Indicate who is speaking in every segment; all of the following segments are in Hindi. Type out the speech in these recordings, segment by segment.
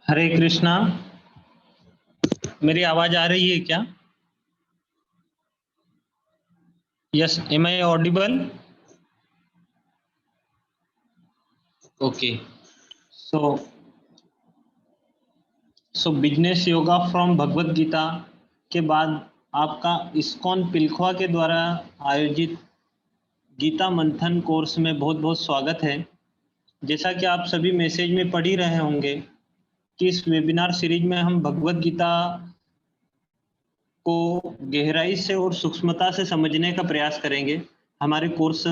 Speaker 1: हरे कृष्णा। मेरी आवाज आ रही है क्या? Yes, am I audible? Okay. So business yoga from Bhagavad Gita के बाद आपका इस्कॉन पिलखुआ के द्वारा आयोजित गीता मंथन कोर्स में बहुत बहुत स्वागत है। जैसा कि आप सभी मैसेज में पढ़ ही रहे होंगे कि इस वेबिनार सीरीज में हम भगवत गीता को गहराई से और सूक्ष्मता से समझने का प्रयास करेंगे हमारे कोर्स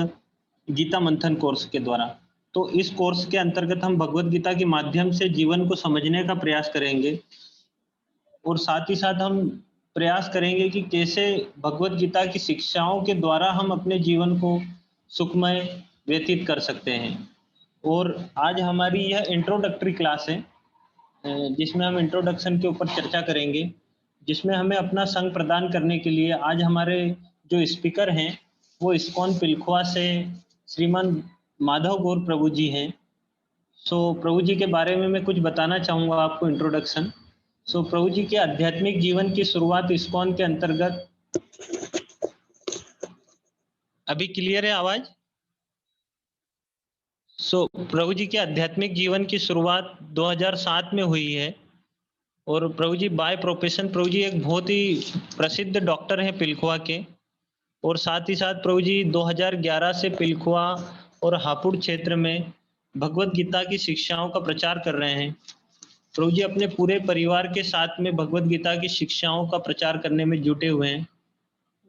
Speaker 1: गीता मंथन कोर्स के द्वारा। तो इस कोर्स के अंतर्गत हम भगवत गीता के माध्यम से जीवन को समझने का प्रयास करेंगे और साथ ही साथ हम प्रयास करेंगे कि कैसे भगवत गीता की शिक्षाओं के द्वारा हम अपने जीवन को सुखमय व्यतीत कर सकते हैं। और आज हमारी यह इंट्रोडक्टरी क्लास है जिसमें हम इंट्रोडक्शन के ऊपर चर्चा करेंगे, जिसमें हमें अपना संग प्रदान करने के लिए आज हमारे जो स्पीकर हैं वो इस्कॉन पिलखुआ से श्रीमान माधव गौर प्रभु जी हैं। प्रभु जी के बारे में मैं कुछ बताना चाहूँगा आपको इंट्रोडक्शन। प्रभु जी के आध्यात्मिक जीवन की शुरुआत इस्कॉन के अंतर्गत। अभी क्लियर है आवाज? प्रभु जी के आध्यात्मिक जीवन की शुरुआत 2007 में हुई है और प्रभु जी बाय प्रोफेशन प्रभु जी एक बहुत ही प्रसिद्ध डॉक्टर हैं पिलखुआ के। और साथ ही साथ प्रभु जी 2011 से पिलखुआ और हापुड़ क्षेत्र में भगवत गीता की शिक्षाओं का प्रचार कर रहे हैं। प्रभु जी अपने पूरे परिवार के साथ में भगवत गीता की शिक्षाओं का प्रचार करने में जुटे हुए हैं।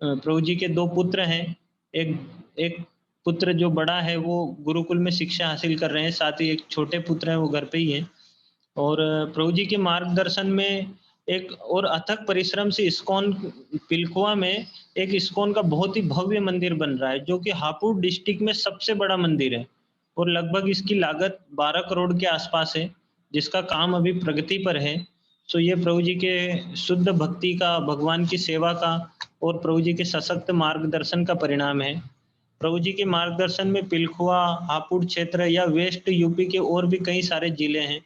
Speaker 1: प्रभु जी के दो पुत्र हैं। एक एक पुत्र जो बड़ा है वो गुरुकुल में शिक्षा हासिल कर रहे हैं, साथ ही एक छोटे पुत्र हैं वो घर पे ही हैं। और प्रभु जी के मार्गदर्शन में एक और अथक परिश्रम से इस्कॉन पिलखुआ में एक इस्कॉन का बहुत ही भव्य मंदिर बन रहा है, जो कि हापुड़ डिस्ट्रिक्ट में सबसे बड़ा मंदिर है और लगभग इसकी लागत 12 करोड़ के आसपास है, जिसका काम अभी प्रगति पर है। ये प्रभु जी के शुद्ध भक्ति का, भगवान की सेवा का और प्रभु जी के सशक्त मार्गदर्शन का परिणाम है। प्रभु जी के मार्गदर्शन में पिलखुआ, हापुड़ क्षेत्र या वेस्ट यूपी के और भी कई सारे जिले हैं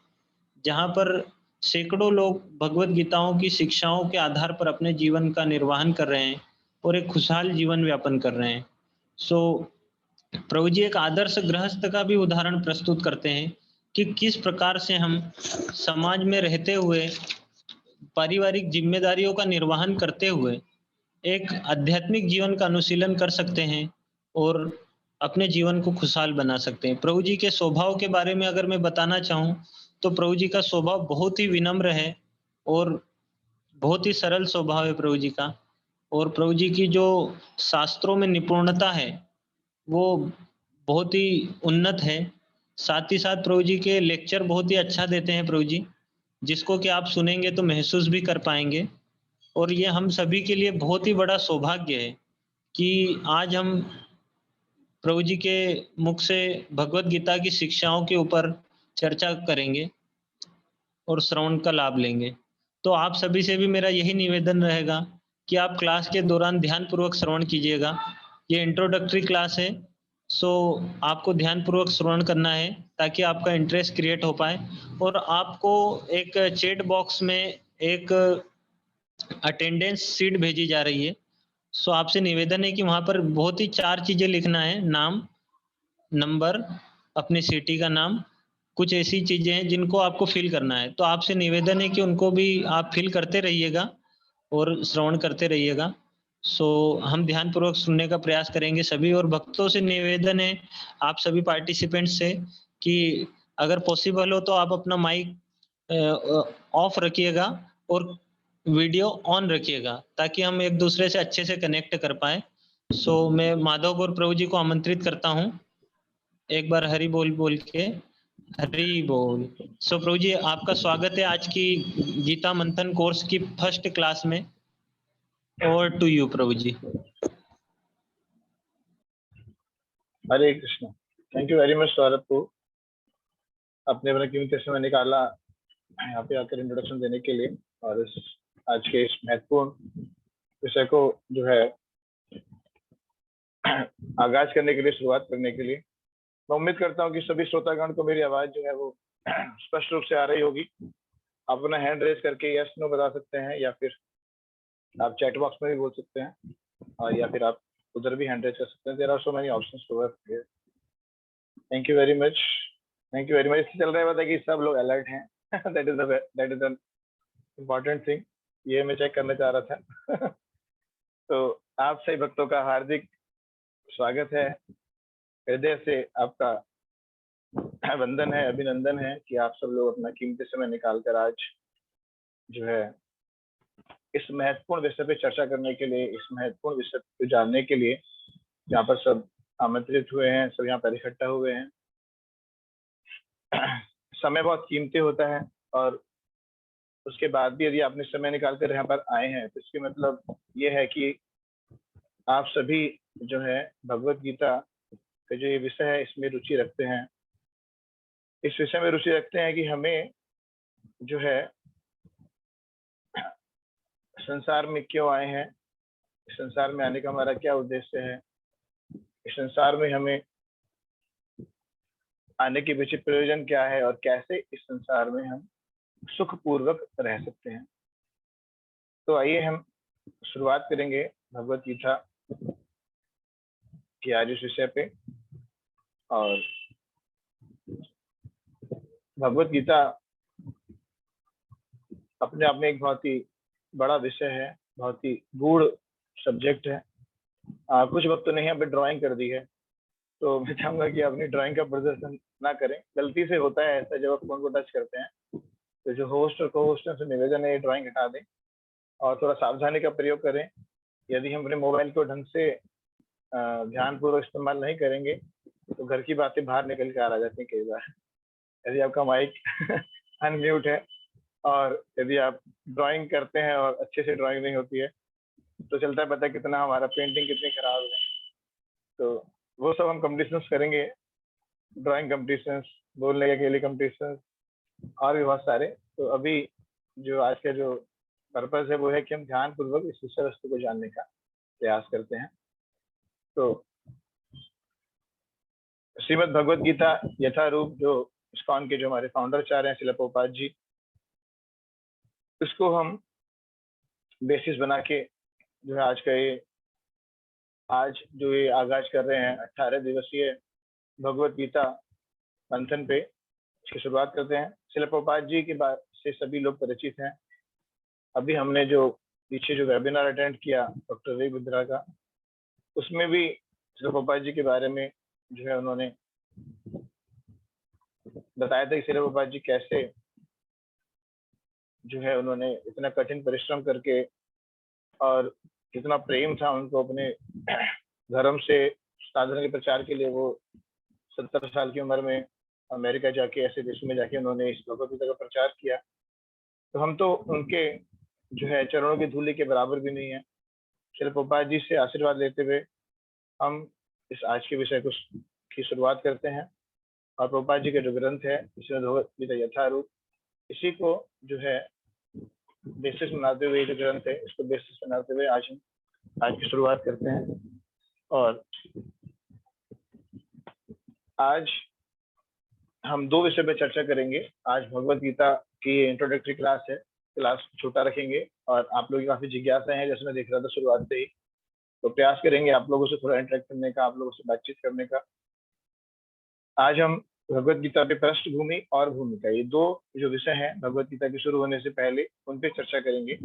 Speaker 1: जहाँ पर सैकड़ों लोग भगवत गीताओं की शिक्षाओं के आधार पर अपने जीवन का निर्वहन कर रहे हैं और एक खुशहाल जीवन व्यापन कर रहे हैं। प्रभु जी एक आदर्श गृहस्थ का भी उदाहरण प्रस्तुत करते हैं कि किस प्रकार से हम समाज में रहते हुए पारिवारिक जिम्मेदारियों का निर्वहन करते हुए एक आध्यात्मिक जीवन का अनुशीलन कर सकते हैं और अपने जीवन को खुशहाल बना सकते हैं। प्रभु जी के स्वभाव के बारे में अगर मैं बताना चाहूँ तो प्रभु जी का स्वभाव बहुत ही विनम्र है और बहुत ही सरल स्वभाव है प्रभु जी का। और प्रभु जी की जो शास्त्रों में निपुणता है वो बहुत ही उन्नत है। साथ ही साथ प्रभु जी के लेक्चर बहुत ही अच्छा देते हैं प्रभु जी, जिसको कि आप सुनेंगे तो महसूस भी कर पाएंगे। और ये हम सभी के लिए बहुत ही बड़ा सौभाग्य है कि आज हम प्रभु जी के मुख से भगवत गीता की शिक्षाओं के ऊपर चर्चा करेंगे और श्रवण का लाभ लेंगे। तो आप सभी से भी मेरा यही निवेदन रहेगा कि आप क्लास के दौरान ध्यानपूर्वक श्रवण कीजिएगा। ये इंट्रोडक्टरी क्लास है, आपको ध्यानपूर्वक श्रवण करना है ताकि आपका इंटरेस्ट क्रिएट हो पाए। और आपको एक चैट बॉक्स में एक अटेंडेंस शीट भेजी जा रही है। आपसे निवेदन है कि वहाँ पर बहुत ही 4 चीज़ें लिखना है, नाम, नंबर, अपनी सिटी का नाम, कुछ ऐसी चीज़ें हैं जिनको आपको फ़िल करना है। तो आपसे निवेदन है कि उनको भी आप फ़िल करते रहिएगा और श्रवण करते रहिएगा। हम ध्यानपूर्वक सुनने का प्रयास करेंगे सभी। और भक्तों से निवेदन है आप सभी पार्टिसिपेंट्स से कि अगर पॉसिबल हो तो आप अपना माइक ऑफ रखिएगा और वीडियो ऑन रखिएगा ताकि हम एक दूसरे से अच्छे से कनेक्ट कर पाए। मैं माधव गौर प्रभु जी को आमंत्रित करता हूँ एक बार हरि बोल बोल के। हरि बोल। प्रभु जी आपका स्वागत है आज की गीता मंथन कोर्स की फर्स्ट क्लास में। ओवर टू यू प्रभु जी।
Speaker 2: Hare Krishna. Thank you very much Saurabh को अपने अपना कीमती समय निकाला यहाँ पे आकर इंट्रोडक्शन देने के लिए और इस आज के इस महत्वपूर्ण विषय को जो है आगाज करने के लिए, शुरुआत करने के लिए। मैं उम्मीद करता हूँ कि सभी श्रोतागण को मेरी आवाज जो है वो स्पष्ट रूप से आ रही होगी आप अपना हैंड रेज करके यस नो बता सकते हैं, या फिर आप चैट बॉक्स में भी बोल सकते हैं, और या फिर आप उधर भी हैंड रेज कर सकते हैं। There are so many options to work here. Thank you very much, thank you very much. इससे चल रहा है पता है कि सब लोग अलर्ट हैं। That is an important thing, ये मैं चेक करना चाह रहा था। तो आप सभी भक्तों का हार्दिक स्वागत है, हृदय से आपका वंदन है, अभिनंदन है कि आप सब लोग अपना कीमती समय निकालकर आज जो है इस महत्वपूर्ण विषय पे चर्चा करने के लिए, इस महत्वपूर्ण विषय को जानने के लिए यहाँ पर सब आमंत्रित हुए हैं, सब यहाँ पर इकट्ठा हुए हैं। समय बहुत कीमती होता है, और उसके बाद भी यदि आपने समय निकाल कर यहाँ पर आए हैं तो इसके मतलब ये है कि आप सभी जो है भगवत गीता का जो ये विषय है इसमें रुचि रखते हैं, इस विषय में रुचि रखते हैं कि हमें जो है संसार में क्यों आए हैं, इस संसार में आने का हमारा क्या उद्देश्य है, इस संसार में हमें आने के पीछे प्रयोजन क्या है, और कैसे इस संसार में हम सुखपूर्वक रह सकते हैं। तो आइए हम शुरुआत करेंगे भगवत गीता की आज इस विषय पे। और भगवत गीता अपने आप में एक बहुत ही बड़ा विषय है, बहुत ही गूढ़ सब्जेक्ट है। कुछ वक्तों ने यहाँ पे ड्राइंग कर दी है, तो मैं चाहूंगा कि अपनी ड्राइंग का प्रदर्शन ना करें। गलती से होता है ऐसा, जब आप फोन को टच करते हैं तो जो होस्ट और को होस्ट से निवेदन है, ये ड्राइंग हटा दें और थोड़ा सावधानी का प्रयोग करें। यदि हम अपने मोबाइल को ढंग से ध्यानपूर्वक इस्तेमाल नहीं करेंगे तो घर की बातें बाहर निकल के आ जाती हैं कई बार। यदि आपका माइक अनम्यूट है और यदि आप ड्राइंग करते हैं और अच्छे से ड्राइंग नहीं होती है तो चलता है पता है कितना हमारा पेंटिंग कितनी खराब है। तो वो सब हम कंपटीशंस करेंगे, ड्राइंग कंपटीशंस, बोलने के लिए कंपटीशंस और भी बहुत सारे। तो अभी जो आज का जो पर्पस है वो है कि हम ध्यानपूर्वक इस विषय वस्तु को जानने का प्रयास करते हैं। तो श्रीमद् भगवत गीता यथारूप, जो इस्कॉन के जो हमारे फाउंडर चाह रहे हैं श्रील प्रभुपाद जी, इसको हम बेसिस बना के जो है आज जो ये आगाज कर रहे हैं 18 दिवसीय भगवत गीता मंथन पे, इसकी शुरुआत करते हैं। श्रील प्रभुपाद जी के बाद से सभी लोग परिचित हैं। अभी हमने जो पीछे जो वेबिनार अटेंड किया डॉक्टर वीरभद्रा का, उसमें भी श्रील प्रभुपाद जी के बारे में जो है उन्होंने बताया था कि श्रील प्रभुपाद जी कैसे जो है उन्होंने इतना कठिन परिश्रम करके और कितना प्रेम था उनको अपने धर्म से साधना के प्रचार के लिए, वो 70 साल की उम्र में अमेरिका जाके ऐसे देशों में जाके उन्होंने इस भगवत गीता का प्रचार किया। तो हम तो उनके जो है चरणों की धूलि के बराबर भी नहीं है। श्रील प्रभुपाद जी से आशीर्वाद लेते हुए हम इस आज के विषय की शुरुआत करते हैं। और प्रभुपाद जी का जो ग्रंथ है इसमें भगवत गीता यथारूप, इसी को जो है बेसिस बनाते हुए, जो ग्रंथ है इसको बेसिस बनाते हुए आज की शुरुआत करते हैं। और आज हम दो विषय पर चर्चा करेंगे। आज भगवत गीता की इंट्रोडक्टरी क्लास है, क्लास छोटा रखेंगे और आप लोग की काफी जिज्ञासा है जैसे मैं देख रहा था शुरुआत से ही, तो प्रयास करेंगे आप लोगों से थोड़ा इंटरेक्ट करने का, आप लोगों से बातचीत करने का। आज हम भगवत गीता पे पृष्ठभूमि और भूमिका, ये दो जो विषय हैं भगवत गीता के शुरू होने से पहले, उन पे चर्चा करेंगे।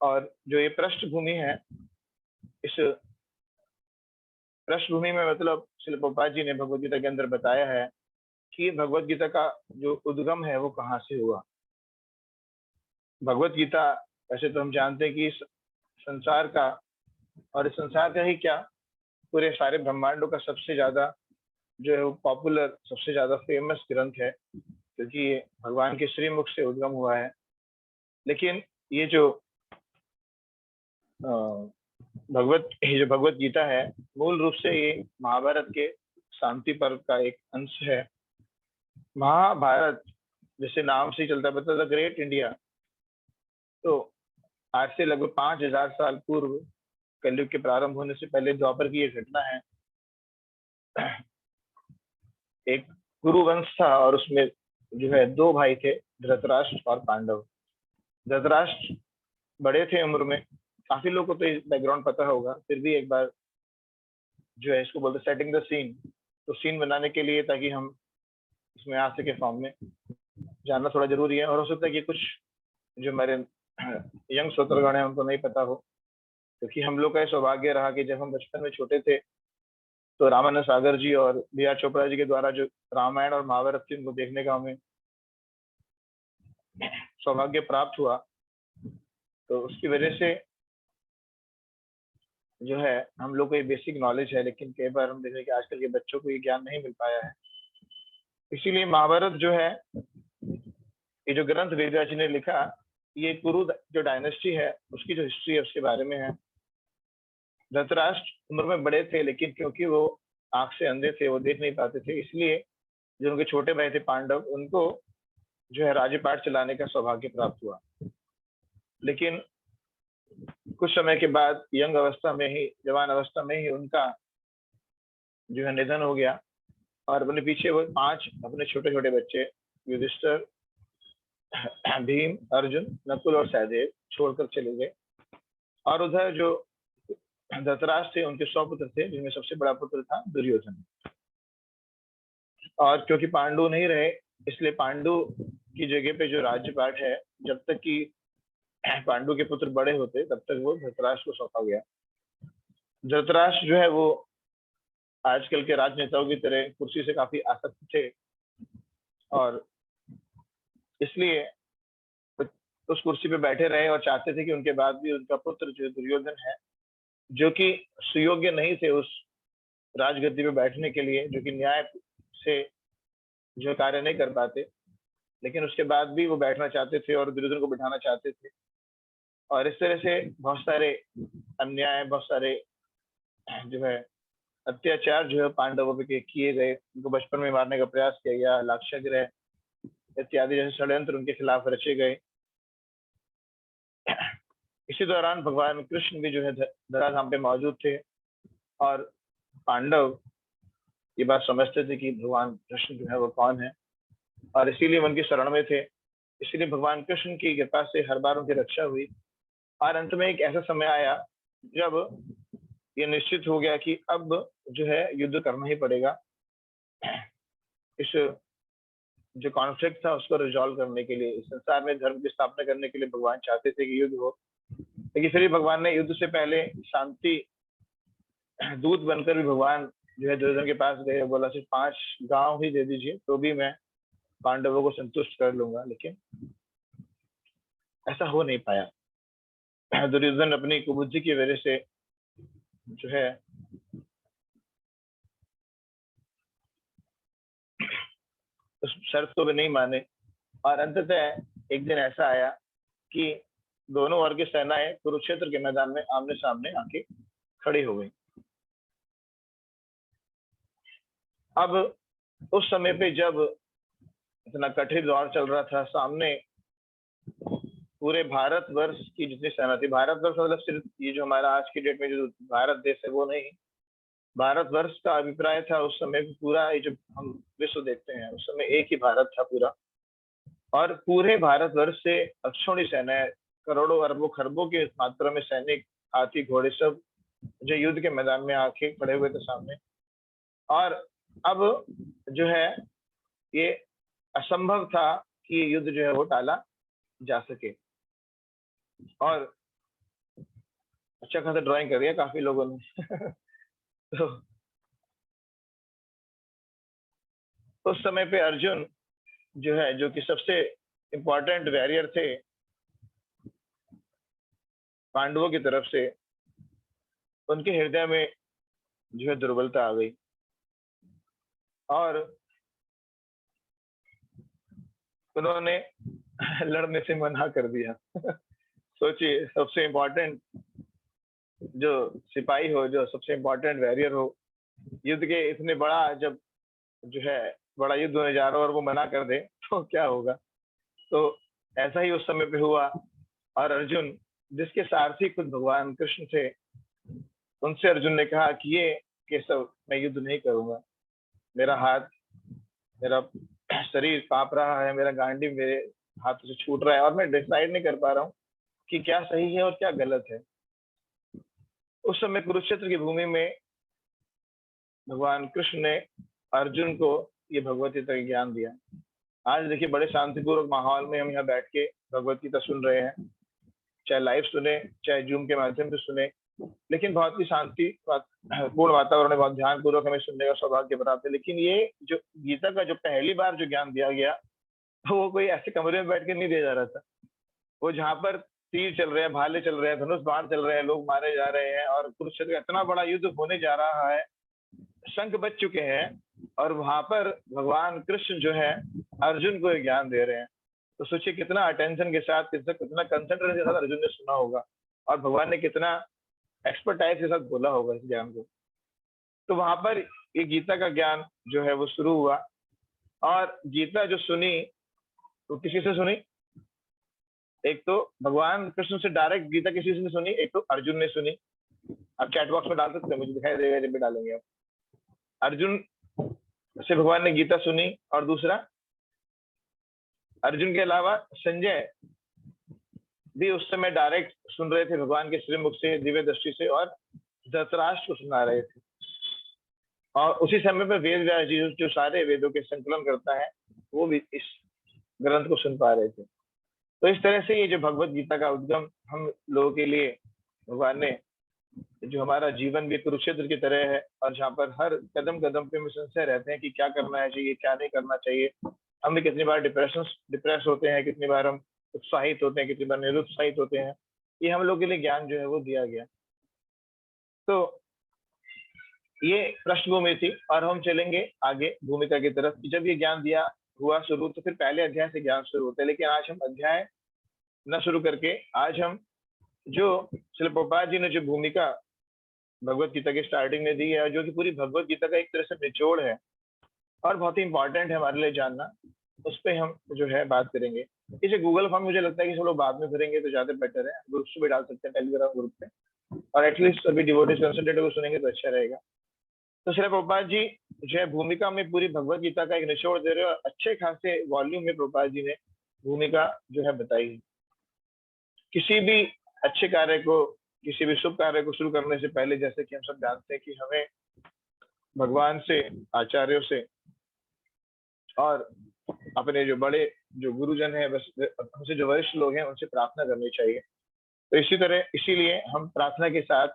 Speaker 2: और जो ये पृष्ठभूमि है, इस पृष्ठभूमि में मतलब श्रील प्रभुपाद जी ने भगवत गीता के अंदर बताया है कि भगवत गीता का जो उद्गम है वो कहाँ से हुआ। भगवत गीता वैसे तो हम जानते हैं कि इस संसार का, और इस संसार का ही क्या, पूरे सारे ब्रह्मांडों का सबसे ज्यादा जो है वो पॉपुलर, सबसे ज्यादा फेमस ग्रंथ है, क्योंकि ये भगवान के श्रीमुख से उद्गम हुआ है। लेकिन ये जो भगवत गीता है, मूल रूप से ये महाभारत के शांति पर्व का एक अंश है। महाभारत जैसे नाम से चलता पता था, ग्रेट इंडिया, तो आज से लगभग 5000 साल पूर्व कलयुग के प्रारंभ होने से पहले द्वापर की ये घटना है। एक कुरु वंश था और उसमें जो है दो भाई थे, धृतराष्ट्र और पांडव। धृतराष्ट्र बड़े थे उम्र में, काफी लोगों को तो बैकग्राउंड पता होगा, फिर भी एक बार जो है इसको बोलते सेटिंग द सीन, तो सीन बनाने के लिए ताकि हम इसमें आ सके फॉर्म में, जानना थोड़ा जरूरी है। और हो सकता है कि कुछ जो हमारे यंग श्रोतागण है उनको नहीं पता हो, क्योंकि हम लोग का सौभाग्य रहा कि जब हम बचपन में छोटे थे तो रामानंद सागर जी और बी आर चोपड़ा जी के द्वारा जो रामायण और महाभारत थी उनको देखने का हमें सौभाग्य प्राप्त हुआ। तो उसकी वजह से जो है हम लोग को ये बेसिक नॉलेज है, लेकिन कई बार हम देखें कि आजकल के बच्चों को ये ज्ञान नहीं मिल पाया है। इसीलिए महाभारत जो है, ये जो ग्रंथ वेदव्यास जी ने लिखा, ये कुरु जो डायनेस्टी है उसकी जो हिस्ट्री है उसके बारे में है। धृतराष्ट्र उम्र में बड़े थे, लेकिन क्योंकि वो आंख से अंधे थे, वो देख नहीं पाते थे, इसलिए जो उनके छोटे भाई थे पांडव, उनको जो है राज्यपाठ चलाने का सौभाग्य प्राप्त हुआ। लेकिन कुछ समय के बाद यंग अवस्था में ही, जवान अवस्था में ही उनका जो है निधन हो गया, और अपने पीछे वो 5 अपने छोटे छोटे बच्चे युधिष्ठिर, भीम, अर्जुन, नकुल और सहदेव छोड़कर चले गए। और उधर जो धृतराष्ट्र थे उनके 100 पुत्र थे, जिनमें सबसे बड़ा पुत्र था दुर्योधन। और क्योंकि पांडु नहीं रहे, इसलिए पांडु की जगह पे जो राज्यपाठ है, जब तक कि पांडु के पुत्र बड़े होते तब तक वो धृतराष्ट्र को सौंपा गया। धृतराष्ट्र जो है वो आजकल के राजनेताओं की तरह कुर्सी से काफी आसक्त थे, और इसलिए उस कुर्सी पे बैठे रहे और चाहते थे कि उनके बाद भी उनका पुत्र जो दुर्योधन है, जो कि सुयोग्य नहीं थे उस राजगद्दी पे बैठने के लिए, जो कि न्याय से जो कार्य नहीं कर पाते, लेकिन उसके बाद भी वो बैठना चाहते थे और दुर्योधन को बिठाना चाहते थे। और इस तरह से बहुत सारे अन्याय, बहुत सारे जो है अत्याचार जो है पांडवों पे किए गए। उनको बचपन में मारने का प्रयास किया गया, लाक्षागृह इत्यादि जैसे षड्यंत्र उनके खिलाफ रचे गए। इसी दौरान भगवान कृष्ण भी जो है धराधाम पे मौजूद थे, और पांडव ये बात समझते थे कि भगवान कृष्ण जो है वो कौन है, और इसीलिए उनकी शरण में थे। इसीलिए भगवान कृष्ण की कृपा से हर बार उनकी रक्षा हुई। और अंत में एक ऐसा समय आया जब ये निश्चित हो गया कि अब जो है युद्ध करना ही पड़ेगा। इस जो कॉन्फ्लिक्ट था उसको रिजॉल्व करने के लिए, इस संसार में धर्म की स्थापना करने के लिए भगवान चाहते थे कि युद्ध हो। लेकिन फिर भी भगवान ने युद्ध से पहले शांति दूत बनकर भी भगवान जो है दुर्योधन के पास गए, बोला सिर्फ 5 गांव ही दे दीजिए तो भी मैं पांडवों को संतुष्ट कर लूंगा। लेकिन ऐसा हो नहीं पाया। दुर्योधन अपनी कुबुद्धि की वजह से जो है उस शर्त को भी नहीं माने, और अंततः एक दिन ऐसा आया कि दोनों वर्ग की सेनाएं कुरुक्षेत्र के मैदान में आमने सामने आके खड़ी हो गई। अब उस समय पे जब इतना कठिन दौर चल रहा था, सामने पूरे भारतवर्ष की जितनी सेना थी, भारतवर्ष मतलब सिर्फ ये जो हमारा आज की डेट में जो भारत देश है वो नहीं, भारतवर्ष का अभिप्राय था उस समय पूरा, ये जो हम विश्व देखते हैं उस समय एक ही भारत था पूरा। और पूरे भारतवर्ष से अक्षौणी सेनाएं, करोड़ों अरबों खरबों की मात्रा में सैनिक, हाथी घोड़े सब जो युद्ध के मैदान में आके खड़े हुए थे सामने। और अब जो है ये असंभव था कि युद्ध जो है वो टाला जा सके। और अच्छा खासा ड्राइंग कर दिया काफी लोगों ने। तो उस समय पे अर्जुन जो है, जो कि सबसे इम्पोर्टेंट वॉरियर थे पांडवों की तरफ से, उनके हृदय में जो है दुर्बलता आ गई, और उन्होंने लड़ने से मना कर दिया। सोचिए, सबसे इम्पोर्टेंट जो सिपाही हो, जो सबसे इम्पोर्टेंट वॉरियर हो, युद्ध के इतने बड़ा जब जो है बड़ा युद्ध होने जा रहा हो और वो मना कर दे तो क्या होगा। तो ऐसा ही उस समय पे हुआ, और अर्जुन जिसके सारथी खुद भगवान कृष्ण थे, उनसे अर्जुन ने कहा कि ये केशव, मैं युद्ध नहीं करूंगा, मेरा हाथ, मेरा शरीर कांप रहा है, मेरा गांडी मेरे हाथों से छूट रहा है और मैं डिसाइड नहीं कर पा रहा हूँ कि क्या सही है और क्या गलत है। उस समय कुरुक्षेत्र की भूमि में भगवान कृष्ण ने अर्जुन को ये भगवत गीता का ज्ञान दिया। आज देखिए बड़े शांतिपूर्वक माहौल में हम यहाँ बैठ के भगवत गीता सुन रहे हैं, चाहे लाइव सुने चाहे जूम के माध्यम से सुने, लेकिन बहुत ही शांति पूर्ण वातावरण है, बहुत ध्यान पूर्वक हमें सुनने का सौभाग्य प्राप्त है। लेकिन ये जो गीता का जो पहली बार जो ज्ञान दिया गया, वो कोई ऐसे कमरे में बैठ के नहीं दिया जा रहा था। वो जहाँ पर तीर चल रहे हैं, भाले चल रहे हैं, धनुष बाण चल रहे हैं, लोग मारे जा रहे हैं और कुरुक्षेत्र का इतना बड़ा युद्ध होने जा रहा है, शंख बज चुके हैं और वहां पर भगवान कृष्ण जो है अर्जुन को ज्ञान दे रहे हैं। तो सोचिए कितना अटेंशन के साथ, कितना कंसंट्रेशन के साथ अर्जुन ने सुना होगा और भगवान ने कितना एक्सपर्टाइज के साथ बोला होगा इस ज्ञान को। तो वहां पर ये गीता का ज्ञान जो है वो शुरू हुआ और गीता जो सुनी तो किसी से सुनी? एक तो भगवान कृष्ण से डायरेक्ट गीता किसी से सुनी, एक तो अर्जुन ने सुनी। आप चैट बॉक्स में डाल सकते हैं, मुझे दिखाई देगा जब भी डालेंगे आप। अर्जुन से भगवान ने गीता सुनी और दूसरा अर्जुन के अलावा संजय भी उस समय डायरेक्ट सुन रहे थे भगवान के श्रीमुख से, दिव्य दृष्टि से, और धृतराष्ट्र को सुना रहे थे। और उसी समय पर वेद व्यास जी जो सारे वेदों के संकलन करता है वो भी इस ग्रंथ को सुन पा रहे थे। तो इस तरह से ये जो भगवत गीता का उद्गम हम लोगों के लिए भगवान ने, जो हमारा जीवन भी कुरुक्षेत्र की तरह है और जहाँ पर हर कदम कदम पे हम संशय रहते हैं कि क्या करना है चाहिए, क्या नहीं करना चाहिए। हम भी कितनी बार डिप्रेस होते हैं, कितनी बार हम उत्साहित होते हैं, कितनी बार निरुत्साहित होते हैं। ये हम लोग के लिए ज्ञान जो है वो दिया गया। तो ये पृष्ठभूमि थी और हम चलेंगे आगे भूमिका की तरफ। जब ये ज्ञान दिया हुआ शुरू तो फिर पहले अध्याय से ज्ञान शुरू होता है, लेकिन आज हम अध्याय न शुरू करके आज हम जो श्रील प्रभुपाद जी ने जो भूमिका भगवत गीता की स्टार्टिंग में दी है, जो कि पूरी भगवत गीता का एक तरह से निचोड़ है और बहुत ही इंपॉर्टेंट है हमारे लिए जानना, उस पर हम जो है बात करेंगे। इसे गूगल फॉर्म मुझे लगता है कि सब लोग बाद में भरेंगे तो ज्यादा बेटर है, ग्रुप्स में भी डाल सकते हैं, टेलीग्राम ग्रुप पे, और एटलीस्ट सभी डिवोटीज कंसंट्रेट को सुनेंगे तो अच्छा रहेगा। तो श्री प्रभुपाद जी जो है भूमिका में पूरी भगवत गीता का एक निचोड़ दे रहे हो और अच्छे खासे वॉल्यूम में प्रभुपाद जी ने भूमिका जो है बताई है। किसी भी अच्छे कार्य को, किसी भी शुभ कार्य को शुरू करने से पहले, जैसे कि हम सब जानते हैं कि हमें भगवान से, आचार्यों से और अपने जो बड़े जो गुरुजन है, बस हमसे जो वरिष्ठ लोग हैं उनसे प्रार्थना करनी चाहिए। तो इसी तरह इसीलिए हम प्रार्थना के साथ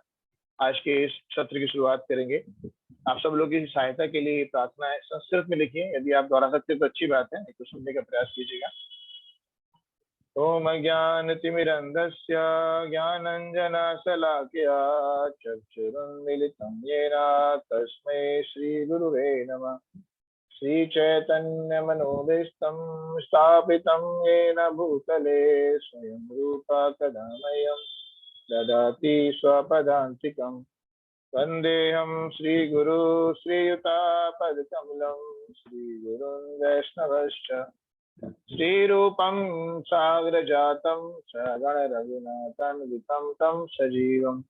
Speaker 2: आज के इस सत्र की शुरुआत करेंगे। आप सब लोग की सहायता के लिए प्रार्थना है, संस्कृत में लिखिए, यदि आप दोहरा सकते हैं तो अच्छी बात है, तो सुनने का प्रयास कीजिएगा। ओम ज्ञानतिमिरन्धस्य ज्ञानञ्जनशलाकया चक्षुरुन्मीलितं येन तस्मै श्रीगुरुवे नमः। श्रीचैतन्यमनोभीष्टं स्थापितं येन भूतले स्वयं रूपा कदा मह्यं ददाति स्वपदान्तिकम्। वन्देऽहं श्रीगुरु श्रीयुतापदकमलं श्रीगुरुं वैष्णवश्च श्रीरूपं साग्रजातं सगणरघुनाथान्वितं तं सजीवं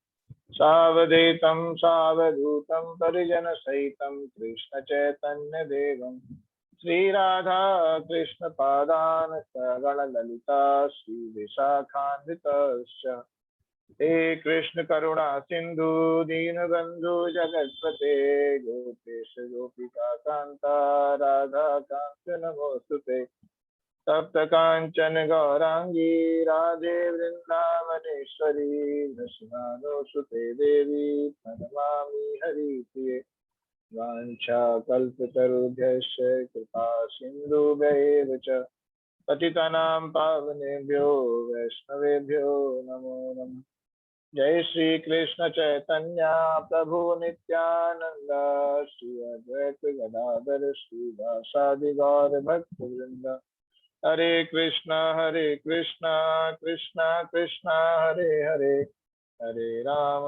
Speaker 2: सावधूतं परिजनसहितं कृष्णचैतन्यदेवं श्रीराधा कृष्णपादान् सगणललिता श्रीविशाखान्वितश्च। हे कृष्ण करुणा सिंधु दीनबंधु जगत्पते गोपेश गोपिका कांता राधा कांत नमोस्तुते। तप्त कांचन गौरांगी राधे वृंदावनेश्वरी वृषभानुसुते देवी प्रणमामि हरिप्रिये। वाञ्छाकल्पतरुभ्यश्च कृपा सिन्धुभ्यैव च पतितानां पावनेभ्यो वैष्णवेभ्यो नमो नमः। जय श्री कृष्ण चैतन्य प्रभु नित्यानंद श्री अद्वैत गदाधर श्रीवासादि गौर भक्त वृंद। हरे कृष्णा कृष्णा कृष्णा हरे हरे, हरे राम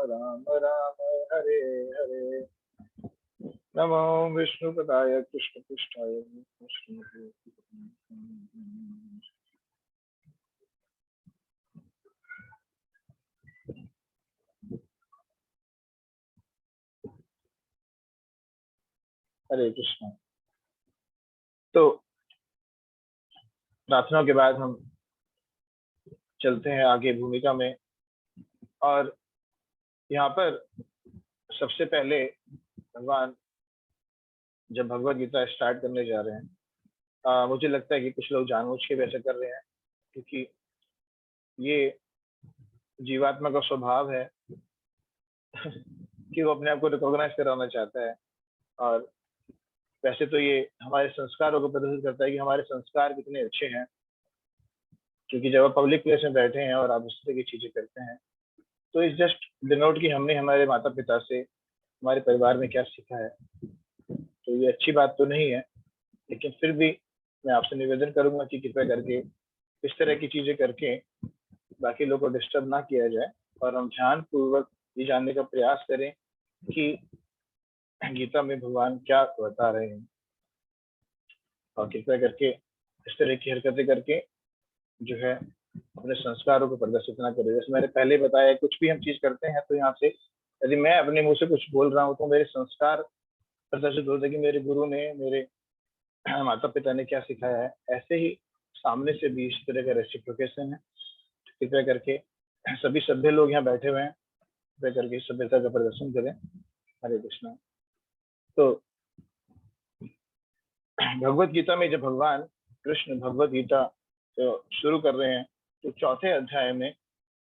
Speaker 2: राम राम हरे हरे। नमो विष्णुपदाय कृष्ण पृष्ठाय हरे कृष्णा। तो प्रार्थना के बाद हम चलते हैं आगे भूमिका में। और यहाँ पर सबसे पहले भगवान जब भगवत गीता स्टार्ट करने जा रहे हैं, मुझे लगता है कि कुछ लोग जानबूझ के वैसे कर रहे हैं, क्योंकि ये जीवात्मा का स्वभाव है कि वो अपने आप को रिकॉग्नाइज कराना चाहता है। और वैसे तो ये हमारे संस्कारों को प्रदर्शित करता है कि हमारे संस्कार कितने अच्छे हैं, क्योंकि जब आप पब्लिक प्लेस में बैठे हैं और आप इस तरह की चीजें करते हैं, तो इस जस्ट डिनोट कि हमने हमारे माता पिता से, हमारे परिवार में क्या सीखा है। तो ये अच्छी बात तो नहीं है, लेकिन फिर भी मैं आपसे निवेदन करूंगा कि कृपया करके इस तरह की चीजें करके बाकी लोगों को डिस्टर्ब ना किया जाए, और हम ध्यान पूर्वक ये जानने का प्रयास करें कि गीता में भगवान क्या बता रहे हैं, और कृपया करके इस तरह की हरकतें करके जो है अपने संस्कारों को प्रदर्शित ना करें। जैसे मैंने पहले बताया, कुछ भी हम चीज करते हैं तो यहाँ से यदि मैं अपने मुंह से कुछ बोल रहा हूँ तो मेरे संस्कार प्रदर्शित होते हैं कि मेरे गुरु ने, मेरे माता पिता ने क्या सिखाया है। ऐसे ही सामने से भी इस तरह का रेसिप्रोकेशन है। कृपया करके सभी सभ्य लोग यहाँ बैठे हुए हैं, कृपया करके सभ्यता का प्रदर्शन करें। हरे कृष्णा। तो भगवत गीता में जब भगवान कृष्ण भगवत गीता तो शुरू कर रहे हैं, तो चौथे अध्याय में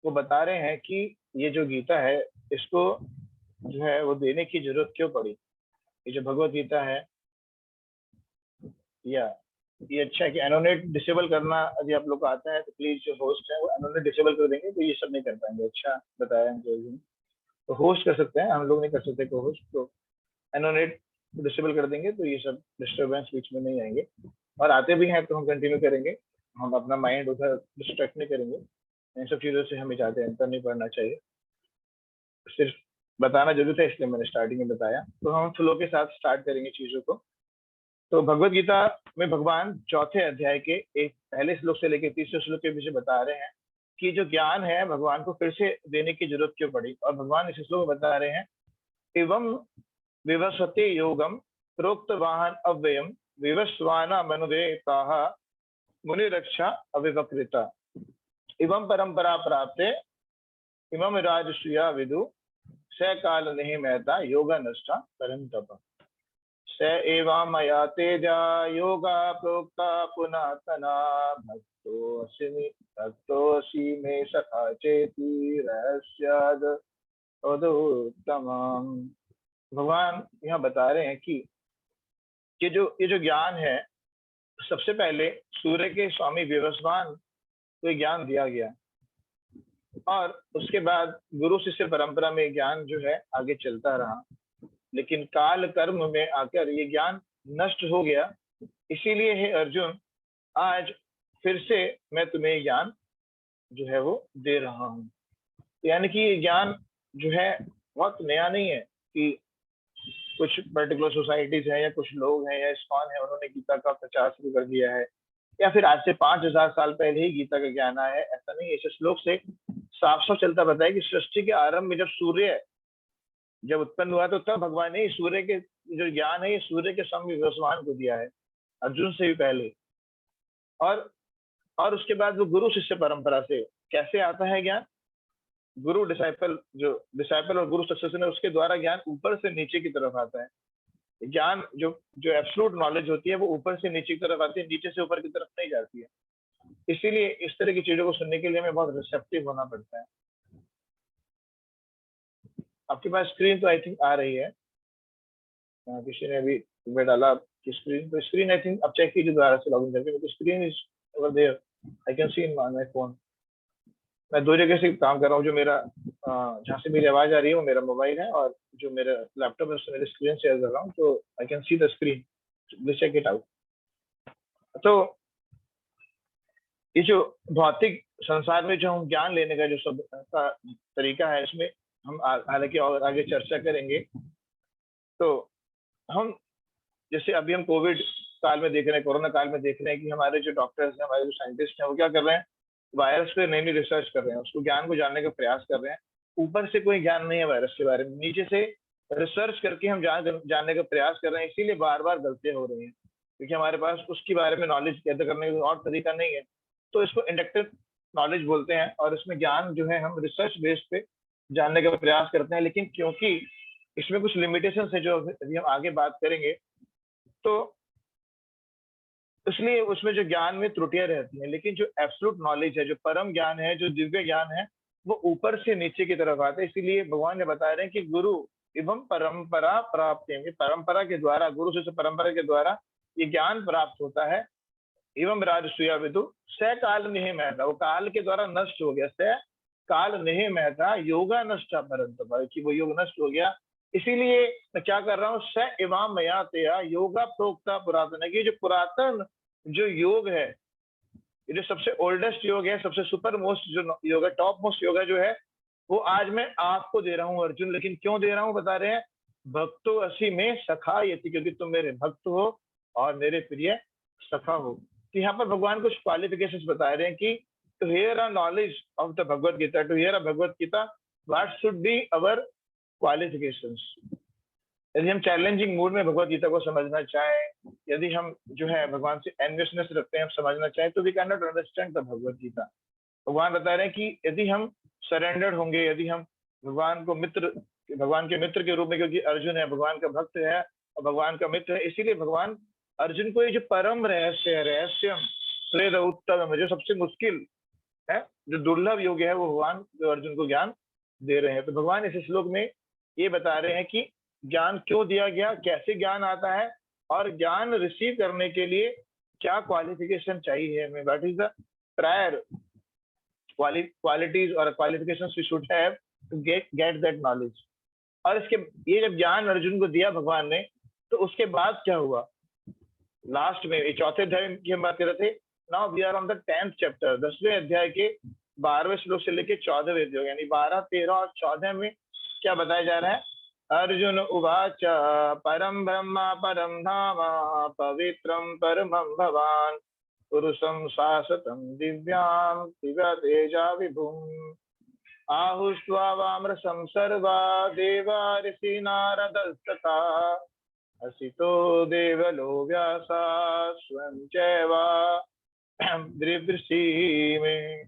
Speaker 2: वो बता रहे हैं कि ये जो गीता है, इसको जो है वो देने की जरूरत क्यों पड़ी। ये जो भगवत गीता है, या ये अच्छा है कि एनोनेट डिसेबल करना यदि आप लोग को आता है तो प्लीज जो होस्ट है वो एनोनेट डिसेबल कर देंगे, तो ये सब नहीं कर पाएंगे। अच्छा बताया हमको, तो होस्ट कर सकते हैं, हम लोग नहीं कर सकते को होस्ट। तो एनोनेट डिसेबल कर देंगे तो ये सब डिस्टर्बेंस बीच में नहीं आएंगे, और आते भी हैं तो हम कंटिन्यू करेंगे। हम अपना माइंड उधर डिस्ट्रैक्ट नहीं करेंगे। इन सब चीजों से हमें ज्यादा अंतर नहीं पड़ना चाहिए, सिर्फ बताना जरूरी था इसलिए मैंने स्टार्टिंग में बताया। तो हम फ्लो के साथ स्टार्ट करेंगे चीजों को। तो भगवत गीता में भगवान चौथे अध्याय के एक पहले श्लोक से लेकर तीसरे श्लोक के पीछे बता रहे हैं कि जो ज्ञान है भगवान को फिर से देने की जरूरत क्यों पड़ी। और भगवान इस श्लोक में बता रहे हैं, एवं विवस्वते योगम प्रोक्त वाहन अव्ययम विवस्वाना मनुदेताः मुनिरक्षा अविवकृता एवं परंपरा प्राप्ते इमम राजसूया विदु स काल नहीं महता योगा नष्टा परम तप स एवं मया तेजा योगा प्रोक्ता पुनातना भक्तोऽसि मे सखा चेति रहस्याद अदोत्तमम्। भगवान यहाँ बता रहे हैं कि ये जो ज्ञान है, सबसे पहले सूर्य के स्वामी विवस्वान को ज्ञान दिया गया, और उसके बाद गुरु शिष्य परंपरा में ज्ञान जो है आगे चलता रहा। लेकिन काल कर्म में आकर ये ज्ञान नष्ट हो गया। इसीलिए हे अर्जुन, आज फिर से मैं तुम्हें ज्ञान जो है वो दे रहा हूँ। यानी कि ये ज्ञान जो है बहुत नया नहीं है कि कुछ पर्टिकुलर सोसाइटीज है या कुछ लोग हैं या इस्कॉन है, उन्होंने गीता का प्रचार शुरू कर दिया है, या फिर आज से 5000 साल पहले ही गीता का ज्ञान आया है। ऐसा नहीं है। इस श्लोक से साफ साफ चलता पता है कि सृष्टि के आरंभ में जब सूर्य जब उत्पन्न हुआ, तो तब भगवान ने सूर्य के जो ज्ञान है, ये सूर्य के स्वामी विवस्वान को दिया है, अर्जुन से भी पहले। और उसके बाद वो गुरु शिष्य परंपरा से कैसे आता है ज्ञान, गुरु डिसाइपल, जो डिसाइपल और गुरु सक्सेसर है उसके द्वारा ज्ञान ऊपर से नीचे की तरफ आता है। ज्ञान जो जो एब्सोल्यूट नॉलेज होती है वो ऊपर से नीचे की तरफ आती है, नीचे से ऊपर की तरफ नहीं जाती है। इसीलिए इस तरह की चीजों को सुनने के लिए हमें बहुत रिसेप्टिव होना पड़ता है। आपके पास स्क्रीन तो आई थिंक आ रही है, किसी ने अभी में डाला कि स्क्रीन, तो स्क्रीन आई थिंक आप चेक कीजिए दोबारा से लॉगिन करके। तो screen is over there, I can see in my phone. मैं दो जगह से काम कर रहा हूँ। जो मेरा जहाँ से मेरी आवाज आ रही है वो मेरा मोबाइल है, और जो मेरा लैपटॉप है उससे मेरी स्क्रीन शेयर कर रहा हूँ। तो I can see the screen, please check it out. तो ये जो भौतिक संसार में जो हम ज्ञान लेने का जो सब का तरीका है, इसमें हम हालांकि और आगे चर्चा करेंगे। तो हम जैसे अभी हम कोविड काल में देख रहे हैं, कोरोना काल में देख रहे हैं कि हमारे जो डॉक्टर्स हैं, हमारे जो साइंटिस्ट हैं, वो क्या कर रहे हैं, वायरस पे नई नई रिसर्च कर रहे हैं, उसको ज्ञान को जानने का प्रयास कर रहे हैं। ऊपर से कोई ज्ञान नहीं है वायरस के बारे में, नीचे से रिसर्च करके हम जानने का प्रयास कर रहे हैं, इसीलिए बार बार गलतियां हो रही हैं। क्योंकि हमारे पास उसके बारे में नॉलेज गैदर करने का और तरीका नहीं है। तो इसको इंडक्टिव नॉलेज बोलते हैं, और इसमें ज्ञान जो है हम रिसर्च बेस पे जानने का प्रयास करते हैं। लेकिन क्योंकि इसमें कुछ लिमिटेशन है जो अभी हम आगे बात करेंगे, तो इसलिए उसमें जो ज्ञान में त्रुटियां रहती हैं। लेकिन जो एब्सोल्यूट नॉलेज है, जो परम ज्ञान है, जो दिव्य ज्ञान है, वो ऊपर से नीचे की तरफ आता है। इसीलिए भगवान ने बता रहे हैं कि गुरु एवं परंपरा प्राप्त है, परंपरा के द्वारा, गुरु से परंपरा के द्वारा ये ज्ञान प्राप्त होता है। एवं राजसूया विदु स काल निहि महता, वो काल के द्वारा नष्ट हो गया। स काल निहि महता योगा नष्ट परंतु, कि वो योग नष्ट हो गया। इसीलिए मैं क्या कर रहा हूँ, स एवं मया तेया योगा प्रोक्ता पुरातन, है कि जो पुरातन जो योग है, ये जो सबसे ओल्डेस्ट योग है, सबसे सुपर मोस्ट जो योग है, टॉप मोस्ट योग है जो है, वो आज मैं आपको दे रहा हूँ अर्जुन। लेकिन क्यों दे रहा हूँ, बता रहे हैं, भक्तो असी में सखा यति, क्योंकि तुम मेरे भक्त हो और मेरे प्रिय सखा हो। तो यहाँ पर भगवान कुछ क्वालिफिकेशंस बता रहे हैं कि to hear a knowledge of the Bhagavad Gita, to hear a Bhagavad Gita, what should be our qualifications. यदि हम चैलेंजिंग मूड में भगवत गीता को समझना चाहें, यदि हम जो है भगवान से एनवियसनेस रखते हैं, हम समझना चाहें, तो we can not understand the Bhagavad Gita. भगवान बता रहे हैं कि यदि हम सरेंडर्ड होंगे, यदि हम भगवान को मित्र, भगवान के मित्र के रूप में, क्योंकि अर्जुन है भगवान का भक्त है और भगवान का मित्र है, इसीलिए भगवान अर्जुन को ये जो परम रहस्य है, रहस्यम प्रेद उत्तम, जो सबसे मुश्किल है, जो दुर्लभ योग है, वो भगवान जो अर्जुन को ज्ञान दे रहे हैं। तो भगवान इस श्लोक में ये बता रहे हैं कि ज्ञान क्यों दिया गया, कैसे ज्ञान आता है, और ज्ञान रिसीव करने के लिए क्या क्वालिफिकेशन चाहिए हमें, what is the prior qualities or qualifications we should have to get that knowledge। और इसके ये जब ज्ञान अर्जुन को दिया भगवान ने, तो उसके बाद क्या हुआ, लास्ट में ये चौथे अध्याय की हम बात कर रहे थे। Now we are on the 10th chapter, 10वें अध्याय के 12वें श्लोक से लेकर 14वें अध्याय, यानी 12, 13 और 14 में क्या बताया जा रहा है। अर्जुन उवाच परम ब्रह्म परम धाम पवित्रम परमं भवान पुरुषं शाश्वतं दिव्यां दिव्य तेजा विभुम् आहुष्वा वामृषं सर्वा देवा ऋषि नारदस्तथा हसितो देवलो व्यासा स्वयं चैव दृवृषि में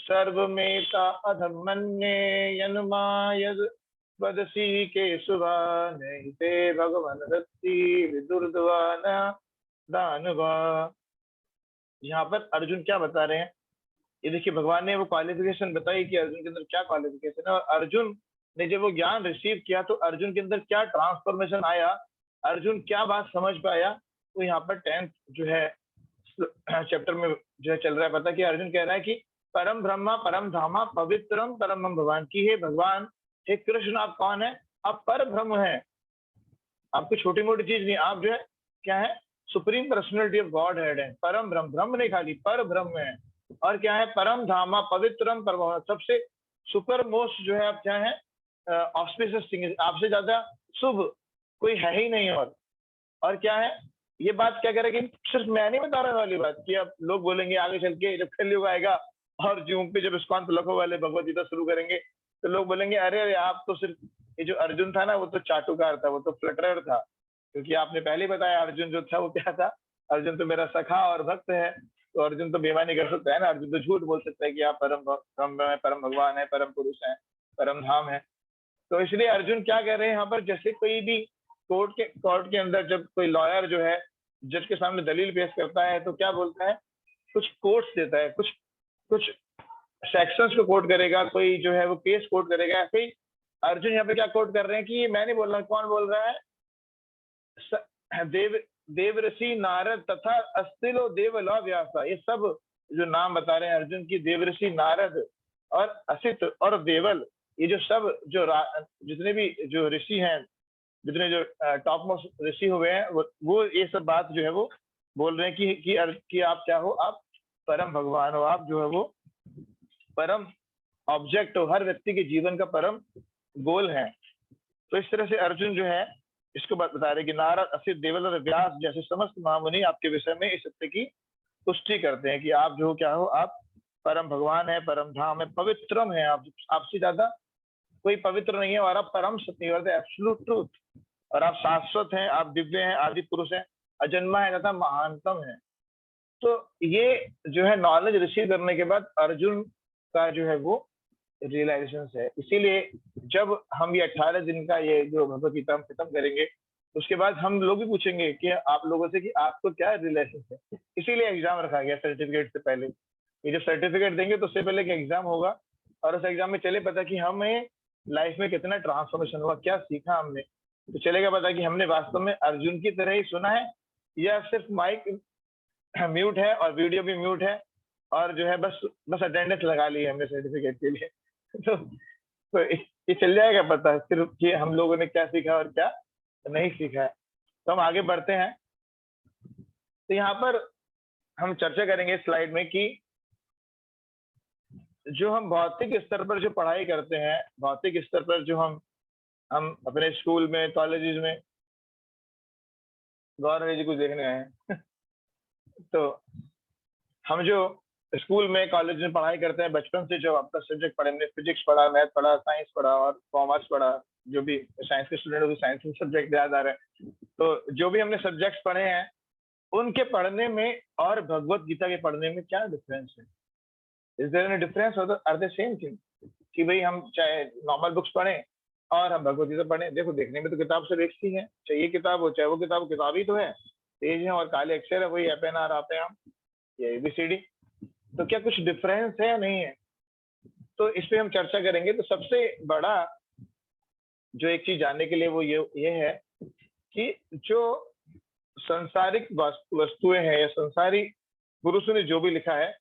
Speaker 2: सर्वमेता अधमन्ये यन्मायद् वदसि केशवा नहि ते भगवन् दत्ति विदुर्दवान दानवा। यहाँ पर अर्जुन क्या बता रहे हैं, ये देखिए भगवान ने वो क्वालिफिकेशन बताई कि अर्जुन के अंदर क्या क्वालिफिकेशन है, और अर्जुन ने जब वो ज्ञान रिसीव किया तो अर्जुन के अंदर क्या ट्रांसफॉर्मेशन आया, अर्जुन क्या बात समझ पाया। तो यहाँ पर 10th जो है चैप्टर में जो है चल रहा है पता कि अर्जुन कह रहा है कि परम ब्रह्मा परम धामा पवित्रम परम भगवान, की हे भगवान, हे कृष्ण, आप कौन है, आप पर ब्रह्म है, आपको छोटी मोटी चीज नहीं, आप जो है क्या है, supreme personality of God head है, परम ब्रह्म, ब्रह्म नहीं खाली पर ब्रह्म है। और क्या है, परम धामा पवित्रम परम, सबसे सुपर मोस्ट जो है आप क्या है, ऑस्पिशियस थिंग, आपसे ज्यादा शुभ कोई है ही नहीं। और क्या है, ये बात क्या कह रहे हैं कि सिर्फ मैं नहीं बता रहा वाली बात, कि अब लोग बोलेंगे आगे चल के जब कलयुग आएगा और जूम पे जब इस्कॉन पे लखों वाले भगवत गीता शुरू करेंगे, तो लोग बोलेंगे अरे अरे आप तो सिर्फ, ये जो अर्जुन था ना वो तो चाटुकार था, वो तो फ्लटरर था, क्योंकि आपने पहले ही बताया अर्जुन जो था वो क्या था, अर्जुन तो मेरा सखा और भक्त है। तो अर्जुन तो बेईमानी कर सकता है ना, अर्जुन तो झूठ बोल सकता है कि आप परम ब्रह्म है, परम भगवान है, परम पुरुष है, परम धाम है। तो इसलिए अर्जुन क्या कह रहे हैं यहाँ पर, जैसे कोई भी कोर्ट के अंदर जब कोई लॉयर जो है जज के सामने दलील पेश करता है तो क्या बोलता है, कुछ कोट्स देता है, कुछ सेक्शंस को कोट करेगा, कोई जो है वो केस कोट करेगा। ऐसे ही अर्जुन यहाँ पे क्या कोट कर रहे हैं कि मैं नहीं बोल रहा, कौन बोल रहा है, देव ऋषि नारद तथा अस्तिलो देवलो व्यासा, ये सब जो नाम बता रहे हैं अर्जुन की, देव ऋषि नारद और असित और देवल, ये जो सब जो जितने भी जो ऋषि हैं, जितने जो टॉप मोस्ट ऋषि हुए हैं, वो ये सब बात जो है वो बोल रहे हैं कि आप क्या हो, आप परम भगवान हो, आप जो है वो परम ऑब्जेक्ट हो, हर व्यक्ति के जीवन का परम गोल है। तो इस तरह से अर्जुन जो है इसको बता रहे कि नारद असित देवल और व्यास जैसे समस्त महामुनि आपके विषय में इस सत्य की पुष्टि करते हैं कि आप जो क्या हो, आप परम भगवान है, परम धाम है, पवित्रम है, आप आपसे ज्यादा कोई पवित्र नहीं है, और आप परम सत्य, एब्सोल्यूट ट्रूथ। और आप शाश्वत हैं, आप दिव्य हैं, आदि पुरुष हैं, अजन्मा है तथा महानतम है। तो ये जो है नॉलेज रिसीव करने के बाद अर्जुन का जो है वो रियलाइजेशन है। इसीलिए जब हम ये 18 दिन का ये जो भगवत गीता हम खत्म करेंगे, उसके बाद हम लोग भी पूछेंगे कि आप लोगों से कि आपको क्या रिलेशन है। इसीलिए एग्जाम रखा गया सर्टिफिकेट से पहले। ये जब सर्टिफिकेट देंगे तो उससे पहले एक एग्जाम होगा, और उस एग्जाम में चले पता कि हमें लाइफ में कितना ट्रांसफॉर्मेशन हुआ, क्या सीखा हमने। तो चलेगा पता कि हमने वास्तव में अर्जुन की तरह ही सुना है, या सिर्फ माइक म्यूट है और वीडियो भी म्यूट है, और जो है बस अटेंडेंस लगा ली है हमने सर्टिफिकेट के लिए। तो ये चल जाएगा पता सिर्फ कि हम लोगों ने क्या सीखा और क्या नहीं सीखा है। तो हम आगे बढ़ते हैं। तो यहाँ पर हम चर्चा करेंगे स्लाइड में कि जो हम भौतिक स्तर पर जो पढ़ाई करते हैं, भौतिक स्तर पर जो हम अपने स्कूल में, कॉलेजेस में, गौरव जी कुछ देखने आए हैं। तो हम जो स्कूल में, कॉलेज में पढ़ाई करते हैं, बचपन से जो आपका सब्जेक्ट पढ़े, हमने फिजिक्स पढ़ा, मैथ पढ़ा, साइंस पढ़ा और कॉमर्स पढ़ा। जो भी साइंस के स्टूडेंट हो, साइंस के सब्जेक्ट याद आ रहे हैं। तो जो भी हमने सब्जेक्ट्स पढ़े हैं, उनके पढ़ने में और भगवत गीता के पढ़ने में क्या डिफरेंस है? इज देयर एनी डिफरेंस और आर दे सेम थिंग? कि भाई हम चाहे नॉर्मल बुक्स पढ़ें और हम भगवत गीता पढ़ें, देखो देखने में तो किताब सब एक सी है, चाहे ये किताब हो चाहे वो किताब, किताब ही तो है, तेज है और काले अक्षर है, वही एपएनआर आते हैं हम, ये एबीसीडी। तो क्या कुछ डिफरेंस है या नहीं है? तो इस पे हम चर्चा करेंगे। तो सबसे बड़ा जो एक चीज जानने के लिए वो ये है कि जो संसारिक वस्तुएं हैं या संसारी पुरुषों ने जो भी लिखा है,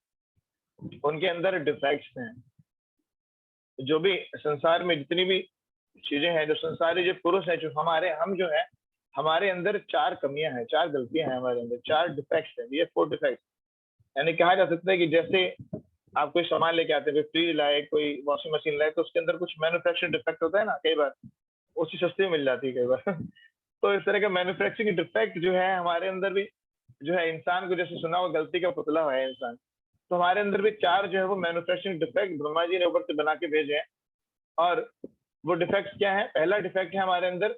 Speaker 2: उनके अंदर डिफेक्ट्स हैं। जो भी संसार में जितनी भी चीजें हैं, जो संसारी जो पुरुष है, जो हम जो है, हमारे अंदर 4 कमियां हैं, 4 गलतियां हैं हमारे अंदर, 4 डिफेक्ट्स हैं। ये 4 डिफेक्ट्स यानी कहा जा सकता है कि जैसे आप कोई सामान लेके आते हैं, कोई फ्रिज लाए, कोई वॉशिंग मशीन लाए, तो उसके अंदर कुछ मैन्युफैक्चरिंग डिफेक्ट होता है ना, कई बार उसकी सस्ती में मिल जाती है कई बार। तो इस तरह का मैन्युफैक्चरिंग डिफेक्ट जो है हमारे अंदर भी जो है, इंसान को जैसे सुना हुआ गलती का पुतला है इंसान, तो हमारे अंदर भी 4 जो है वो मैन्युफैक्चरिंग डिफेक्ट ब्रह्मा जी ने ऊपर से बना के भेजे हैं। और वो डिफेक्ट्स क्या है? पहला डिफेक्ट है हमारे अंदर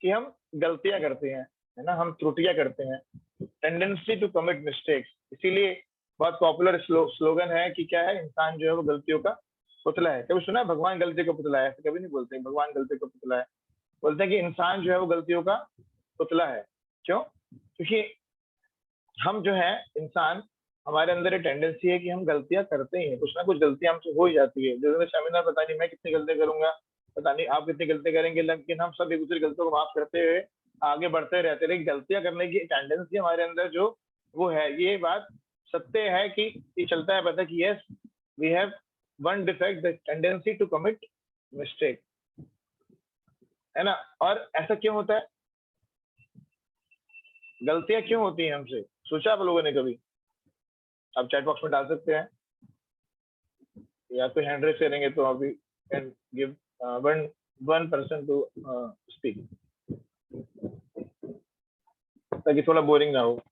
Speaker 2: कि हम गलतियां करते हैं, है ना, हम त्रुटियां करते हैं, टेंडेंसी टू कमिट मिस्टेक्स। इसीलिए बहुत पॉपुलर स्लोगन है कि क्या है, इंसान जो है वो गलतियों का पुतला है। कभी सुना है भगवान गलती का पुतला है? ऐसे कभी नहीं बोलते भगवान गलती का पुतला है, बोलते हैं कि इंसान जो है वो गलतियों का पुतला है। क्यों? क्योंकि हम जो है इंसान, हमारे अंदर एक टेंडेंसी है कि हम गलतियां करते ही हैं, कुछ ना कुछ गलतियां हमसे हो ही जाती है। जैसे सेमिनार, पता नहीं मैं कितनी गलतियां करूंगा, पता नहीं आप कितनी गलतियां करेंगे, लेकिन हम सब एक दूसरी गलतियों को माफ करते हुए आगे बढ़ते रहते हैं। लेकिन गलतियां करने की टेंडेंसी हमारे अंदर जो वो है, ये बात सत्य है कि ये चलता है पता कि yes we have one defect, the tendency to commit mistake, है ना। और ऐसा क्यों होता है? गलतियां क्यों होती हैं हमसे? सोचा आप लोगों ने कभी? आप चैट बॉक्स में डाल सकते हैं, या तो हैंड रेस करेंगे तो अभी can give one person to speak, ताकि थोड़ा बोरिंग ना हो।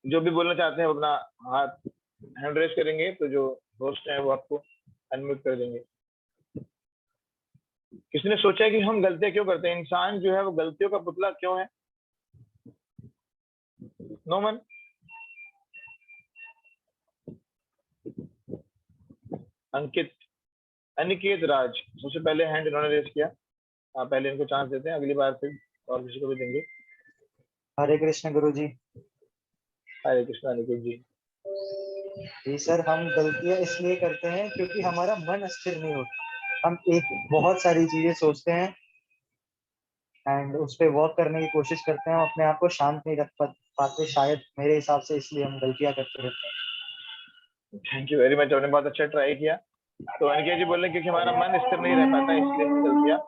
Speaker 2: जो भी बोलना चाहते हैं अपना हाथ हैंड रेस करेंगे तो जो होस्ट है वो आपको अनम्यूट कर देंगे। किसी ने सोचा है कि हम गलतियां क्यों करते हैं? इंसान जो है वो गलतियों का पुतला क्यों है? नो मन? अंकित, अनिकेत राज सबसे पहले हैंड इन्होंने रेस किया। पहले इनको चांस देते हैं, अगली बार फिर और किसी को भी देंगे।
Speaker 3: हरे कृष्ण गुरु जी।
Speaker 2: हरे कृष्णा अनिकेत जी।
Speaker 3: जी सर, हम गलतियां इसलिए करते हैं क्योंकि हमारा मन स्थिर नहीं होता। हम एक बहुत सारी चीजें सोचते हैं एंड उस पर वर्क करने की कोशिश करते हैं, अपने आप को शांत नहीं रख पाते शायद, मेरे हिसाब से, इसलिए हम गलतियां करते रहते हैं।
Speaker 2: थैंक यू वेरी मच, आपने बहुत अच्छा ट्राई किया। तो अनिकेत जी बोल रहे क्योंकि हमारा मन स्थिर नहीं रह पाता, इसलिए हम गलतियां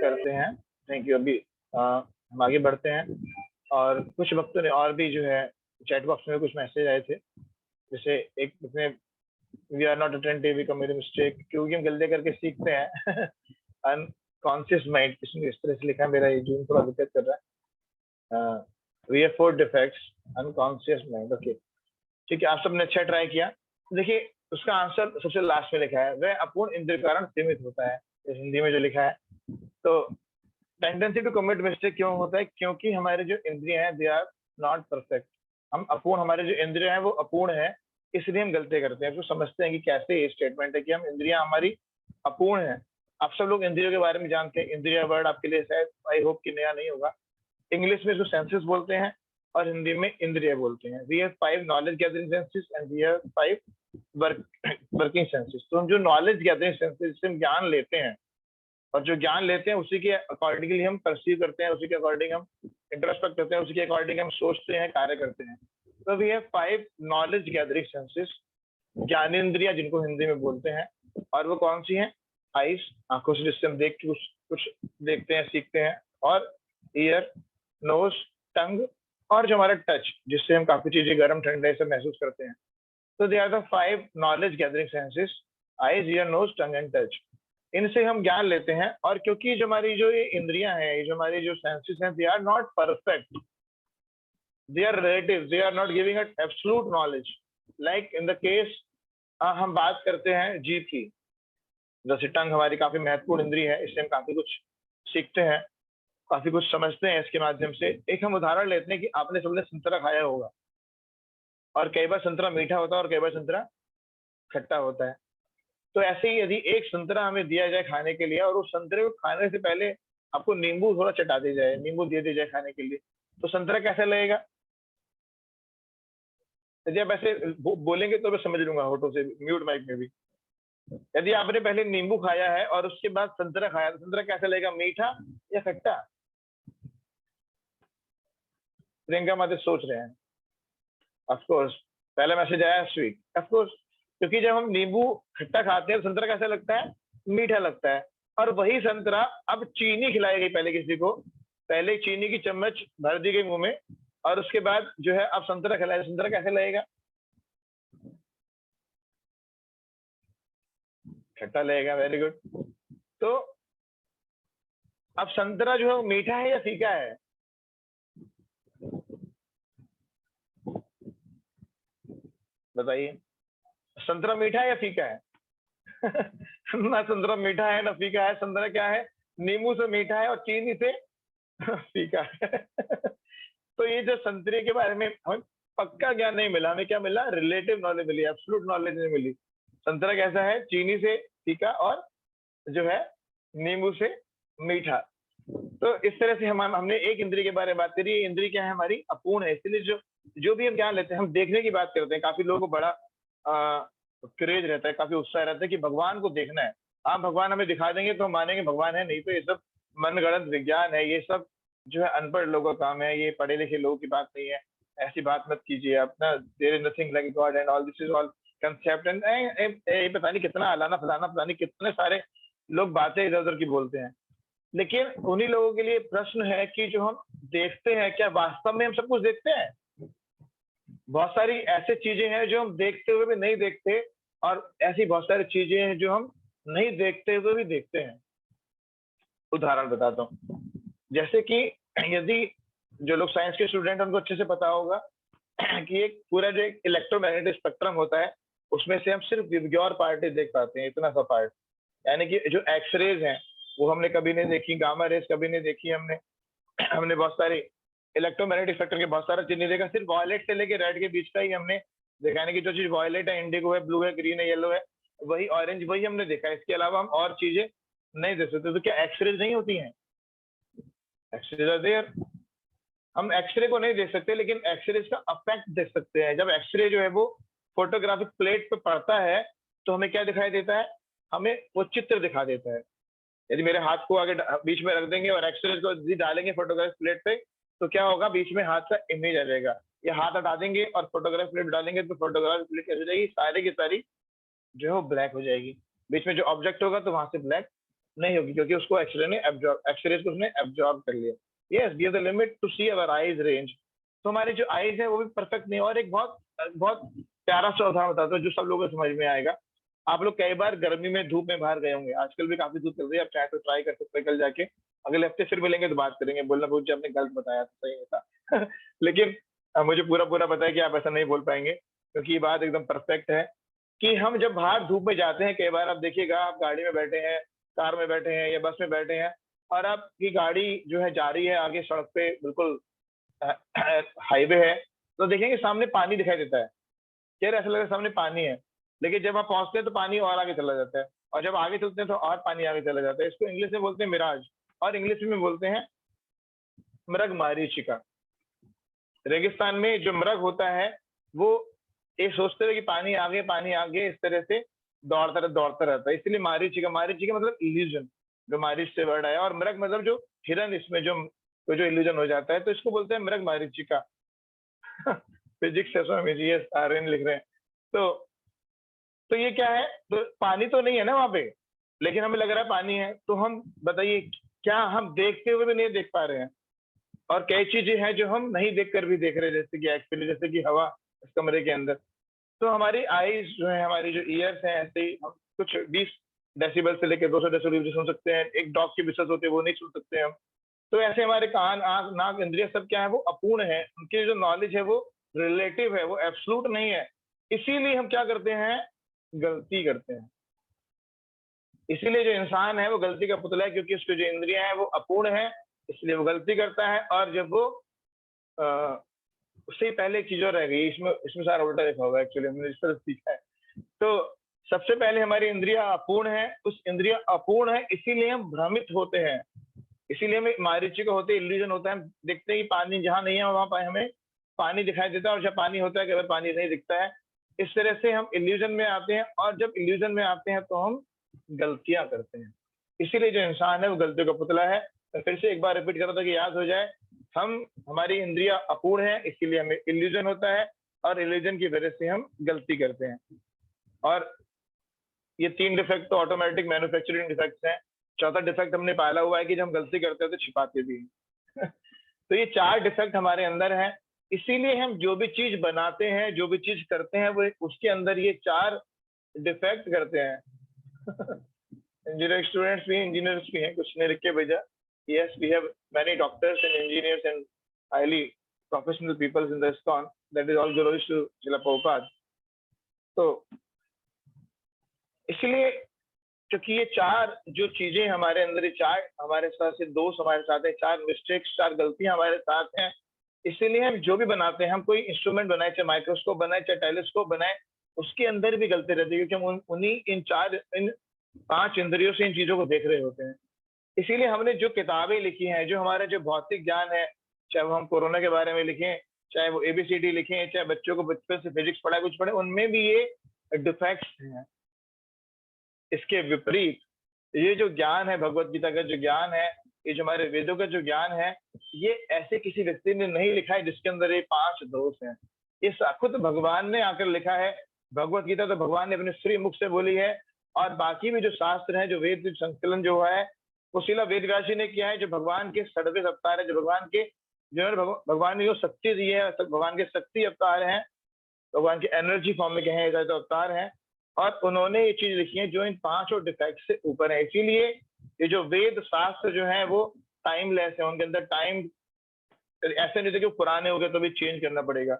Speaker 2: करते हैं। Thank you. अभी हम आगे बढ़ते हैं। और कुछ वक्तों ने और भी जो है चैट बॉक्स में कुछ मैसेज आए थे, जैसे एक उसमें we are not attentive, we commit mistake, क्योंकि हम गलतियां करके सीखते हैं। अनकॉन्शियस माइंड, इसमें इस तरह से लिखा है, मेरा ये जून थोड़ा दिक्कत कर रहा है। We have 4 defects, unconscious mind. Okay ठीक है, आप सबने अच्छा ट्राई किया। देखिए उसका आंसर सबसे लास्ट में लिखा है, वह अपूर्ण इंद्रिय कारण सीमित होता है। हिंदी में जो लिखा है तो टेंडेंसी टू कमिट मिस्टेक क्यों होता है? क्योंकि हमारे जो इंद्रियां हैं दे आर नॉट परफेक्ट। हम अपूर्ण, हमारे जो इंद्रियां हैं वो अपूर्ण है, इसलिए हम गलतियां करते हैं। तो समझते हैं कि कैसे ये स्टेटमेंट है कि हम इंद्रियां हमारी अपूर्ण है। आप सब लोग इंद्रियों के बारे में जानते हैं। इंद्रिया वर्ड आपके लिए शायद आई होप कि नया नहीं होगा। इंग्लिश में इसको सेंसेस बोलते हैं और हिंदी में इंद्रिय बोलते हैं। We have 5 knowledge gathering senses and we have 5 working senses. तो हम जो नॉलेज गैदरिंग सेंसेस, जिससे हम ज्ञान लेते हैं, और जो ज्ञान लेते हैं उसी के अकॉर्डिंगली हम परसीव करते हैं, उसी के अकॉर्डिंग हम इंट्रोस्पेक्ट करते हैं, उसी के अकॉर्डिंग हम सोचते हैं, कार्य करते हैं। तो we have 5 knowledge gathering senses, ज्ञानेंद्रिया जिनको हिंदी में बोलते हैं। और वो कौन सी हैं? आईज, आंखों से जिससे हम देख के कुछ देखते हैं, सीखते हैं। और ईयर, नोज, टंग, और जो हमारा टच, जिससे हम काफी चीजें गर्म ठंडे से महसूस करते हैं। तो they are the 5 knowledge gathering senses, eyes, ear, nose, tongue and touch. इनसे हम ज्ञान लेते हैं। और क्योंकि जो हमारी जो ये इंद्रियां हैं, ये जो हमारी जो सेंसेस हैं, they are not perfect, they are relative, they are not giving a absolute knowledge. Like in the case, हम बात करते हैं जीभ की। जैसे टंग हमारी काफी महत्वपूर्ण इंद्रिय है, इससे हम काफी कुछ सीखते हैं, काफी कुछ समझते हैं इसके माध्यम से। एक हम उदाहरण लेते हैं कि आपने सबने संतरा खाया होगा, और कई बार संतरा मीठा होता है और कई बार संतरा खट्टा होता है। तो ऐसे ही यदि एक संतरा हमें दिया जाए खाने के लिए, और उस संतरे को खाने से पहले आपको नींबू थोड़ा चटा दी जाए, नींबू दे दी जाए खाने के लिए, तो संतरा कैसा लगेगा? यदि आप ऐसे बोलेंगे तो मैं समझ लूंगा होठों से, म्यूट माइक में भी। यदि आपने पहले नींबू खाया है और उसके बाद संतरा खाया, तो संतरा कैसा लगेगा? मीठा या खट्टा? प्रियंका माते सोच रहे हैं। ऑफ कोर्स पहला मैसेज आया स्वीट, ऑफ कोर्स, क्योंकि जब हम नींबू खट्टा खाते हैं तो संतरा कैसा लगता है? मीठा लगता है। और वही संतरा अब चीनी खिलाई गई पहले किसी को, पहले चीनी की चम्मच भर दी गई मुंह में, और उसके बाद जो है अब संतरा खिलाया, संतरा कैसे लगेगा? खट्टा लगेगा। Very good. तो अब संतरा जो है मीठा है या फीका है? बताइए, संतरा मीठा है या फीका है? ना संतरा मीठा है ना फीका है। संतरा क्या है? नींबू से मीठा है और चीनी से फीका है। तो ये जो संतरे के बारे में हमें पक्का ज्ञान नहीं मिला, हमें क्या मिला? रिलेटिव नॉलेज मिली, एब्सोल्यूट नॉलेज नहीं मिली। संतरा कैसा है? चीनी से फीका और जो है नींबू से मीठा। तो इस तरह से हमने एक इंद्रिय के बारे में बात करी। इंद्रिय क्या है? हमारी अपूर्ण है। इसलिए जो भी हम ज्ञान लेते हैं, हम देखने की बात करते हैं। काफी लोगों को बड़ा क्रेज रहता है, काफी उत्साह रहता है कि भगवान को देखना है। आप भगवान हमें दिखा देंगे तो हम मानेंगे भगवान है, नहीं तो ये सब मनगढ़ंत विज्ञान है, ये सब जो है अनपढ़ लोगों का काम है, ये पढ़े लिखे लोगों की बात नहीं है। ऐसी बात मत कीजिए आप ना। There is nothing like God and all this is all concept and पता नहीं कितना अलाना फलाना, पता नहीं कितने सारे लोग बातें इधर उधर की बोलते हैं। लेकिन उन्हीं लोगों के लिए प्रश्न है कि जो हम देखते हैं, क्या वास्तव में हम सब कुछ देखते हैं? बहुत सारी ऐसी चीजें हैं जो हम देखते हुए भी नहीं देखते, और ऐसी बहुत सारी चीजें हैं जो हम नहीं देखते हुए भी देखते हैं। उदाहरण बताता हूँ। जैसे कि यदि जो लोग साइंस के स्टूडेंट, उनको अच्छे से पता होगा कि एक पूरा जो एक इलेक्ट्रोमैग्नेटिक स्पेक्ट्रम होता है, उसमें से हम सिर्फ विबग्योर पार्ट ही देख पाते हैं, इतना सा पार्ट। यानी कि जो एक्सरेज हैं वो हमने कभी नहीं देखी, गामा रेज कभी नहीं देखी हमने। हमने बहुत सारी इलेक्ट्रोमैग्नेटिक स्पेक्ट्रम के बहुत सारा चीज नहीं देखा, सिर्फ वॉयलेट से लेके रेड के बीच का ही हमने देखा। यानी कि जो चीज वॉयलेट है, इंडिगो है, ब्लू है, ग्रीन है, येलो है, वही ऑरेंज, वही हमने देखा। इसके अलावा हम और चीजें नहीं देख सकते। तो क्या एक्सरेज नहीं होती हैं? X rays are there. हम एक्सरे को नहीं देख सकते, लेकिन एक्सरे का इफेक्ट देख सकते हैं। जब एक्सरे जो है वो फोटोग्राफिक प्लेट पे पड़ता है तो हमें क्या दिखाई देता है? हमें वो चित्र दिखा देता है। यदि मेरे हाथ को आगे बीच में रख देंगे और एक्सरे को डालेंगे फोटोग्राफिक प्लेट पे, तो क्या होगा? बीच में हाथ का इमेज आ जाएगा। ये हाथ हटा देंगे और फोटोग्राफिक प्लेट डालेंगे तो फोटोग्राफिक प्लेट कैसे हो जाएगी? सारी की सारी जो है वो ब्लैक हो जाएगी। बीच में जो ऑब्जेक्ट होगा तो वहां से ब्लैक नहीं होगी, क्योंकि उसको एक्सरे ने एक्सरे को उसने एब्जॉर्ब कर लिया। Yes, we have the limit to see our eyes range. तो हमारी जो आईज है वो भी परफेक्ट नहीं। और एक बहुत बहुत प्यारा सा उदाहरण बताता हूँ जो सब लोगों को समझ में आएगा। आप लोग कई बार गर्मी में धूप में बाहर गए होंगे, आजकल भी काफी धूप चल रही है, आप चाहे तो ट्राई कर सकते हैं कल जाके। अगले हफ्ते फिर मिलेंगे तो बात करेंगे, बोलना पूछ आपने गलत बताया था, सही था। लेकिन मुझे पूरा पूरा पता है कि आप ऐसा नहीं बोल पाएंगे, क्योंकि ये बात एकदम परफेक्ट है कि हम जब बाहर धूप में जाते हैं, कई बार आप देखिएगा, आप गाड़ी में बैठे हैं कार में बैठे हैं या बस में बैठे हैं और आपकी गाड़ी जो है जा रही है आगे सड़क पे, बिल्कुल हाईवे है, तो देखेंगे सामने पानी दिखाई देता है, यार ऐसा लग रहा है सामने पानी है, लेकिन जब आप पहुंचते हैं तो पानी और आगे चला जाता है, और जब आगे चलते हैं तो और पानी आगे चला जाता है। इसको इंग्लिश में बोलते हैं मिराज, और इंग्लिश में बोलते हैं मृग मारीचिका। रेगिस्तान में जो मृग होता है वो एक सोचते हुए कि पानी आगे इस तरह से दौड़ता रहता है, इसलिए मारीचिका। मारीचिका मतलब इल्यूजन, जो मारीच से वर्ड आया, और मृग मतलब जो हिरन, इसमें जो इल्यूजन हो जाता है, तो इसको बोलते हैं मृग मारीचिका। फिजिक्स है स्वामी जी, यस आर्यन लिख रहे हैं। तो ये क्या है, तो पानी तो नहीं है ना वहां पे, लेकिन हमें लग रहा है पानी है, तो हम बताइए क्या हम देखते हुए भी नहीं देख पा रहे हैं, और कई चीजें हैं जो हम नहीं देख कर भी देख रहे हैं, जैसे कि एक्चुअली जैसे कि हवा इस कमरे के अंदर। तो हमारी आईज जो है, हमारी जो ईयर्स हैं, ऐसे ही हम कुछ 20 डेसिबल से लेकर 200 डेसिबल सुन सकते हैं, एक डॉग की विशेष होते हैं वो नहीं सुन सकते हम। तो ऐसे हमारे कान, आंख, नाक, इंद्रिय सब क्या है, वो अपूर्ण है, उनकी जो नॉलेज है वो रिलेटिव है, वो एब्सोल्यूट नहीं है। इसीलिए हम क्या करते हैं, गलती करते हैं। इसीलिए जो इंसान है वो गलती का पुतला है, क्योंकि उसकी जो इंद्रियां हैं वो अपूर्ण है, इसलिए वो गलती करता है। और जब वो उससे पहले एक चीज और रह गई, इसमें सारा उल्टा देखा होगा, एक्चुअली हमने इस तरह सीखा है। तो सबसे पहले हमारी इंद्रिया अपूर्ण है, उस इंद्रिया अपूर्ण है इसीलिए हम भ्रमित होते हैं, इसीलिए हमें मारीचिका होते हैं, इल्यूजन होता है। हम देखते हैं कि पानी जहां नहीं है वहां पर हमें पानी दिखाई देता है, और जब पानी होता है कभी पानी नहीं दिखता है। इस तरह से हम इल्यूजन में आते हैं, और जब इल्यूजन में आते हैं तो हम गलतियां करते हैं। इसीलिए जो इंसान है वो गलतियों का पुतला है। मैं फिर से एक बार रिपीट कर रहा था कि याद हो जाए, हमारी इंद्रिया अपूर्ण है, इसीलिए हमें इल्यूजन होता है, और इल्यूजन की वजह से हम गलती करते हैं। और ये 3 डिफेक्ट तो ऑटोमेटिक मैन्युफैक्चरिंग डिफेक्ट्स हैं। चौथा डिफेक्ट हमने पाला हुआ है कि जब हम गलती करते हैं तो छिपाते भी हैं। तो ये 4 डिफेक्ट हमारे अंदर हैं, इसीलिए हम जो भी चीज बनाते हैं, जो भी चीज करते हैं, वो उसके अंदर ये 4 डिफेक्ट करते हैं। इंजीनियर स्टूडेंट्स भी, इंजीनियर्स भी हैं, कुछ ने लिख के भेजा, yes we have many doctors and engineers and highly professional people in the ISKCON, that is all glories to Srila Prabhupada। तो इसलिए क्योंकि ये 4 जो चीजें हमारे अंदर, ये 4 हमारे साथ से दोष हमारे साथ है, 4 मिस्टेक्स, 4 गलतियां हमारे साथ हैं, इसीलिए हम जो भी बनाते हैं, हम कोई इंस्ट्रूमेंट बनाए, चाहे माइक्रोस्कोप बनाए, चाहे टेलीस्कोप बनाए, उसके अंदर भी गलती रहती है, क्योंकि हम उन्हीं इन 5 इंद्रियों से इन चीजों को देख रहे होते हैं। इसीलिए हमने जो किताबें लिखी हैं, जो हमारा जो भौतिक ज्ञान है, चाहे वो हम कोरोना के बारे में लिखें, चाहे वो ABCD लिखें, चाहे बच्चों को बचपन से फिजिक्स पढ़ाए, कुछ पढ़े, उनमें भी ये डिफेक्ट्स हैं। इसके विपरीत ये जो ज्ञान है, भगवत गीता का जो ज्ञान है, ये जो हमारे वेदों का जो ज्ञान है, ये ऐसे किसी व्यक्ति ने नहीं लिखा है जिसके अंदर ये 5 दोष हैं। ये खुद भगवान ने आकर लिखा है। भगवत गीता तो भगवान ने अपने श्री मुख से बोली है, और बाकी भी जो शास्त्र है, जो वेद संकलन जो हुआ है, वो शिला वेदव्यास जी ने किया है, जो भगवान के 6वें अवतार है, जो भगवान ने जो शक्ति दी है, भगवान के शक्ति अवतार हैं, भगवान के एनर्जी फॉर्म में कहे जाए तो अवतार हैं, और उन्होंने ये चीज लिखी है जो इन 5 डिफेक्ट से ऊपर है। इसीलिए ये जो वेद शास्त्र जो है वो टाइमलेस है, उनके अंदर टाइम ऐसे नहीं थे कि पुराने हो गए तो भी चेंज करना पड़ेगा।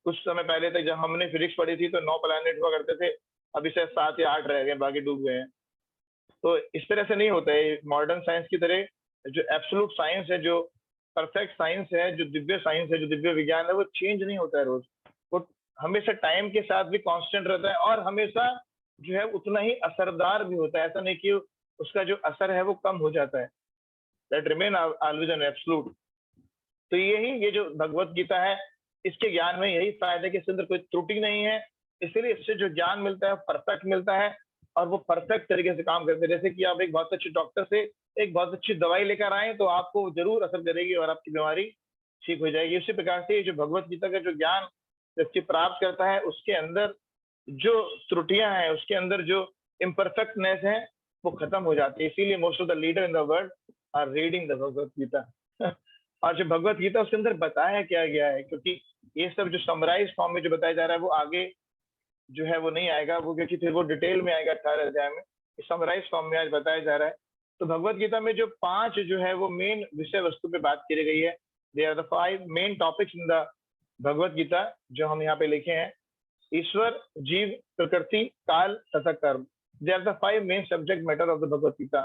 Speaker 2: कुछ समय पहले तक जब हमने फिजिक्स पढ़ी थी तो 9 प्लैनेट हुआ करते थे, अभी शायद 7 या 8 रह गए, बाकी डूब गए हैं। तो इस तरह से नहीं होता है। मॉडर्न साइंस की तरह जो एब्सोल्यूट साइंस है, जो परफेक्ट साइंस है, जो दिव्य साइंस है, जो दिव्य विज्ञान है, वो चेंज नहीं होता है रोज, वो हमेशा टाइम के साथ भी कांस्टेंट रहता है, और हमेशा जो है उतना ही असरदार भी होता है। ऐसा नहीं कि उसका जो असर है वो कम हो जाता है, that remain always an absolute. तो ये जो भगवत गीता है, इसके ज्ञान में यही फायदा है कि इसके अंदर कोई त्रुटि नहीं है, इसलिए इससे जो ज्ञान मिलता है परफेक्ट मिलता है, और वो परफेक्ट तरीके से काम करते हैं। जैसे कि आप एक बहुत अच्छे डॉक्टर से एक बहुत अच्छी दवाई लेकर आए तो आपको जरूर असर करेगी और आपकी बीमारी ठीक हो जाएगी। उसी प्रकार से जो भगवत गीता का जो ज्ञान व्यक्ति प्राप्त करता है, उसके अंदर जो त्रुटियां हैं, उसके अंदर जो इम्परफेक्टनेस है, वो खत्म हो जाती है। इसीलिए most of the leader in the world are reading the Bhagavad Gita. और जो भगवत गीता उसके अंदर बताया क्या गया है, क्योंकि ये सब जो समराइज फॉर्म में जो बताया जा रहा है वो आगे जो है वो नहीं आएगा, वो क्योंकि फिर वो डिटेल में आएगा 18 अध्याय में। समराइज फॉर्म में आज बताया जा रहा है। तो भगवत गीता में जो 5 जो है वो मेन विषय वस्तु पे बात की गई है। They are the 5 main topics in the Bhagavad Gita जो हम यहाँ पे लिखे हैं। ईश्वर, जीव, प्रकृति, काल तथा कर्म, they are the 5 main subject matter of the Bhagavad Gita.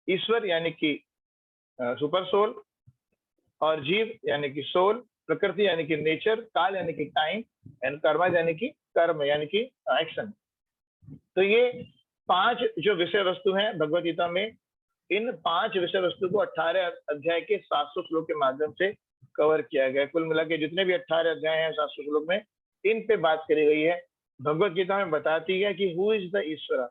Speaker 2: ईश्वर यानी कि सुपर सोल, और जीव यानी कि सोल, प्रकृति यानी कि नेचर, काल यानी कि टाइम, एंड कर्मा यानी कि कर्म यानी कि एक्शन। तो ये 5 जो विषय वस्तु हैं भगवत गीता में, इन 5 विषय वस्तु को 18 अध्याय के 700 श्लोक के माध्यम से कवर किया गया है। कुल मिला के जितने भी 18 अध्याय हैं 700 श्लोक में, इन पे बात करी गई है। भगवत गीता में बताती है कि हु इज द ईश्वर,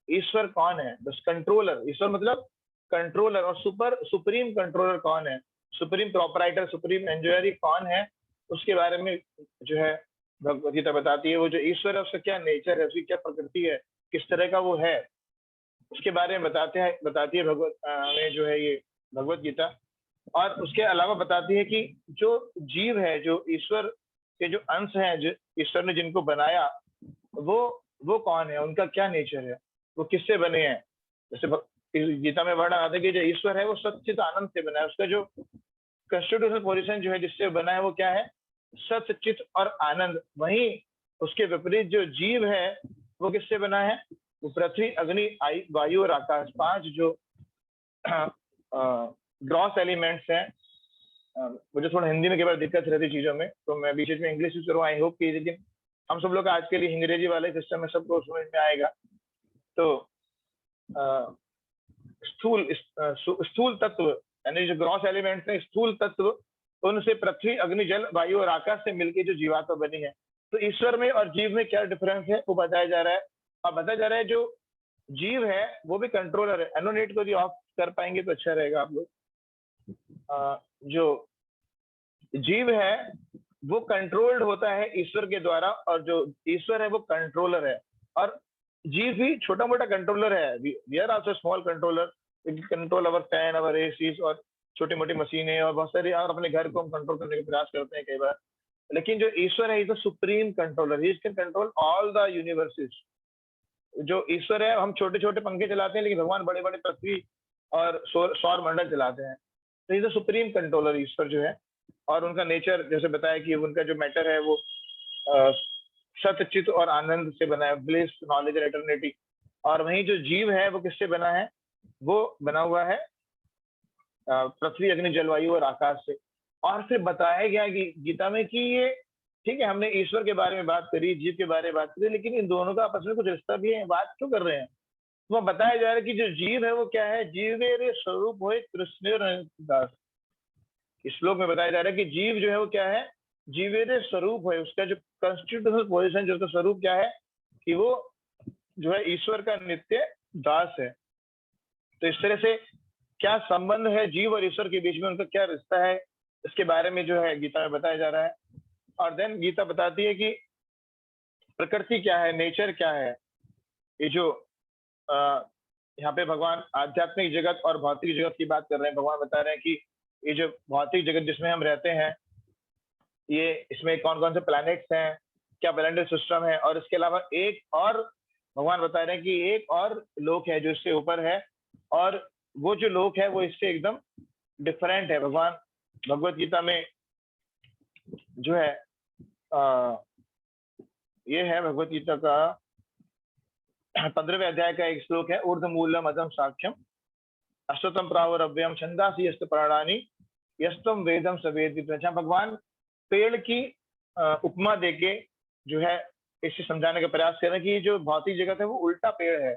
Speaker 2: ईश्वर कौन है, बस कंट्रोलर, ईश्वर मतलब कंट्रोलर, और सुप्रीम कंट्रोलर कौन है, सुप्रीम प्रोपराइटर, सुप्रीम एंजॉयर कौन है, उसके बारे में जो है भगवत गीता बताती है। वो जो ईश्वर है उसका क्या नेचर है, उसकी क्या प्रकृति है, किस तरह का वो है, उसके बारे में बताती है भगवत में जो है ये भगवत गीता। और उसके अलावा बताती है कि जो जीव है, जो ईश्वर के जो अंश हैं, जो ईश्वर ने जिनको बनाया, वो कौन है, उनका क्या नेचर है, वो किससे बने हैं। जैसे गीता में वर्णन आता है कि जो ईश्वर है वो सच्चित आनंद से बना है, उसका जो कॉन्स्टिट्यूशनल पोजीशन जो है जिससे बना है वो क्या है, सच्चित और आनंद। वहीं उसके विपरीत जो जीव है वो किससे बना है, वो पृथ्वी, अग्नि, वायु और आकाश, 5 जो ग्रॉस एलिमेंट्स हैं। मुझे थोड़ा हिंदी में कई बार दिक्कत रहती चीजों में, तो मैं बीच में इंग्लिश यूज करूँ, आई होप कि, लेकिन हम सब लोग आज के लिए अंग्रेजी वाले सिस्टम में सबको समझ में आएगा। तो स्थूल तत्व यानी जो ग्रॉस एलिमेंट्स हैं, स्थूल तत्व, उनसे पृथ्वी, अग्नि, जल, वायु और आकाश से मिलकर जो जीवात्मा बनी है। तो ईश्वर में और जीव में क्या डिफरेंस है वो बताया जा रहा है। और बताया जा रहा है जो जीव है वो भी कंट्रोलर है। एनोनेट को भी ऑफ कर पाएंगे तो अच्छा रहेगा आप लोग। जो जीव है वो कंट्रोल्ड होता है ईश्वर के द्वारा, और जो ईश्वर है वो कंट्रोलर है। और जीव भी छोटा मोटा कंट्रोलर है, we are also small controller, control our fan, our ACs और छोटी मोटी मशीनें और बहुत सारी, और अपने घर को हम कंट्रोल करने का प्रयास करते हैं कई बार। लेकिन जो ईश्वर है is the supreme controller, he can control all the universes. जो ईश्वर है, हम छोटे छोटे पंखे चलाते हैं, लेकिन भगवान बड़े बड़े पृथ्वी और सौर मंडल चलाते हैं। तो इज द सुप्रीम कंट्रोलर ईश्वर जो है। और उनका नेचर जैसे बताया कि उनका जो मैटर है वो सतचित और आनंद से बना है, ब्लिस, नॉलेज और एटर्निटी। और वहीं जो जीव है वो किससे बना है, वो बना हुआ है पृथ्वी, अग्नि, जलवायु और आकाश से। और फिर बताया गया गीता में कि ये ठीक है, हमने ईश्वर के बारे में बात करी, जीव के बारे में बात करी, लेकिन इन दोनों का आपस में कुछ रिश्ता भी है, बात क्यों कर रहे हैं। तो बताया जा रहा है कि जो जीव है वो क्या है, जीवेर स्वरूप हो कृष्ण दास। इस श्लोक में बताया जा रहा है कि जीव जो है वो क्या है, जीवेर स्वरूप है, उसका जो कॉन्स्टिट्यूशनल पोजीशन, जो उसका स्वरूप क्या है कि वो जो है ईश्वर का नित्य दास है। तो इस तरह से क्या संबंध है जीव और ईश्वर के बीच में, उनका क्या रिश्ता है, इसके बारे में जो है गीता में बताया जा रहा है। और देन गीता बताती है कि प्रकृति क्या है, नेचर क्या है। ये जो यहाँ पे भगवान आध्यात्मिक जगत और भौतिक जगत की बात कर रहे हैं। भगवान बता रहे हैं कि ये जो भौतिक जगत जिसमें हम रहते हैं, ये इसमें कौन कौन से प्लैनेट्स हैं, क्या प्लैनेटरी सिस्टम है, और इसके अलावा एक और भगवान बता रहे हैं कि एक और लोक है जो इससे ऊपर है, और वो जो लोक है वो इससे एकदम डिफरेंट है। भगवान भगवत गीता में जो है ये है भगवत गीता का 15वें अध्याय का एक श्लोक है, ऊर्ध्वमूलम अधम साक्ष्यम अश्वतम प्रावरव्यम छंदासी यस्त प्राणानि यस्तम वेदम सवेदित। जहाँ भगवान पेड़ की उपमा देके जो है इसे समझाने का प्रयास कर रहे हैं कि जो भौतिक जगत है वो उल्टा पेड़ है,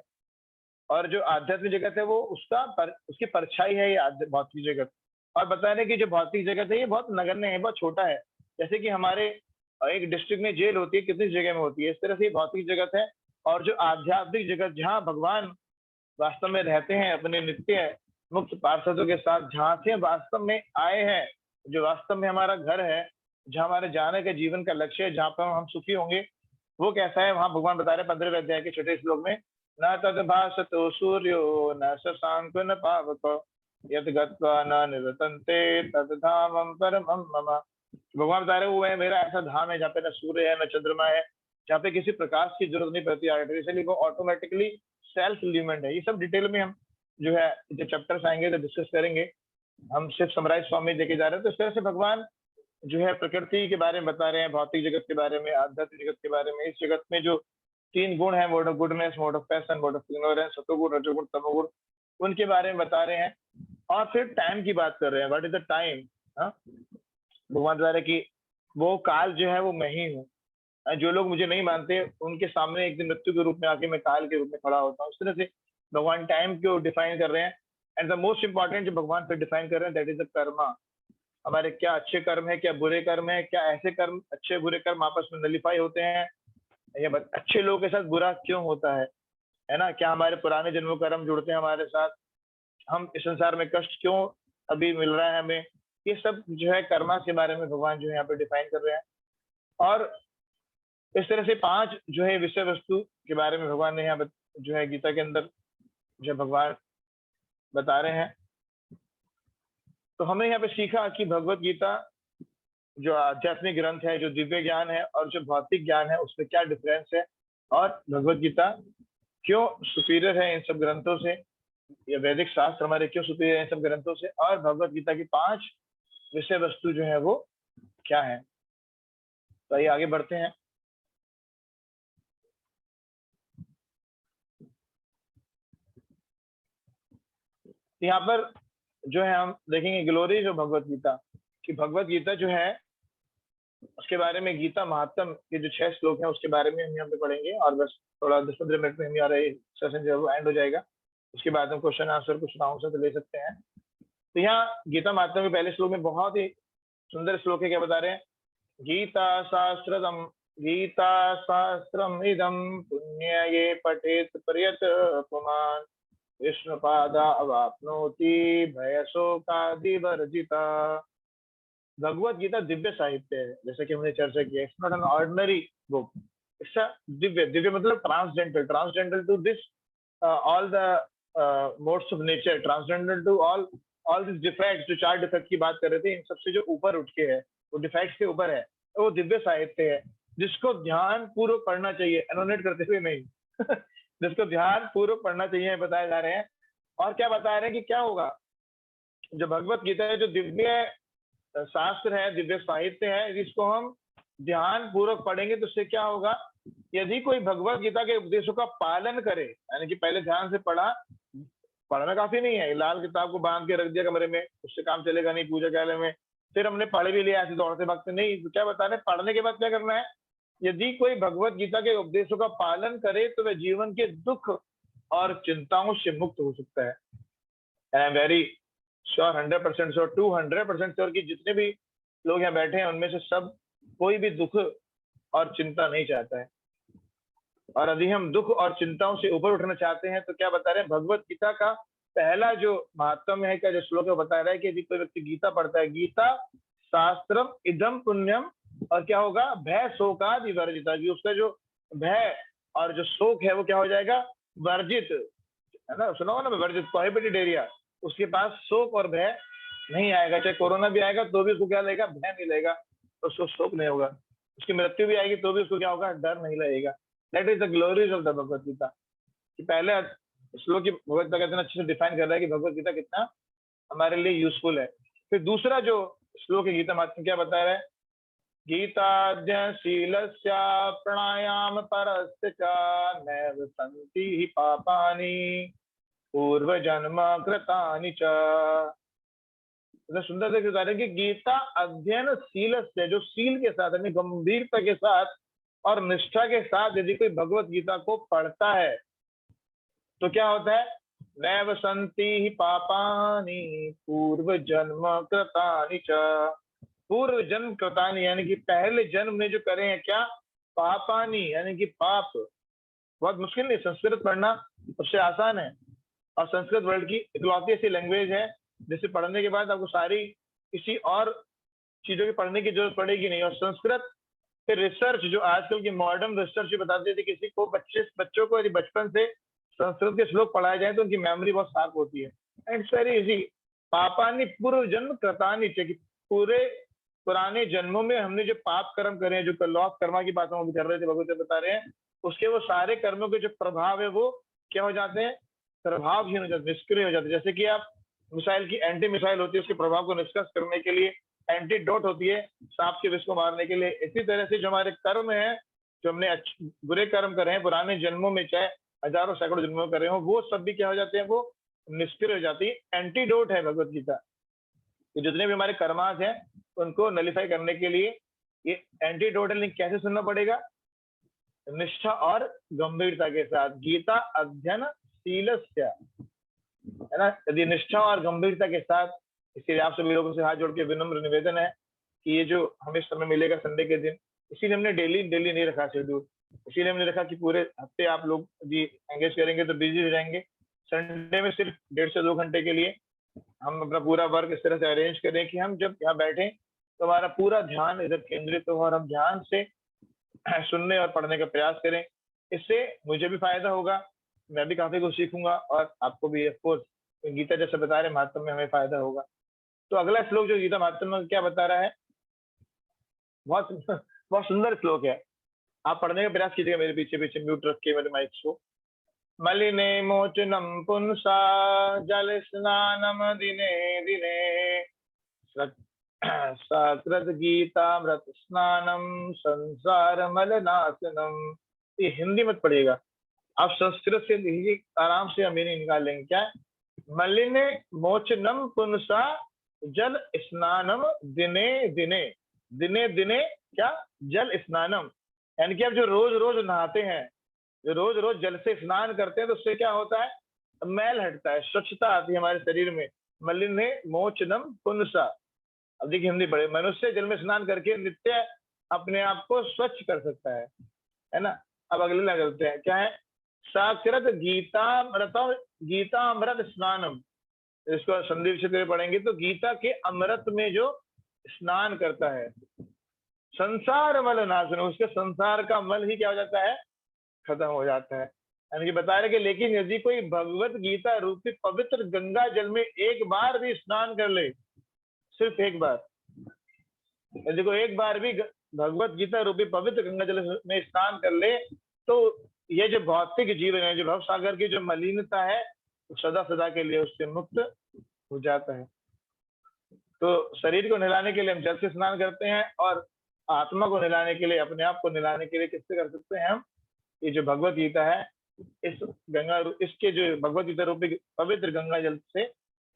Speaker 2: और जो आध्यात्मिक जगत है वो उसकी परछाई है, ये भौतिक जगत। और बता रहे हैं कि जो भौतिक जगत है ये बहुत नगण्य है, बहुत छोटा है। जैसे कि हमारे एक डिस्ट्रिक्ट में जेल होती है, कितनी जगह में होती है, इस तरह से भौतिक जगत है। और जो आध्यात्मिक जगत जहाँ भगवान वास्तव में रहते हैं अपने नित्य मुक्त पार्षदों के साथ, जहाँ से वास्तव में आए हैं, जो वास्तव में हमारा घर है, जहाँ हमारे जाने के जीवन का लक्ष्य है, जहाँ पर हम सुखी होंगे, वो कैसा है, वहां भगवान बता रहे 15वें अध्याय के छठे श्लोक में, न तद्भासतो सूर्यो न शशांको न पावको यत् गत्वा न निवर्तन्ते तद्धामं परमं मम। भगवान बता रहे वो है मेरा ऐसा धाम है जहाँ पे न सूर्य है न चंद्रमा है, जहाँ पे किसी प्रकाश की जरूरत नहीं पड़ती आर्टिफिशियली, वो ऑटोमेटिकली सेल्फ इल्यूमिनेट है। ये सब डिटेल में हम जो है जब चैप्टर्स आएंगे तो डिस्कस करेंगे। हम सिर्फ समराइज फॉर्म में देखे जा रहे हैं। तो इस तरह से भगवान जो है प्रकृति के बारे में बता रहे हैं, भौतिक जगत के बारे में, आध्यात्मिक जगत के बारे में। इस जगत में जो 3 गुण है, mode of goodness, mode of passion, mode of ignorance, सतोगुण, रजोगुण, तमोगुण, उनके बारे में बता रहे हैं। और फिर टाइम की बात कर रहे हैं, व्हाट इज द टाइम। भगवान बता रहे कि वो काल जो है वो मैं ही हूँ। जो लोग मुझे नहीं मानते उनके सामने एक दिन मृत्यु के रूप में आके मैं काल के रूप में खड़ा होता हूँ। इस तरह से भगवान टाइम को डिफाइन कर रहे हैं। एंड द मोस्ट इंपॉर्टेंट जो भगवान फिर डिफाइन कर रहे हैं, दैट इज द कर्मा। हमारे क्या अच्छे कर्म है, क्या बुरे कर्म है, क्या ऐसे कर्म अच्छे बुरे कर्म आपस में नलीफाई होते हैं, या अच्छे लोगों के साथ बुरा क्यों होता है ना। क्या हमारे पुराने जन्मों कर्म जुड़ते हैं हमारे साथ, हम इस संसार में कष्ट क्यों अभी मिल रहा है हमें। ये सब जो है कर्मा के बारे में भगवान जो है यहाँ पे डिफाइन कर रहे हैं। और इस तरह से 5 जो है विषय वस्तु के बारे में भगवान ने यहाँ जो है गीता के अंदर जो भगवान बता रहे हैं। तो हमने यहाँ पे सीखा कि भगवत गीता जो आध्यात्मिक ग्रंथ है, जो दिव्य ज्ञान है और जो भौतिक ज्ञान है, उसमें क्या डिफरेंस है, और भगवत गीता क्यों सुपीरियर है इन सब ग्रंथों से, या वैदिक शास्त्र हमारे क्यों सुपीरियर है इन सब ग्रंथों से, और भगवत गीता की 5 विषय वस्तु जो है वो क्या है। तो आइए आगे बढ़ते हैं। यहाँ पर जो है हम देखेंगे ग्लोरीज ऑफ भगवत गीता, कि भगवत गीता जो है उसके बारे में गीता महात्म के जो 6 श्लोक हैं उसके बारे में हम यहाँ पे पढ़ेंगे। और बस थोड़ा 10-15 मिनट में हमारा सेशन जो है वो एंड हो जाएगा। उसके बाद हम क्वेश्चन आंसर कुछ आंसर तो ले सकते हैं। तो यहाँ गीता महात्म के पहले श्लोक में बहुत ही सुंदर श्लोक है। क्या बता रहे हैं, गीता शास्त्रम इदम पुण्य ये पठेत पर्यत पुमान विष्णुपादा अवाप्नोति भय शोकादि वर्जिता। भगवत गीता दिव्य साहित्य है, जैसे कि हमने चर्चा की। It's not an ordinary book, it's दिव्य। दिव्य मतलब transcendental to this all the modes of nature, transcendental to all this defects. जो 4 डिफेक्ट की बात कर रहे थे, इन सबसे जो ऊपर उठ के है, वो डिफेक्ट्स के ऊपर है, वो दिव्य साहित्य है जिसको ध्यान पूर्वक पढ़ना चाहिए, एनोनेट करते हुए नहीं जिसको ध्यान पूर्वक पढ़ना चाहिए, बताए जा रहे हैं। और क्या बता रहे हैं कि क्या होगा, जो भगवत गीता है, जो दिव्य शास्त्र है, दिव्य साहित्य है, जिसको हम ध्यान पूर्वक पढ़ेंगे तो उससे क्या होगा, यदि कोई भगवत गीता के उपदेशों का पालन करे, यानी कि पहले ध्यान से पढ़ना काफी नहीं है, लाल किताब को बांध के रख दिया कमरे में, उससे काम चलेगा नहीं पूजा काले में, फिर हमने पढ़ भी लिया ऐसे दौड़ते वक्त नहीं। तो क्या बता रहे, पढ़ने के बाद क्या करना है, यदि कोई भगवत गीता के उपदेशों का पालन करे तो वह जीवन के दुख और चिंताओं से मुक्त हो सकता है। I am very sure, 100% sure, 200% sure कि जितने भी लोग यहाँ बैठे हैं उनमें से सब कोई भी दुख और चिंता नहीं चाहता है। और यदि हम दुख और चिंताओं से ऊपर उठना चाहते हैं तो क्या बता रहे हैं, भगवत गीता का पहला जो महात्म है, क्या जो श्लोक है, बता रहा है कि यदि कोई व्यक्ति गीता पढ़ता है, गीता शास्त्रम इदम पुण्यम, और क्या होगा, भय शोकादि वर्जिता, कि उसका जो भय और जो शोक है वो क्या हो जाएगा, वर्जित, है ना, सुना होगा ना, वर्जित, प्रोहिबिटेड एरिया। उसके पास शोक और भय नहीं आएगा। चाहे कोरोना भी आएगा तो भी उसको क्या लगेगा, भय नहीं लगेगा, तो उसको शोक नहीं होगा। उसकी मृत्यु भी आएगी तो भी उसको क्या होगा, डर नहीं लगेगा। That is the glories of the Bhagavad Gita. कि पहले श्लोक की भगवत गीता कितना अच्छे से डिफाइन कर रहा है कि भगवत गीता कितना हमारे लिए यूजफुल है। फिर दूसरा जो श्लोक है गीता महात्म्य, क्या बता रहा है, गीताद्यशीलस्य प्राणायाम परस्य च नैव सन्ति हि पापानि पूर्व जन्म कृतानि च। सुंदर से बता रहे कि गीता अध्ययन शील से, जो शील के साथ यानी गंभीरता के साथ और निष्ठा के साथ यदि कोई भगवत गीता को पढ़ता है तो क्या होता है, नैव सन्ति हि पापानि पूर्व जन्म कृतानि च। पूर्व जन्म कृतानि यानी कि पहले जन्म में जो करे हैं क्या, पापानि यानी कि पाप। बहुत मुश्किल नहीं, संस्कृत पढ़ना सबसे आसान है, और संस्कृत वर्ल्ड की इकलौती ऐसी लैंग्वेज है जिसे पढ़ने के बाद आपको सारी किसी और चीजों की पढ़ने की जरूरत पड़ेगी नहीं। और संस्कृत फिर रिसर्च, जो आजकल की मॉडर्न रिसर्च बताती थी, किसी को बच्चों को यदि बचपन से संस्कृत के श्लोक पढ़ाए जाए तो उनकी मेमोरी बहुत शार्प होती है। And it's very easy. पापानि पूर्व जन्म कृतानि च, पूरे पुराने जन्मों में हमने जो पाप कर्म करे हैं, जो लॉस कर्मा की बात हम कर रहे थे, भगवत बता रहे हैं, उसके वो सारे कर्मों के जो प्रभाव है वो क्या हो जाते हैं, प्रभावहीन हो जाते, निष्क्रिय हो जाते। जैसे कि आप मिसाइल की एंटी मिसाइल होती है, उसके प्रभाव को निष्कर्ष करने के लिए एंटीडोट होती है सांप के विष को मारने के लिए। इसी तरह से जो हमारे कर्म है, जो हमने बुरे कर्म करे हैं पुराने जन्मों में, चाहे हजारों सैकड़ों जन्मों में करे हो, वो सब भी क्या हो जाते हैं, वो निष्क्रिय हो जाती है। एंटीडोट है भगवत गीता, कि जितने भी हमारे कर्मास हैं उनको नलिफाई करने के लिए ये एंटीडोट है। लेकिन कैसे सुनना पड़ेगा? निष्ठा और गंभीरता के साथ। गीता अध्ययन शीलस्य, है ना। यदि निष्ठा और गंभीरता के साथ, इसलिए आप सभी लोगों से हाथ जोड़ के विनम्र निवेदन है कि ये जो हमें समय मिलेगा संडे के दिन, इसीलिए हमने डेली नहीं रखा शेड्यूल। इसीलिए हमने रखा कि पूरे हफ्ते आप लोग यदि एंगेज करेंगे तो बिजी हो जाएंगे। संडे में सिर्फ 1.5 से 2 घंटे के लिए हम अपना पूरा वर्क इस तरह से अरेंज करें कि हम जब यहाँ बैठे तो हमारा पूरा ध्यान इधर केंद्रित हो और हम ध्यान से सुनने और पढ़ने का प्रयास करें। इससे मुझे भी फायदा होगा, मैं भी काफी कुछ सीखूंगा और आपको भी ऑफकोर्स गीता जैसे बता रहे महात्म में हमें फायदा होगा। तो अगला श्लोक जो गीता महात्म में क्या बता रहा है, बहुत सुंदर श्लोक है। आप पढ़ने का प्रयास कीजिएगा मेरे पीछे पीछे म्यूट रख के मेरे माइक को। मलिने मोचनम पुंसा जल स्नानम दिने दिने सकृत गीतामृत स्नानम संसार मलनाशनम। ये हिंदी मत पढ़िएगा, आप संस्कृत से लीजिए, आराम से हम मीनिंग निकाल लेंगे। क्या है? मलिने मोचनम पुंसा जल स्नानम दिने दिने। दिने दिने क्या? जल स्नानम, यानी कि आप जो रोज रोज नहाते हैं, जो रोज रोज जल से स्नान करते हैं, तो उससे क्या होता है? मैल हटता है, स्वच्छता आती है हमारे शरीर में। मलिने मोचनम पुंसा। अब देखिए हिंदी पढ़े। मनुष्य जल में स्नान करके नित्य अपने आप को स्वच्छ कर सकता है ना। अब अगले लाइन करते हैं, क्या है? साकृत गीतामृत स्नानम। इसको संदीप से पढ़ेंगे तो गीता के अमृत में जो स्नान करता है, संसार मल नाशन, उसके संसार का मल ही क्या हो जाता है? खत्म हो जाता है। यानी कि बता रहे कि लेकिन यदि कोई भगवत गीता रूपी पवित्र गंगा जल में एक बार भी स्नान कर ले, सिर्फ एक बार, यदि कोई एक बार भी भगवत गीता रूपी पवित्र गंगा जल में स्नान कर ले, तो ये जो भौतिक जीवन है, जो भव सागर की जो मलिनता है, तो सदा सदा के लिए उससे मुक्त हो जाता है। तो शरीर को नहलाने के लिए हम जल से स्नान करते हैं, और आत्मा को नहलाने के लिए, अपने आप को नहलाने के लिए किससे कर सकते हैं हम? ये जो भगवत गीता है, इसके जो भगवत गीता रूपी पवित्र गंगा जल से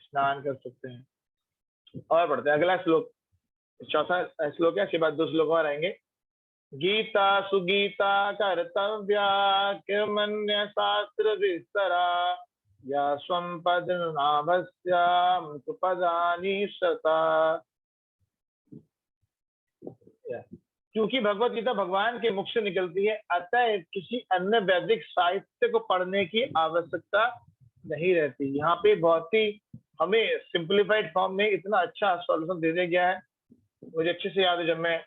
Speaker 2: स्नान कर सकते हैं। और पढ़ते हैं अगला श्लोक, चौथा श्लोक है, इसके बाद 2 श्लोक और आएंगे। गीता सुगीता कर्तव्या कर्मण्य शास्त्र विस्तरा या स्वम पद नाभस्याम सुपदानि सता। क्योंकि भगवत गीता भगवान के मुख से निकलती है, अतः किसी अन्य वैदिक साहित्य को पढ़ने की आवश्यकता नहीं रहती। यहाँ पे बहुत ही हमें सिंप्लीफाइड फॉर्म में इतना अच्छा सॉल्यूशन दे दिया गया है। मुझे अच्छे से याद है, जब मैं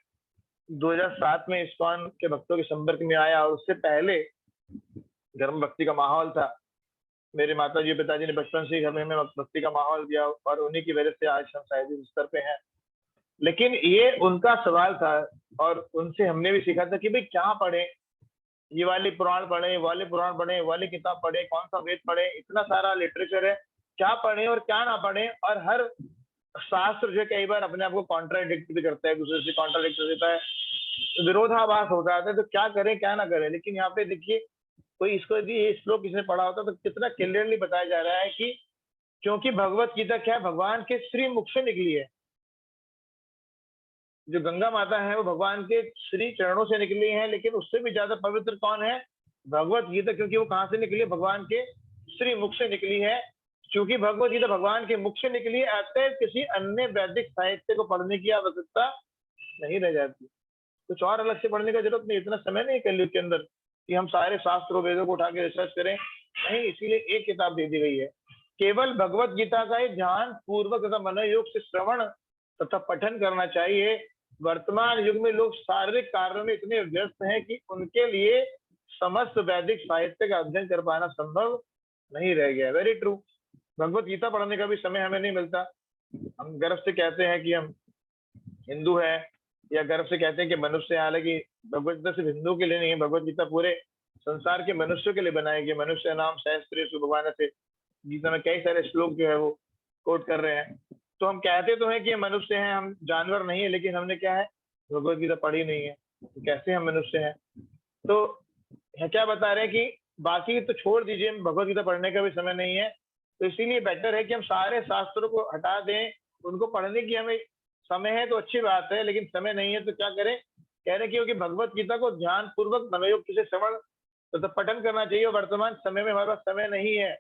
Speaker 2: 2007 में इस्कॉन के भक्तों के संपर्क में आया, और उससे पहले घर में भक्ति का माहौल था। मेरे माता जी पिताजी ने बचपन से ही घर में भक्ति का माहौल दिया, और उन्हीं की वजह से आज हम शायद इस स्तर पे हैं। लेकिन ये उनका सवाल था, और उनसे हमने भी सीखा था कि भाई क्या पढ़े, ये वाले पुराण पढ़े, वाले पुराण पढ़े, वाले किताब पढ़े, कौन सा वेद पढ़े, इतना सारा लिटरेचर है, क्या पढ़े और क्या ना पढ़े। और हर शास्त्र जो कई बार अपने आप को कॉन्ट्राडिक्ट भी करता है, दूसरे से कॉन्ट्राडिक्ट कर देता है, विरोधाभास हो जाता है। तो क्या करें क्या ना करें। लेकिन यहाँ पे देखिए, कोई इसको यदि ये श्लोक किसने पढ़ा होता तो कितना क्लियरली बताया जा रहा है कि क्योंकि भगवत गीता क्या है? भगवान के श्री मुख से निकली है। जो गंगा माता है वो भगवान के श्री चरणों से निकली है, लेकिन उससे भी ज्यादा पवित्र कौन है? भगवत गीता। क्योंकि वो कहाँ से निकली है? भगवान के श्री मुख से निकली है। क्योंकि भगवत गीता भगवान के मुख से निकली है, अतः किसी अन्य वैदिक साहित्य को पढ़ने की आवश्यकता नहीं रह जाती। कुछ और अलग से पढ़ने का जरूरत नहीं, इतना समय नहीं कलयुग के अंदर कि हम सारे शास्त्रों वेदों को उठा के रिसर्च करें। नहीं, इसीलिए एक किताब दे दी गई है। केवल भगवत गीता का ही ध्यान पूर्वक तथा मनोयोग से श्रवण तथा पठन करना चाहिए। वर्तमान युग में लोग शारीरिक कार्यों में इतने व्यस्त हैं कि उनके लिए समस्त वैदिक साहित्य का अध्ययन कर पाना संभव नहीं रह गया। Very true. भगवत गीता पढ़ने का भी समय हमें नहीं मिलता। हम गर्व से कहते हैं कि हम हिंदू हैं, या गर्व से कहते हैं कि मनुष्य हैं। हालांकि भगवत गीता सिर्फ हिंदू के लिए नहीं है, भगवत गीता पूरे संसार के मनुष्यों के लिए बनाई गई। मनुष्य नाम सहस्त्रेषु भगवान से गीता में कई सारे श्लोक जो है वो कोट कर रहे हैं। तो हम कहते तो हैं कि हम मनुष्य हैं, हम जानवर नहीं है, लेकिन हमने क्या है? भगवत गीता पढ़ी नहीं है, तो कैसे हम मनुष्य हैं? तो क्या बता रहे हैं कि बाकी तो छोड़ दीजिए, भगवत गीता पढ़ने का भी समय नहीं है। तो इसीलिए बेटर है कि हम सारे शास्त्रों को हटा दें। उनको पढ़ने की हमें समय है तो अच्छी बात है, लेकिन समय नहीं है तो क्या करें? कह रहे हैं क्योंकि भगवत गीता को ध्यान पूर्वक मनोयोग से श्रवण तो पठन करना चाहिए। वर्तमान समय में हमारे पास समय नहीं है,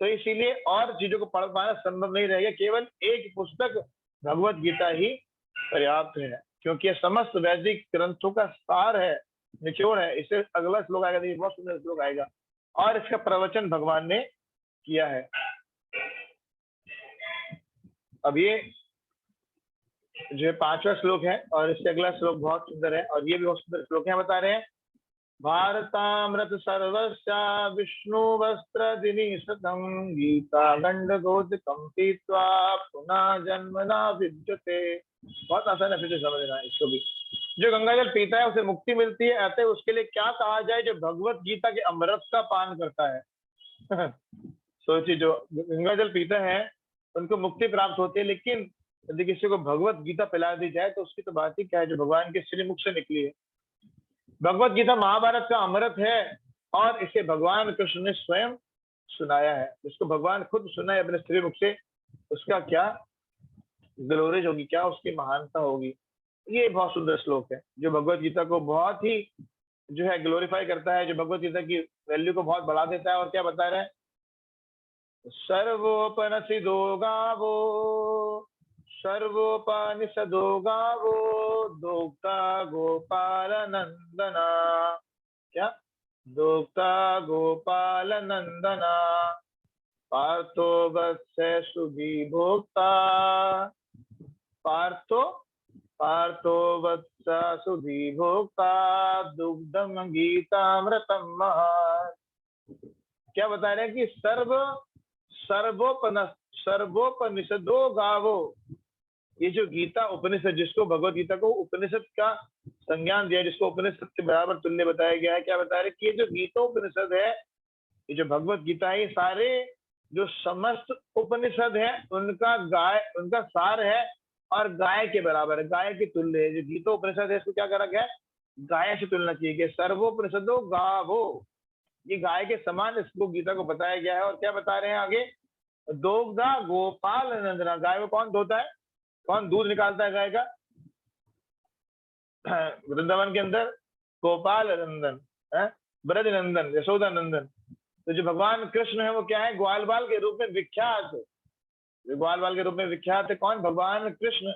Speaker 2: तो इसीलिए और चीजों को पढ़ पाना संभव नहीं रहेगा। केवल एक पुस्तक भगवत गीता ही पर्याप्त है, क्योंकि यह समस्त वैदिक ग्रंथों का सार है, निचोड़ है। इससे अगला श्लोक आएगा, देखिए बहुत सुंदर श्लोक आएगा, और इसका प्रवचन भगवान ने किया है। अब ये जो 5वां श्लोक है और इससे अगला श्लोक बहुत सुंदर है, और ये भी बहुत सुंदर श्लोक है। बता रहे हैं, भारतामृत सर्वस्या विष्णु वस्त्र दिनीशतम गीता गंड गोदकम पीत्वा पुनः जन्मना विद्यते। बहुत आसान है, फिर से समझना है इसको भी। जो गंगा जल पीता है उसे मुक्ति मिलती है, अतः उसके लिए क्या कहा जाए? जो भगवत गीता के अमृत का पान करता है। सोचिए, जो गंगा जल पीता है उनको मुक्ति प्राप्त होती है, लेकिन यदि किसी को भगवत गीता पिला दी जाए तो उसकी तो बात ही क्या है, जो भगवान के श्रीमुख से निकली है। भगवत गीता महाभारत का अमृत है, और इसे भगवान कृष्ण ने स्वयं सुनाया है। जिसको भगवान खुद सुनाए अपने श्रीमुख से, उसका क्या ग्लोरीज होगी, क्या उसकी महानता होगी। ये बहुत सुंदर श्लोक है जो भगवत गीता को बहुत ही जो है ग्लोरीफाई करता है, जो भगवत गीता की वैल्यू को बहुत बढ़ा देता है। और क्या बता रहे हैं? सर्वोपनिषदो गावो सर्वोपनिषदो गावो दोक्ता गोपाल नंदना। क्या? दोक्ता गोपाल नंदना पार्थो वत्स सुधी भोक्ता। पार्थो वत्स सुधी भोक्ता दुग्धम गीतामृतम महत्। क्या बता रहे हैं कि सर्वोपनिषदो गावो, ये जो गीता उपनिषद, जिसको भगवत गीता को उपनिषद का संज्ञान दिया, जिसको उपनिषद के बराबर तुल्य बताया गया है, क्या बता रहे कि ये जो गीता उपनिषद है, ये जो भगवत गीता है, ये सारे जो समस्त उपनिषद है उनका सार है, और गाय के बराबर है, गाय के तुल्य है। जो गीता उपनिषद है इसको क्या करा गया? गाय से तुलना की गई। सर्वोपनिषदो गावो, ये गाय के समान इसको गीता को बताया गया है। और क्या बता रहे हैं आगे? दोग्धा गोपाल नंदना, गाय को कौन धोता है, कौन दूध निकालता है गाय का? वृंदावन के अंदर गोपाल नंदन, ब्रज नंदन, यशोदा नंदन। तो जो भगवान कृष्ण है वो क्या है? ग्वाल बाल के रूप में विख्यात है। ग्वाल बाल के रूप में विख्यात है कौन? भगवान कृष्ण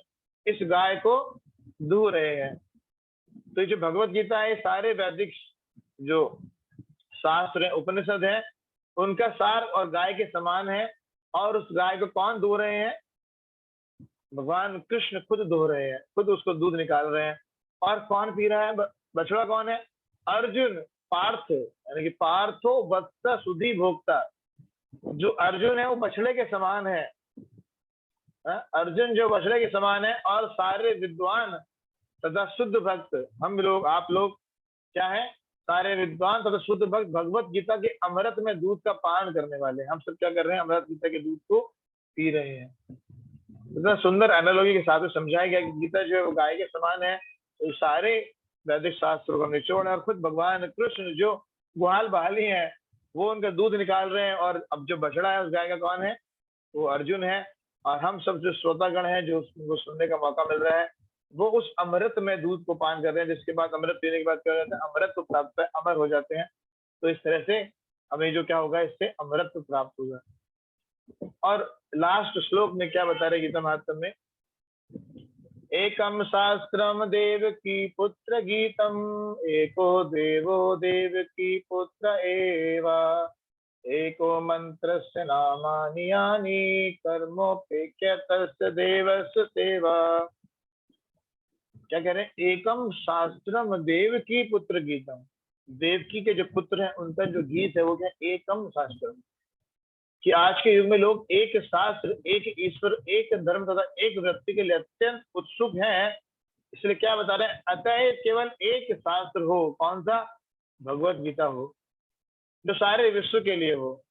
Speaker 2: इस गाय को दूह रहे हैं। तो जो भगवत गीता है, सारे वैदिक जो शास्त्र है, उपनिषद है, उनका सार और गाय के समान है। और उस गाय को कौन दूह रहे हैं? भगवान कृष्ण खुद दूह रहे हैं, खुद उसको दूध निकाल रहे हैं। और कौन पी रहा है? बछड़ा कौन है? अर्जुन, पार्थ, यानी कि पार्थो वत्स सुधी भोक्ता। जो अर्जुन है वो बछड़े के समान है। अर्जुन जो बछड़े के समान है, और सारे विद्वान तथा शुद्ध भक्त, हम लोग, आप लोग क्या है? सारे विद्वान तथा शुद्ध भक्त भगवत गीता के अमृत में दूध का पान करने वाले। हम सब क्या कर रहे हैं? अमृत गीता के दूध को पी रहे हैं। इतना सुंदर एनालॉजी के साथ समझाया गया कि गीता जो है वो गाय के समान है। तो सारे वैदिक शास्त्रों का निचोड़ है, और खुद भगवान कृष्ण जो गुहाल बहाली है वो उनका दूध निकाल रहे हैं। और अब जो बछड़ा है उस गाय का कौन है? वो अर्जुन है। और हम सब जो श्रोतागण हैं, जो उसको सुनने का मौका मिल रहा है, वो उस अमृत में दूध को पान कर रहे हैं, जिसके बाद अमृत पीने के बाद क्या हो जाता है? अमृत को प्राप्त है, अमर हो जाते हैं। तो इस तरह से हमें जो क्या होगा? इससे अमृत को प्राप्त होगा। और लास्ट श्लोक में क्या बता रहे गीता महात्म्य में? एकम शास्त्रम देव की पुत्र गीतम एको देवो देव की पुत्र एवा एको मंत्रस्य नामानि यानि कर्मोपेक्ष्यतस्य देवस्य सेवा। क्या कह रहे हैं? एकम शास्त्रम देव की पुत्र गीतम, देवकी के जो पुत्र हैं उनका जो गीत है वो क्या? एकम शास्त्रम। कि आज के युग में लोग एक शास्त्र, एक ईश्वर, एक धर्म तथा एक व्यक्ति के लिए अत्यंत उत्सुक हैं। इसलिए क्या बता रहे हैं? अतः केवल एक शास्त्र हो, कौन सा? भगवत गीता हो, जो सारे विश्व के लिए हो,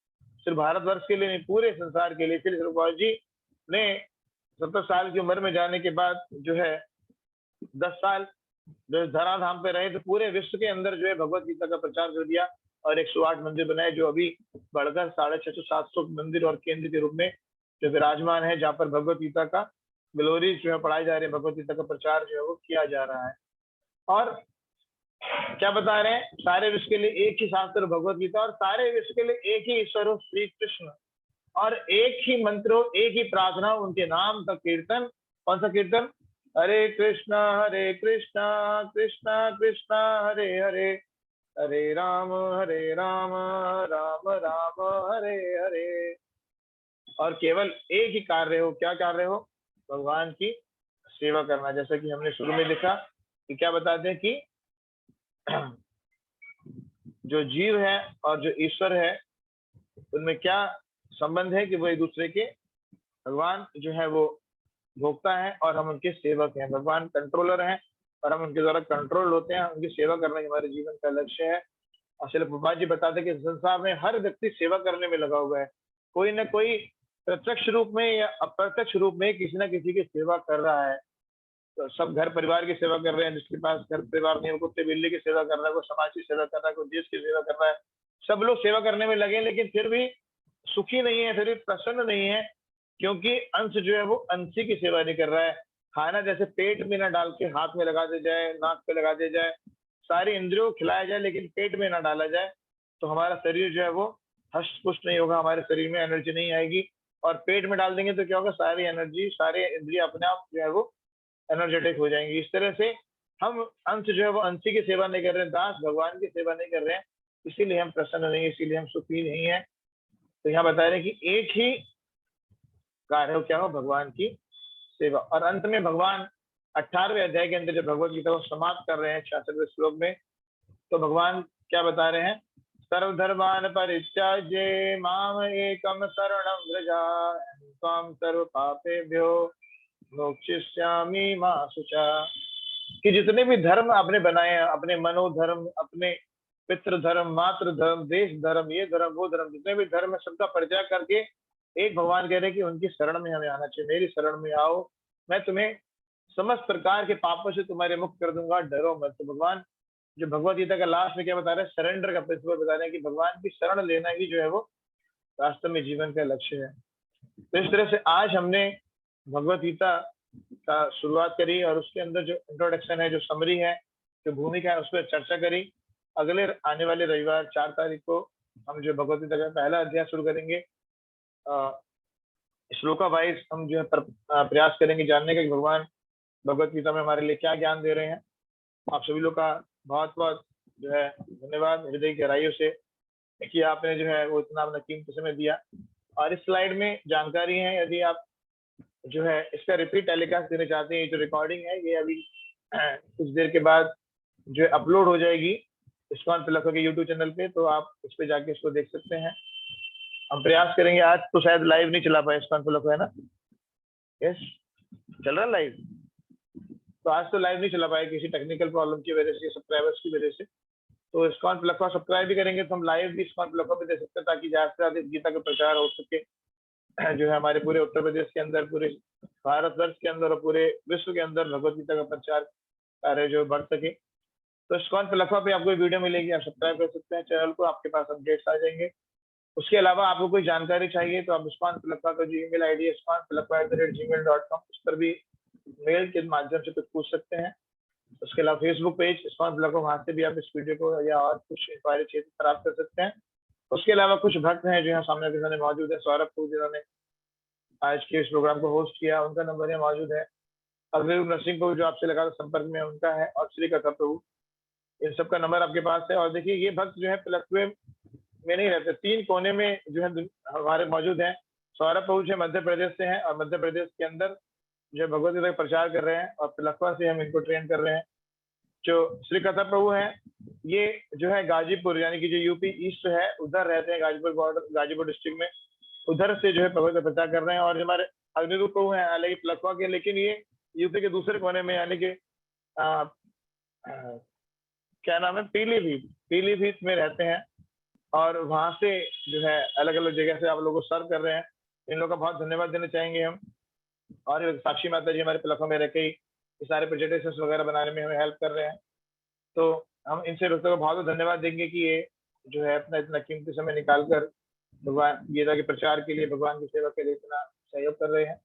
Speaker 2: सिर्फ भारतवर्ष के लिए नहीं, पूरे संसार के लिए। इसलिए प्रभुपाद जी ने 70 साल की उम्र में जाने के बाद जो है 10 साल जो धराधाम पे रहे, तो पूरे विश्व के अंदर जो है भगवत गीता का प्रचार कर दिया। और 108 मंदिर बनाए, जो अभी बढ़कर 650-700 मंदिर और केंद्र के रूप में जो विराजमान है, जहाँ पर भगवत गीता का ग्लोरी जो है पढ़ाई जा रही है, भगवत गीता का प्रचार जो है वो किया जा रहा है। और क्या बता रहे हैं, सारे विश्व के लिए एक ही शास्त्र भगवत गीता, और सारे विश्व के लिए एक ही ईश्वर हो श्री कृष्ण, और एक ही मंत्र हो, एक ही प्रार्थना, उनके नाम का कीर्तन। कौन सा कीर्तन? हरे कृष्णा कृष्णा कृष्णा हरे हरे, हरे राम राम राम हरे हरे। और केवल एक ही कार्य हो, क्या कार्य हो? भगवान की सेवा करना। जैसा कि हमने शुरू में देखा कि क्या बताते हैं कि जो जीव है और जो ईश्वर है उनमें क्या संबंध है कि वो एक दूसरे के, भगवान जो है वो भोक्ता है और हम उनके सेवक हैं, भगवान कंट्रोलर हैं और हम उनके द्वारा कंट्रोल होते हैं। उनकी सेवा करना हमारे जीवन का लक्ष्य है। और श्रील प्रभुपाद जी बताते हैं कि संसार में हर व्यक्ति सेवा करने में लगा हुआ है, कोई ना कोई प्रत्यक्ष रूप में या अप्रत्यक्ष रूप में किसी न किसी की सेवा कर रहा है। तो सब घर परिवार की सेवा कर रहे हैं, जिसके पास घर परिवार नहीं है, कुत्ते बिल्ली की सेवा कर रहा है, कोई समाज की सेवा कर रहा है, कोई देश की सेवा कर रहा है। सब लोग सेवा करने में लगे, लेकिन फिर भी सुखी नहीं है, फिर भी प्रसन्न नहीं है, क्योंकि अंश जो है वो अंशी की सेवा नहीं कर रहा है। खाना जैसे पेट में ना डाल के हाथ में लगा दिया जाए, नाक पे लगा दिया जाए, सारी इंद्रियों को खिलाया जाए, लेकिन पेट में ना डाला जाए, तो हमारा शरीर जो है वो हष्ट पुष्ट नहीं होगा, हमारे शरीर में एनर्जी नहीं आएगी। और पेट में डाल देंगे तो क्या होगा, सारी एनर्जी, सारे इंद्रिय अपने आप जो है वो एनर्जेटिक हो जाएंगी। इस तरह से हम अंश जो है वो अंशी की सेवा नहीं कर रहे हैं, दास भगवान की सेवा नहीं कर रहे हैं, इसीलिए हम प्रसन्न नहीं है, इसीलिए हम सुखी नहीं है। तो यहाँ बता रहे हैं कि एक ही कार्य हो, क्या हो? भगवान की सेवा। और अंत में भगवान 18वें अध्याय के अंदर जब भगवत गीता को समाप्त कर रहे हैं 66वें श्लोक में, तो भगवान क्या बता रहे हैं? सर्वधर्मान् परित्याज्य माम एकम शरणं व्रज त्वां सर्व पापेभ्यो मोक्षयिष्यामि मा शुचा। कि जितने भी धर्म आपने बनाए हैं, अपने मनोधर्म, अपने पितृ धर्म, मातृ धर्म, देश धर्म, ये धर्म वो धर्म, जितने भी धर्म है सबका परित्याग करके एक भगवान कह रहे हैं कि उनकी शरण में हमें आना चाहिए, मेरी शरण में आओ, मैं तुम्हें समस्त प्रकार के पापों से तुम्हारे मुक्त कर दूंगा, डरो मत। तो भगवान जो भगवत गीता का लास्ट में क्या बता रहे हैं? सरेंडर का प्रिंसिपल बता रहे हैं कि भगवान की शरण लेना ही जो है वो वास्तव में जीवन का लक्ष्य है। तो इस तरह से आज हमने भगवत गीता का शुरुआत करी और उसके अंदर जो इंट्रोडक्शन है, जो समरी है, जो भूमिका है, उस पर चर्चा करी। अगले आने वाले रविवार 4 तारीख को हम जो भगवत गीता का पहला अध्याय शुरू करेंगे। श्लोका वाइज हम जो है प्रयास करेंगे जानने का कि भगवान भगवत गीता में हमारे लिए क्या ज्ञान दे रहे हैं। आप सभी लोग का बहुत बहुत जो है धन्यवाद हृदय की गहराइयों से कि आपने जो है वो इतना अपना कीमती समय दिया। और इस स्लाइड में जानकारी है, यदि आप जो है इसका रिपीट टेलीकास्ट देना चाहते हैं, जो रिकॉर्डिंग है ये अभी कुछ देर के बाद जो अपलोड हो जाएगी इस्कॉन पिलखुआ के यूट्यूब चैनल पे, तो आप उस पे जाके इसको देख सकते हैं। हम प्रयास करेंगे, आज तो शायद लाइव नहीं चला पाए इस्कॉन पिलखुआ, है ना? यस, चल रहा है लाइव। तो आज तो लाइव नहीं चला पाए किसी टेक्निकल प्रॉब्लम की वजह से, सब्सक्राइबर्स की वजह से। तो इस्कॉन पिलखुआ सब्सक्राइब भी करेंगे तो हम लाइव भी इस्कॉन पिलखुआ पे दे सकते हैं, ताकि ज्यादा से ज्यादा इस गीता का प्रचार हो सके, जो है हमारे पूरे उत्तर प्रदेश के अंदर, पूरे भारतवर्ष के अंदर और पूरे विश्व के अंदर भगवत गीता का प्रचार कार्य जो बढ़ सके। तो इस्कॉन पिलखुआ पे आपको वीडियो मिलेगी, आप सब्सक्राइब कर सकते हैं चैनल को, आपके पास अपडेट्स आ जाएंगे। उसके अलावा आपको कोई जानकारी चाहिए तो आप इस्कॉन पिलखुआ का जो ईमेल आईडी है iskonpilkhua@gmail.com, उस पर भी मेल के माध्यम से कुछ पूछ सकते हैं। उसके अलावा फेसबुक पेज इस्कॉन पिलखुआ, वहां से भी आप इस वीडियो को या और कुछ इंक्वायरी चाहिए तो प्राप्त कर सकते हैं। उसके अलावा कुछ भक्त हैं जो यहाँ सामने के सामने मौजूद है, सौरभ को जिन्होंने आज के इस प्रोग्राम को होस्ट किया, उनका नंबर यहाँ मौजूद है। अग्निरूप नरसिंह को जो आपसे लगा संपर्क में उनका है, और श्री कथा प्रभु, इन सबका नंबर आपके पास है। और देखिए ये भक्त जो है पिलखुए में नहीं रहते, 3 कोने में जो है हमारे मौजूद हैं। सौरभ प्रभु जो मध्य प्रदेश से हैं और मध्य प्रदेश के अंदर जो भगवत गीता का प्रचार कर रहे हैं, और पिलखुआ से हम इनको ट्रेन कर रहे हैं। जो श्री कथा प्रभु हैं ये जो है गाजीपुर, यानी कि जो यूपी ईस्ट है उधर रहते हैं, गाजीपुर बॉर्डर, गाजीपुर डिस्ट्रिक्ट में, उधर से जो है भगवत का प्रचार कर रहे हैं। और हमारे अग्निरूप प्रभु हैं हालांकि पिलखुआ के, लेकिन ये यूपी के दूसरे कोने में, यानी कि क्या नाम है, पीलीभीत में रहते हैं। और वहां से जो है अलग अलग जगह से आप लोगों को सर्व कर रहे हैं। इन लोगों का बहुत धन्यवाद देना चाहेंगे हम। और साक्षी माता जी हमारे पिलखुआ में रह के ये सारे प्रेजेंटेशन वगैरह बनाने में हमें हेल्प कर रहे हैं। तो हम इनसे भक्तों को बहुत धन्यवाद देंगे कि ये जो है अपना इतना कीमती समय निकालकर भगवान गीता के प्रचार के लिए, भगवान की सेवा के लिए इतना सहयोग कर रहे हैं।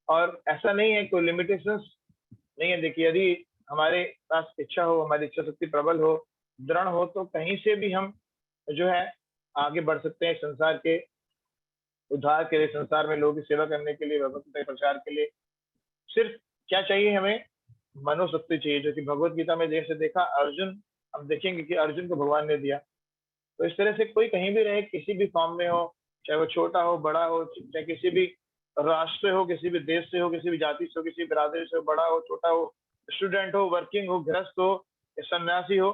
Speaker 2: और ऐसा नहीं है, कोई लिमिटेशंस नहीं है। देखिए, यदि हमारे पास इच्छा हो, हमारी इच्छा शक्ति प्रबल हो, दृढ़ हो, तो कहीं से भी हम जो है आगे बढ़ सकते हैं संसार के उद्धार के लिए, संसार में लोगों की सेवा करने के लिए, भगवत गीता के प्रचार के लिए। सिर्फ क्या चाहिए हमें? मनोशक्ति चाहिए, जो कि भगवत गीता में जैसे देखा अर्जुन, हम देखेंगे कि अर्जुन को भगवान ने दिया। तो इस तरह से कोई कहीं भी रहे, किसी भी फॉर्म में हो, चाहे वो छोटा हो, बड़ा हो, चाहे किसी भी राष्ट्र हो, किसी भी देश से हो, किसी भी जाति से हो, किसी बिरादरी से हो, बड़ा हो, छोटा हो, स्टूडेंट हो, वर्किंग हो, गृहस्थ हो, या सन्यासी हो,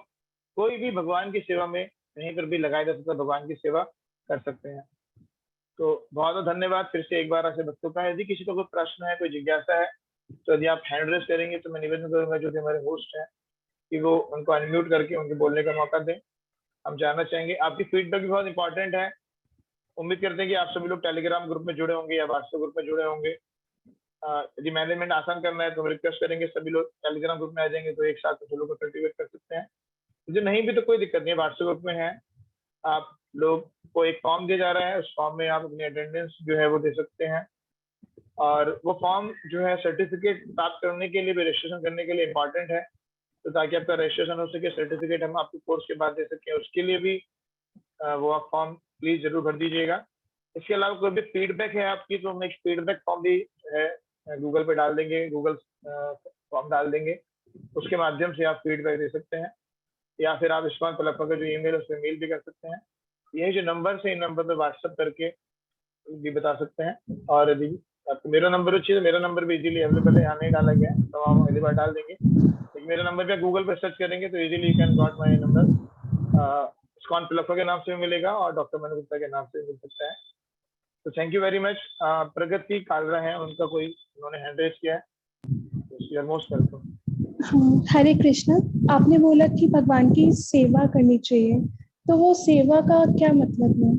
Speaker 2: कोई भी भगवान की सेवा में कहीं पर भी लगाया जा सकता है, भगवान की सेवा कर सकते हैं। तो बहुत बहुत धन्यवाद फिर से एक बार ऐसे भक्तों का। यदि किसी को कोई प्रश्न है, कोई जिज्ञासा है, तो यदि आप हैंड रेज करेंगे तो मैं निवेदन करूंगा जो कि हमारे होस्ट हैं कि वो उनको अनम्यूट करके उनके बोलने का मौका दें। हम जानना चाहेंगे, आपकी फीडबैक भी बहुत इंपॉर्टेंट है। उम्मीद करते हैं कि आप सभी लोग टेलीग्राम ग्रुप में जुड़े होंगे या व्हाट्सएप ग्रुप में जुड़े होंगे। यदि मैनेजमेंट आसान करना है तो हम रिक्वेस्ट करेंगे सभी लोग टेलीग्राम ग्रुप में आ जाएंगे, तो एक साथ सभी लोग को कल्टिवेट कर सकते हैं। जो नहीं भी तो कोई दिक्कत नहीं है, व्हाट्सएप ग्रुप में है, आप लोग को एक फॉर्म दिया जा रहा है, उस फॉर्म में आप अपनी अटेंडेंस जो है वो दे सकते हैं। और वो फॉर्म जो है सर्टिफिकेट प्राप्त करने के लिए भी, रजिस्ट्रेशन करने के लिए इंपॉर्टेंट है, तो ताकि आपका रजिस्ट्रेशन हो सके, सर्टिफिकेट हम आपको कोर्स के बाद दे सकें, उसके लिए भी वो आप फॉर्म प्लीज जरूर भर दीजिएगा। इसके अलावा कोई भी फीडबैक है आपकी, तो हम एक फीडबैक फॉर्म भी है गूगल पे डाल देंगे, गूगल फॉर्म डाल देंगे, उसके माध्यम से आप फीडबैक दे सकते हैं। या फिर आप इस्कॉन प्लेटफॉर्म का जो ईमेल है उस पर मेल भी कर सकते हैं। यही जो नंबर से, इन नंबर पर व्हाट्सएप करके भी बता सकते हैं। और यदि आपको मेरा नंबर चाहिए तो मेरा नंबर भी इजीली अवेलेबल है, यहाँ नहीं डाला गया है, तो हम अगली बार डाल देंगे। लेकिन मेरा नंबर पे गूगल पे सर्च करेंगे तो easily you can got my number. ISKCON platform के नाम से भी मिलेगा और डॉक्टर मनु गुप्ता के नाम से भी मिल सकता है। तो थैंक यू वेरी मच। प्रगति कालरा है, उनका कोई उन्होंने हैंड रेज किया है, यू आर मोस्ट वेलकम।
Speaker 4: हरे कृष्ण। आपने बोला कि भगवान की सेवा करनी चाहिए, तो वो सेवा का क्या मतलब है?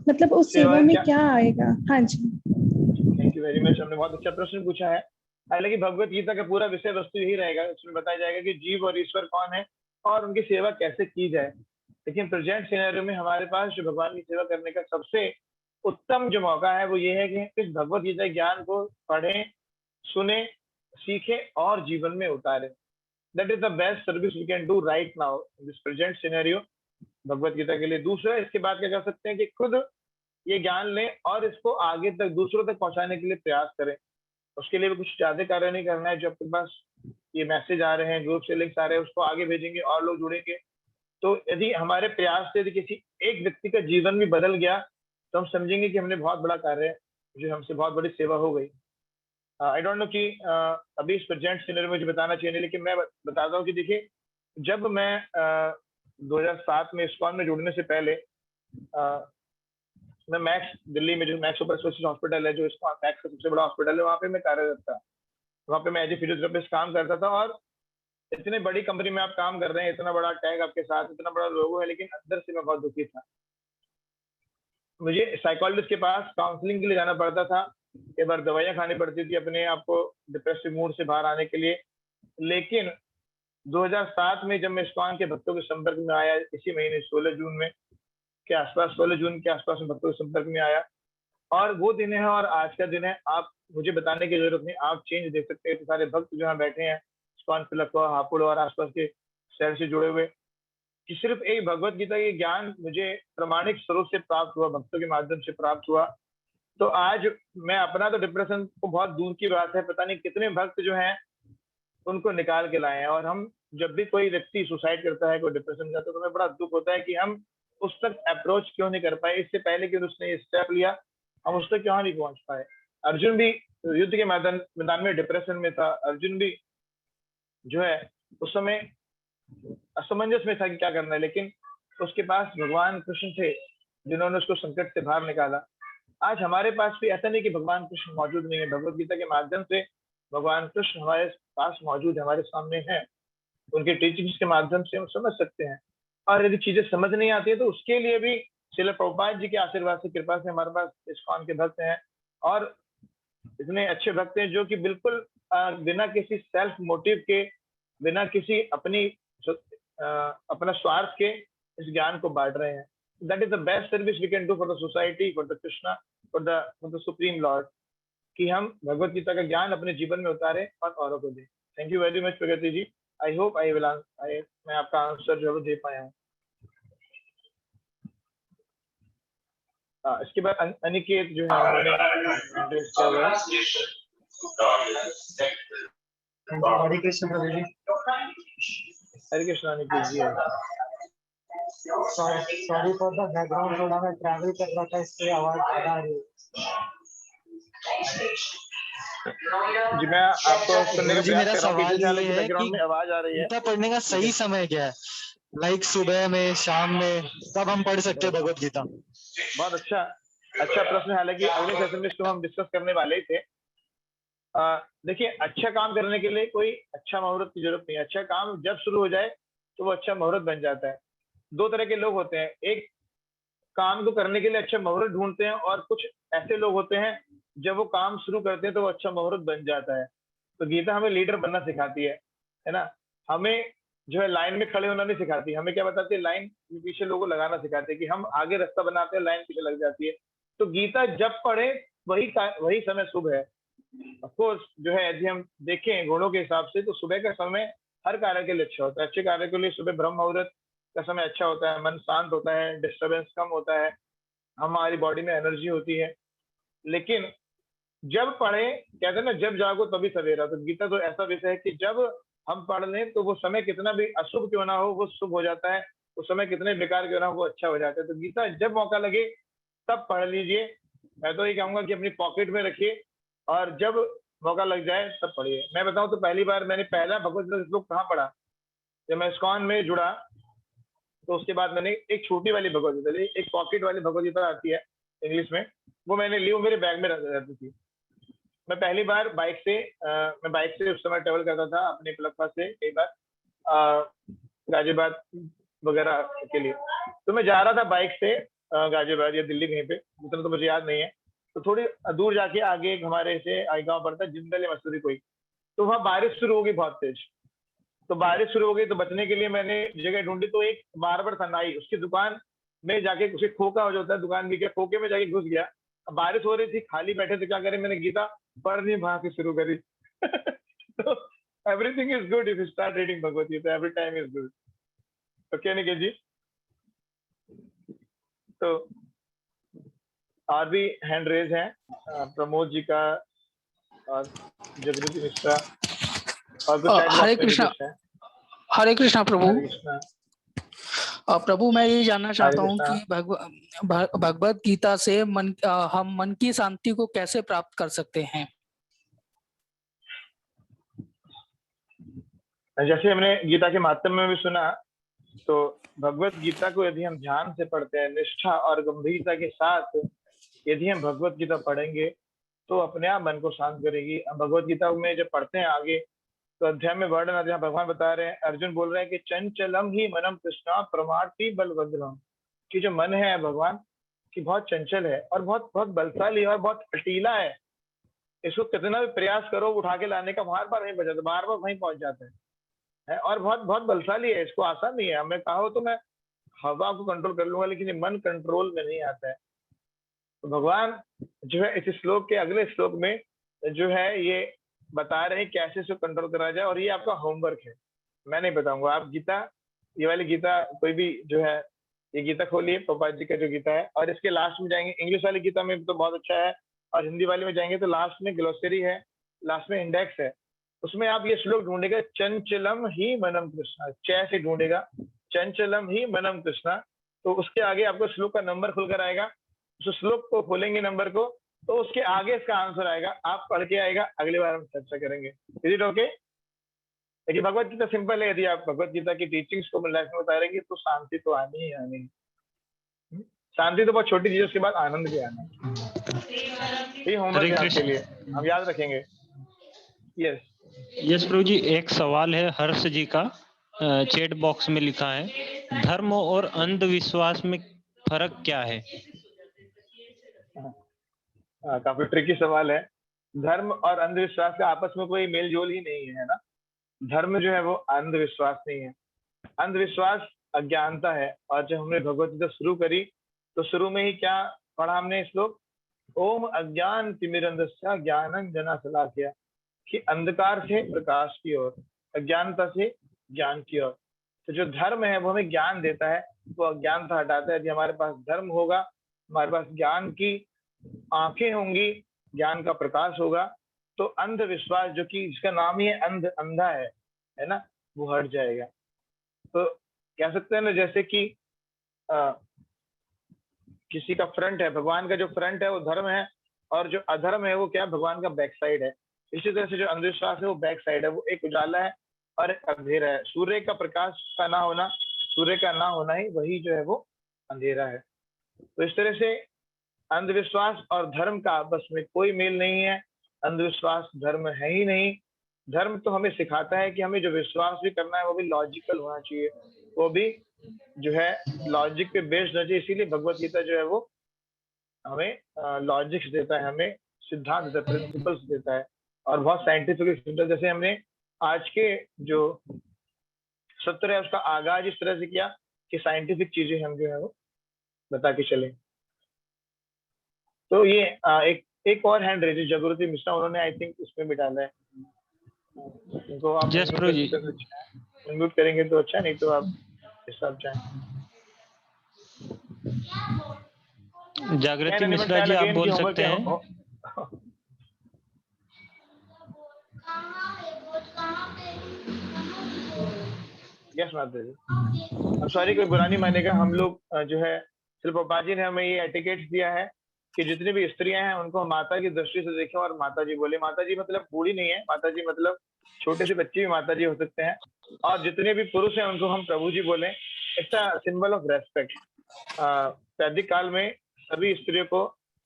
Speaker 4: मतलब उस सेवा में क्या आएगा? हाँ जी,
Speaker 2: थैंक यू वेरी मच, हमने बहुत अच्छा प्रश्न पूछा है। हालांकि भगवत गीता का पूरा विषय वस्तु यही रहेगा, उसमें बताया जाएगा कि जीव और ईश्वर कौन है और उनकी सेवा कैसे की जाए। लेकिन प्रेजेंट सिनेरियो में हमारे पास जो भगवान की सेवा करने का सबसे उत्तम जो मौका है वो ये है कि इस भगवत गीता ज्ञान को पढ़ें, सुने, सीखे और जीवन में उतारें। That is the best service we can do right now in this present scenario Bhagavad Gita के लिए। दूसरा, इसके बाद क्या कर सकते हैं कि खुद ये ज्ञान लें और इसको आगे तक दूसरों तक पहुंचाने के लिए प्रयास करें। उसके लिए भी कुछ ज्यादा कार्य नहीं करना है। जो आपके पास ये मैसेज आ रहे हैं, ग्रुप से लिंक्स आ रहे हैं, उसको आगे भेजेंगे और लोग जुड़ेंगे। तो यदि हमारे प्रयास से यदि किसी एक व्यक्ति का जीवन भी बदल गया तो हम समझेंगे कि हमने बहुत बड़ा कार्य, जो हमसे बहुत बड़ी सेवा हो गई। आई डोंट नो कि अभी इस प्रेजेंट सिनेरियो में मुझे बताना चाहिए, लेकिन मैं बताता हूँ कि देखिए, जब मैं 2007 में इस्कॉन में जुड़ने से पहले मैं मैक्स दिल्ली में, जो मैक्स सुपर स्पेशलिस्ट हॉस्पिटल है, जो इसका मैक्स का सबसे बड़ा हॉस्पिटल है, वहाँ पे मैं कार्यरत था। वहाँ पे मैं एज ए फिजियोथेरेपिस्ट काम करता था। और इतनी बड़ी कंपनी में आप काम कर रहे हैं, इतना बड़ा टैग आपके साथ, इतना बड़ा लोगो है, लेकिन अंदर से मैं बहुत दुखी था। मुझे साइकोलॉजिस्ट के पास काउंसलिंग के लिए जाना पड़ता था, कई बार दवाइयाँ खानी पड़ती थी अपने आप को डिप्रेसिव मूड से बाहर आने के लिए। लेकिन 2007 में जब मैं इस्कॉन के भक्तों के संपर्क में आया, इसी महीने 16 जून में के आसपास, 16 जून के आसपास में भक्तों के संपर्क में आया, और वो दिन है और आज का दिन है। आप मुझे बताने की जरूरत नहीं, आप चेंज देख सकते हैं। तो सारे भक्त जो यहाँ बैठे हैं, इस्कॉन पिलखवा, हापुड़ और आसपास के शहर से जुड़े हुए, कि सिर्फ एक भगवत गीता के ज्ञान मुझे प्रमाणिक स्रोत से प्राप्त हुआ, भक्तों के माध्यम से प्राप्त हुआ। तो आज मैं अपना तो डिप्रेशन को बहुत दूर की बात है, पता नहीं कितने भक्त जो हैं उनको निकाल के लाए हैं। और हम जब भी कोई व्यक्ति सुसाइड करता है, कोई डिप्रेशन जाता है, तो हमें बड़ा दुख होता है कि हम उस तक अप्रोच क्यों नहीं कर पाए, इससे पहले कि उसने ये स्टेप लिया, हम उस तक क्यों नहीं पहुंच पाए। अर्जुन भी युद्ध के मैदान में डिप्रेशन में था। अर्जुन भी जो है उस समय असमंजस में था कि क्या करना है, लेकिन उसके पास भगवान कृष्ण थे जिन्होंने उसको संकट से बाहर निकाला। आज हमारे पास भी ऐसा नहीं कि भगवान कृष्ण मौजूद नहीं है, भगवत गीता के माध्यम से भगवान कृष्ण हमारे पास मौजूद है, हमारे सामने है। उनके टीचिंग्स के माध्यम से हम समझ सकते हैं। और यदि चीजें समझ नहीं आती है तो उसके लिए भी श्रील प्रभुपाद जी के आशीर्वाद से, कृपा से हमारे पास इस्कॉन के भक्त हैं, और इतने अच्छे भक्त हैं जो कि बिल्कुल बिना किसी सेल्फ मोटिव के, बिना किसी अपना स्वार्थ के इस ज्ञान को बांट रहे हैं। That is the best service we can do for the society, for the Krishna, for the supreme lord, कि हम भगवत गीता का ज्ञान अपने जीवन में उतारें और औरों को दें। Thank you very much Pragati ji. I hope मैं आपका आंसर जो है दे पाया हूँ। इसके बाद अनिकेत जो है उन्होंने
Speaker 3: हरे कृष्ण प्रभु जी।
Speaker 2: हरे कृष्ण अनिकेत जी।
Speaker 3: सॉरी फॉर द बैकग्राउंड, थोड़ा मैं ट्रैवल कर रहा था इसलिए आवाज आ रही है।
Speaker 2: जी मैं आपको सुनने का
Speaker 3: जी
Speaker 2: प्रयास
Speaker 3: मेरा
Speaker 2: कर रहा हूँ कि
Speaker 3: सवाल ये है
Speaker 2: बैकग्राउंड
Speaker 3: कि
Speaker 2: में आवाज आ रही है।
Speaker 3: गीता पढ़ने का सही समय क्या है? लाइक सुबह में, शाम में, कब हम पढ़ सकते हैं भगवत गीता?
Speaker 2: बहुत अच्छा प्रश्न है। हालांकि अगले सेशन में इसको हम डिस्कस करने वाले ही थे। देखिए, अच्छा काम करने के लिए कोई अच्छा मुहूर्त की जरूरत नहीं है। अच्छा काम जब शुरू हो जाए तो वो अच्छा मुहूर्त बन जाता है। दो तरह के लोग होते हैं, एक काम को करने के लिए अच्छा मुहूर्त ढूंढते हैं, और कुछ ऐसे लोग होते हैं जब वो काम शुरू करते हैं तो वो अच्छा मुहूर्त बन जाता है। तो गीता हमें लीडर बनना सिखाती है ना। हमें जो है लाइन में खड़े होना नहीं सिखाती, हमें क्या बताती है, लाइन के पीछे लोगों को लगाना सिखाती है कि हम आगे रास्ता बनाते हैं, लाइन पीछे लग जाती है। तो गीता जब पढ़े वही समय शुभ है। ऑफकोर्स जो है यदि हम देखें गुणों के हिसाब से तो सुबह का समय हर कार्य के लिए अच्छा होता है। अच्छे कार्य के लिए सुबह ब्रह्म मुहूर्त का समय अच्छा होता है। मन शांत होता है, डिस्टर्बेंस कम होता है, हमारी बॉडी में एनर्जी होती है। लेकिन जब पढ़े, कहते हैं ना, जब जागो तभी सवेरा। तो गीता तो ऐसा विषय है कि जब हम पढ़ लें तो वो समय कितना भी अशुभ क्यों ना हो वो शुभ हो जाता है, वो समय कितने बेकार क्यों ना हो वो अच्छा हो जाता है। तो गीता जब मौका लगे तब पढ़ लीजिए। मैं तो ये कहूंगा कि अपनी पॉकेट में रखिए और जब मौका लग जाए तब पढ़िए। मैं बताऊं तो पहली बार मैंने पहला भगवत गीता श्लोक कहाँ पढ़ा, जब मैं इस्कॉन में जुड़ा तो उसके बाद मैंने एक छोटी वाली भगवत गीता ली, एक पॉकेट वाली भगवत गीता आती है इंग्लिश में, वो मैंने ली, वो मेरे बैग में रहती थी। मैं पहली बार मैं बाइक से उस समय ट्रेवल करता था अपने प्लगपा से कई बार गाजियाबाद वगैरह के लिए। तो मैं जा रहा था बाइक से गाजियाबाद या दिल्ली कहीं पे, जितना तो मुझे याद नहीं है। तो थोड़ी दूर जाके आगे एक हमारे से आई गाँव पड़ता है, जिंदल या मसूरी कोई, तो वहाँ बारिश शुरू हो गई बहुत तेज। तो बारिश शुरू हो गई तो बचने के लिए मैंने जगह ढूंढी, तो एक बार्बर था नाई, उसकी दुकान में जाके, उसे खोखा हो जाता है दुकान भी, क्या खोखे में जाके घुस गया। बारिश हो रही थी, खाली बैठे थे, क्या करें, मैंने गीता पढ़नी वहां से शुरू करी। तो everything is good if you start reading Bhagavad Gita, every time is good. Okay Niket ji. तो और भी हैंड रेज है प्रमोद जी का और जगृति मिश्रा और कुछ
Speaker 5: हरे कृष्णा, हरे कृष्णा प्रभु।
Speaker 2: हरे कृष्णा
Speaker 5: प्रभु मैं ये जानना चाहता हूँ
Speaker 2: कृष्णा।
Speaker 5: कि भगवत गीता से हम मन की शांति को कैसे प्राप्त कर सकते हैं?
Speaker 2: जैसे हमने गीता के महात्म्य में भी सुना, तो भगवत गीता को यदि हम ध्यान से पढ़ते हैं, निष्ठा और गंभीरता के साथ यदि हम भगवत गीता पढ़ेंगे तो अपने आप मन को शांत करेगी। भगवत गीता में जब पढ़ते हैं आगे तो अध्याय में वर्णन आता है, भगवान बता रहे हैं, अर्जुन बोल रहे हैं कि चंचलम ही मनम कृष्णा प्रमाति बलभद्रम, कि जो मन है भगवान की बहुत चंचल है और बहुत बहुत बलशाली है और बहुत हटीला है। इसको कितना भी प्रयास करो उठा के लाने का, बार बार वहीं बजाता, बार बार वहीं पहुंच जाता है और बहुत बहुत बलशाली है। इसको आसान नहीं है। हमें कहा हो तो मैं हवा को कंट्रोल कर लूंगा, लेकिन ये मन कंट्रोल में नहीं आता है। तो भगवान जो है इस श्लोक के अगले श्लोक में जो है ये बता रहे हैं कैसे इसको कंट्रोल करा जाए, और ये आपका होमवर्क है। मैं नहीं बताऊंगा, आप गीता, ये वाली गीता कोई भी जो है, ये गीता खोलिए, पपा जी का जो गीता है, और इसके लास्ट में जाएंगे, इंग्लिश वाली गीता में तो बहुत अच्छा है, और हिंदी वाली में जाएंगे तो लास्ट में ग्लोसरी है, लास्ट में इंडेक्स है, उसमें आप ये श्लोक ढूंढेगा, चंचलम ही मनम कृष्णा, च से ढूंढेगा, चंचलम ही मनम कृष्णा। तो उसके आगे आपको श्लोक का नंबर खुलकर आएगा, उस श्लोक को खोलेंगे नंबर को, तो उसके आगे इसका आंसर आएगा, आप पढ़ के आएगा, अगली बार हम चर्चा करेंगे। Is it okay? देखिए भगवत गीता सिंपल है, यदि आप भगवत गीता की टीचिंग्स को लाइफ में उतारेंगे तो शांति तो आनी ही आनी। शांति तो बहुत छोटी चीज, उसके बाद आनंद भी आना। ये होमवर्क है आपके लिए, हम याद रखेंगे।
Speaker 1: यस प्रभु जी, एक सवाल है हर्ष जी का, चैट बॉक्स में लिखा है, धर्म और अंधविश्वास में फर्क क्या है?
Speaker 2: काफी ट्रिकी सवाल है। धर्म और अंधविश्वास का आपस में कोई मेल जोल ही नहीं है ना। धर्म जो है वो अंधविश्वास नहीं है। अंधविश्वास अज्ञानता है। और जब हमने भगवत गीता शुरू करी तो शुरू में ही क्या पढ़ा हमने श्लोक, ओम अज्ञान तिमिरंधस्य ज्ञानंजन शलाकया, कि अंधकार से प्रकाश की ओर, अज्ञानता से ज्ञान की ओर। तो जो धर्म है वो हमें ज्ञान देता है, वो अज्ञानता हटाता है। यदि हमारे पास धर्म होगा, हमारे पास ज्ञान की आंखें होंगी, ज्ञान का प्रकाश होगा, तो अंधविश्वास जो कि जिसका नाम ही है अंधा है ना, वो हट जाएगा। तो कह सकते हैं ना, जैसे कि किसी का फ्रंट है, भगवान का जो फ्रंट है वो धर्म है, और जो अधर्म है वो क्या है, भगवान का बैक साइड है। इसी तरह से जो अंधविश्वास है वो बैक साइड है, वो एक उजाला है और एक अंधेरा है। सूर्य का प्रकाश का ना होना, सूर्य का ना होना ही वही जो है वो अंधेरा है। तो इस तरह से अंधविश्वास और धर्म का आपस में कोई मेल नहीं है। अंधविश्वास धर्म है ही नहीं। धर्म तो हमें सिखाता है कि हमें जो विश्वास भी करना है वो भी लॉजिकल होना चाहिए, वो भी जो है लॉजिक पे बेस्ड होना चाहिए। इसीलिए भगवत गीता जो है वो हमें लॉजिक्स देता है, हमें सिद्धांत देता है, प्रिंसिपल्स देता है, और बहुत साइंटिफिक सिद्धांत। जैसे हमने आज के जो सत्र है उसका आगाज इस तरह से किया कि साइंटिफिक चीजें हम जो है वो बता के चले। तो ये एक और हैंड रेज जागृति मिश्रा, उन्होंने आई थिंक उसमें भी डाला है, उनको आप
Speaker 1: यस प्रभु जी,
Speaker 2: अनम्यूट करेंगे तो अच्छा, नहीं तो आप हिसाब चाहें।
Speaker 1: जागृति मिश्रा जी आप बोल सकते हैं।
Speaker 2: यस माता जी, अब सॉरी कोई बुरा नहीं मानेगा। हम लोग जो है श्री प्रभुपाद जी ने हमें ये एटिकेट दिया है कि जितनी भी स्त्रियां हैं उनको माता की दृष्टि से देखें और माता जी बोले। माता जी मतलब बूढ़ी नहीं है, माता जी मतलब छोटे से बच्चे भी माता जी हो सकते हैं। और जितने भी पुरुष हैं उनको हम प्रभु जी बोले। It's a symbol of respect. वैदिक काल में सभी स्त्रियों को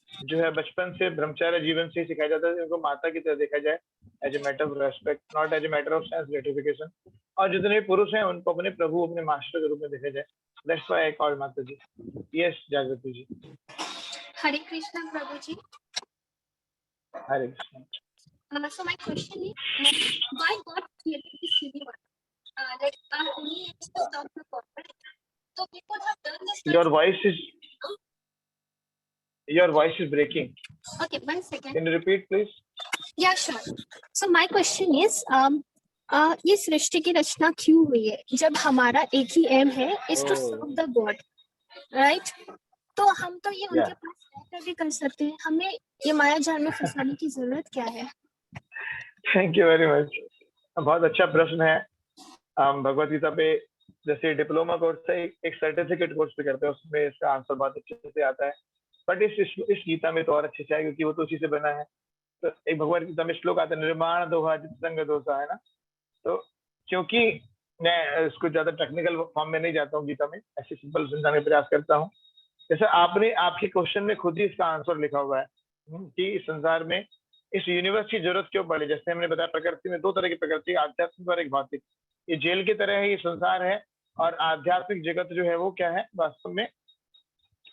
Speaker 2: जो है बचपन से ब्रह्मचार्य जीवन से सिखाया जाता है उनको माता की तरह देखा जाए, as a matter of respect, not as a matter of sense gratification. और जितने भी पुरुष हैं उनको अपने प्रभु, अपने मास्टर के रूप में देखा जाए। दैट्स व्हाई आई कॉल माता जी। यस जागृति जी।
Speaker 6: हरे कृष्णा प्रभु जी।
Speaker 2: हरे Krishna.
Speaker 6: So my question is, why God created this universe? Like our only aim is to serve the God, right? So we could have done this.
Speaker 2: Your voice is breaking.
Speaker 6: Okay, 1 second.
Speaker 2: Can you repeat, please?
Speaker 6: Yeah, sure. So my question is, ये सृष्टि की रचना क्यों हुई है जब हमारा एक ही एम है, is to serve the God, right? तो हम तो ये उनके पास रहकर भी कर सकते हैं, हमें ये माया जाल में फंसाने की जरूरत क्या है?
Speaker 2: Thank you very much. बहुत अच्छा प्रश्न है। भगवत गीता पे जैसे डिप्लोमा कोर्स है, एक सर्टिफिकेट कोर्स पे करते हैं, उसमें इसका आंसर बहुत अच्छे से आता है। बट इस गीता में तो और अच्छे से है क्योंकि वो तो उसी से बना है। तो एक भगवत गीता में श्लोक आता है, निर्माण दोहा जित संग दोषा, है ना। तो क्योंकि मैं इसको ज्यादा टेक्निकल फॉर्म में नहीं जाता हूँ गीता में, ऐसे सिंपल समझाने का प्रयास करता हूँ। जैसे आपने आपके क्वेश्चन में खुद ही इसका आंसर लिखा हुआ है कि इस संसार में इस यूनिवर्स की जरूरत क्यों पड़ी। जैसे हमने बताया प्रकृति में दो तरह की प्रकृति, आध्यात्मिक और एक भौतिक। ये जेल की तरह है ये संसार है, और आध्यात्मिक जगत जो है वो क्या है, वास्तव में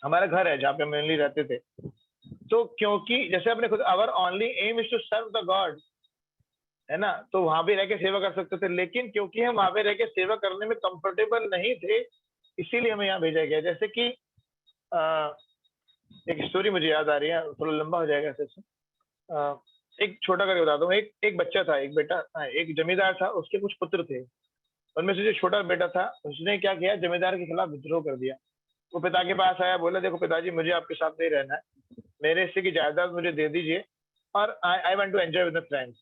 Speaker 2: हमारा घर है जहाँ पे हम मेनली रहते थे। तो क्योंकि जैसे आपने खुद, our only aim is to serve the God, है ना, तो वहां भी रह के सेवा कर सकते थे। लेकिन क्योंकि हम वहां पे रह के सेवा करने में कंफर्टेबल नहीं थे, इसीलिए हमें यहाँ भेजा गया। जैसे कि एक स्टोरी मुझे याद आ रही है, थोड़ा लंबा हो जाएगा ऐसे। एक छोटा करके बता दूं। एक बच्चा था, एक बेटा, एक जमींदार था, उसके कुछ पुत्र थे। उनमें से जो छोटा बेटा था उसने क्या किया, जमींदार के खिलाफ विद्रोह कर दिया। वो पिता के पास आया, बोला देखो पिताजी मुझे आपके साथ नहीं रहना है, मेरे हिस्से की जायदाद मुझे दे दीजिए और I want to enjoy with friends.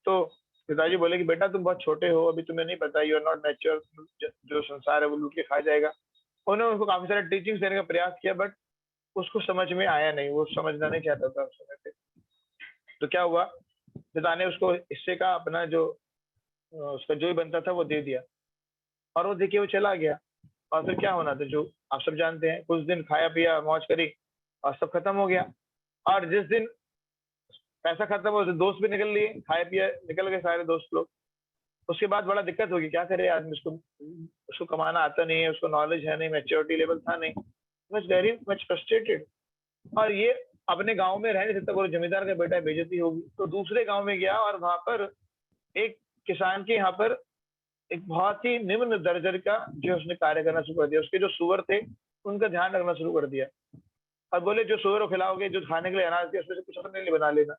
Speaker 2: तो पिताजी बोले कि बेटा तुम बहुत छोटे हो, अभी तुम्हें नहीं पता, यू आर नॉट मैच्योर, जो संसार है वो लूट के खा जाएगा। उन्होंने उनको काफी सारे टीचिंग देने का प्रयास किया, बट उसको समझ में आया नहीं, वो समझना नहीं चाहता था उस समय पे। तो क्या हुआ, पिता ने उसको हिस्से का अपना जो उसका जो भी बनता था वो दे दिया, और वो देखिए वो चला गया। और फिर क्या होना था, जो आप सब जानते हैं, कुछ दिन खाया पिया मौज करी और सब खत्म हो गया। और जिस दिन पैसा खत्म हो, दोस्त भी निकल लिए, खाए पिए निकल गए सारे दोस्त लोग। उसके बाद बड़ा दिक्कत होगी, क्या करे आदमी, उसको कमाना आता नहीं है, उसको नॉलेज है नहीं, मैच्योरिटी लेवल था नहीं, वाज वेरी मच फ्रस्ट्रेटेड। और ये अपने गांव में रह नहीं सकता, बोले जमींदार का बेटा बेइज्जती होगी। तो दूसरे गांव में गया और वहां पर एक किसान के यहाँ पर एक बहुत ही निम्न दर्जे का जो उसने कार्य करना शुरू कर दिया। उसके जो सुअर थे उनका ध्यान रखना शुरू कर दिया और बोले जो सुअर को खिलाओगे, जो खाने के लिए अनाज दिया, उसमें से कुछ अपने लिए बना लेना।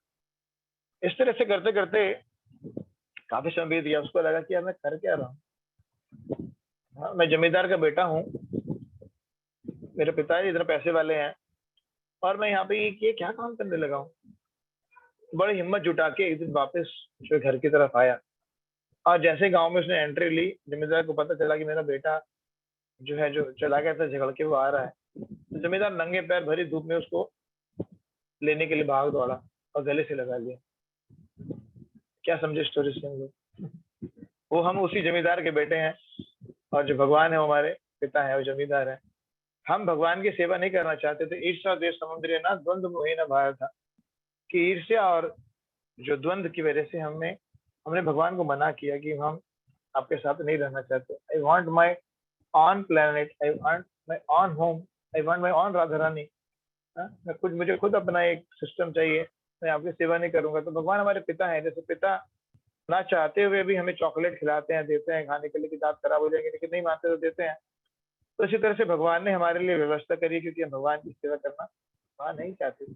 Speaker 2: इस तरह से करते करते काफी समय बीत गया। उसको लगा कि यार मैं कर क्या रहा हूँ। हाँ, मैं जमींदार का बेटा हूँ, मेरे पिताजी इधर पैसे वाले हैं और मैं यहाँ पे ये क्या काम करने लगा हूँ। बड़ी हिम्मत जुटा के एक दिन वापस जो घर की तरफ आया और जैसे गांव में उसने एंट्री ली, जमींदार को पता चला कि मेरा बेटा जो है जो चला गया था झगड़ के वो आ रहा है। तो जमींदार नंगे पैर भरी धूप में उसको लेने के लिए भाग दौड़ा और गले से लगा लिया। क्या समझे स्टोरी से हम लोग? वो हम उसी जमींदार के बेटे हैं और जो भगवान है वो हमारे पिता है, वो जमींदार है। हम भगवान की सेवा नहीं करना चाहते थे। ईर्ष्या देश समुद्र ना द्वंद्व मोहि न भाया था कि ईर्ष्या और जो द्वंद्व की वजह से हमने भगवान को मना किया कि हम आपके साथ नहीं रहना चाहते। I want my own planet, I want my own home, I want my own Radha Rani. मुझे खुद अपना एक सिस्टम चाहिए, मैं आपकी सेवा नहीं करूंगा। तो भगवान हमारे पिता है, जैसे पिता ना चाहते हुए भी हमें चॉकलेट खिलाते हैं, देते हैं खाने के लिए कि दांत खराब हो जाएंगे, लेकिन नहीं मानते तो देते हैं। तो इसी तरह से भगवान ने हमारे लिए व्यवस्था करी, क्योंकि हम भगवान की सेवा करना भगवान नहीं चाहते।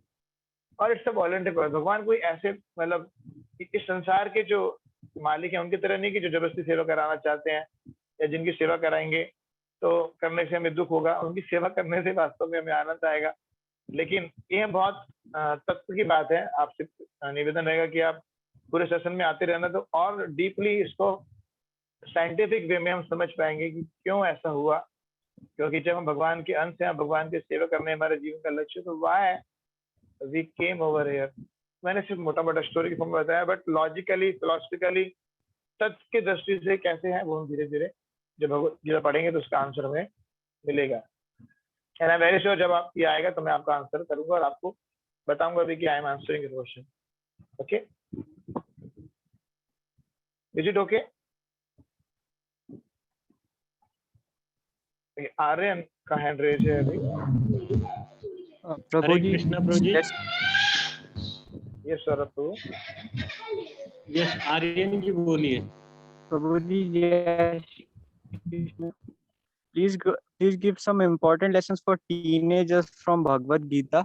Speaker 2: और इट्स अ वॉलंटियर। भगवान कोई ऐसे मतलब इस संसार के जो मालिक हैं उनकी तरह नहीं कि जो जबरदस्ती सेवा कराना चाहते हैं या जिनकी सेवा कराएंगे तो करने से हमें दुख होगा। उनकी सेवा करने से वास्तव में हमें आनंद आएगा। लेकिन ये बहुत तत्व की बात है। आपसे निवेदन रहेगा कि आप पूरे सेशन में आते रहना, तो और डीपली इसको साइंटिफिक वे में हम समझ पाएंगे कि क्यों ऐसा हुआ। क्योंकि जब हम भगवान के अंश हैं, भगवान की सेवा करने हमारे जीवन का लक्ष्य, तो why we came over here. मैंने सिर्फ मोटा मोटा स्टोरी की फॉर्म में बताया, बट लॉजिकली फिलोसफिकली तथ्य की दृष्टि से कैसे है वो हम धीरे धीरे जब पढ़ेंगे तो उसका आंसर हमें मिलेगा। And I am very sure जब आप ये आएगा तो मैं आपका आंसर करूंगा और आपको बताऊंगा भी कि I am answering the question. Okay, is it okay? Aryan का हैंड रेज है अभी।
Speaker 1: हरे कृष्णा प्रभु जी।
Speaker 2: यस सर, तो
Speaker 1: यस आर्यन जी बोलिए।
Speaker 7: प्रभु जी, please give some important lessons for teenagers from Bhagavad Gita.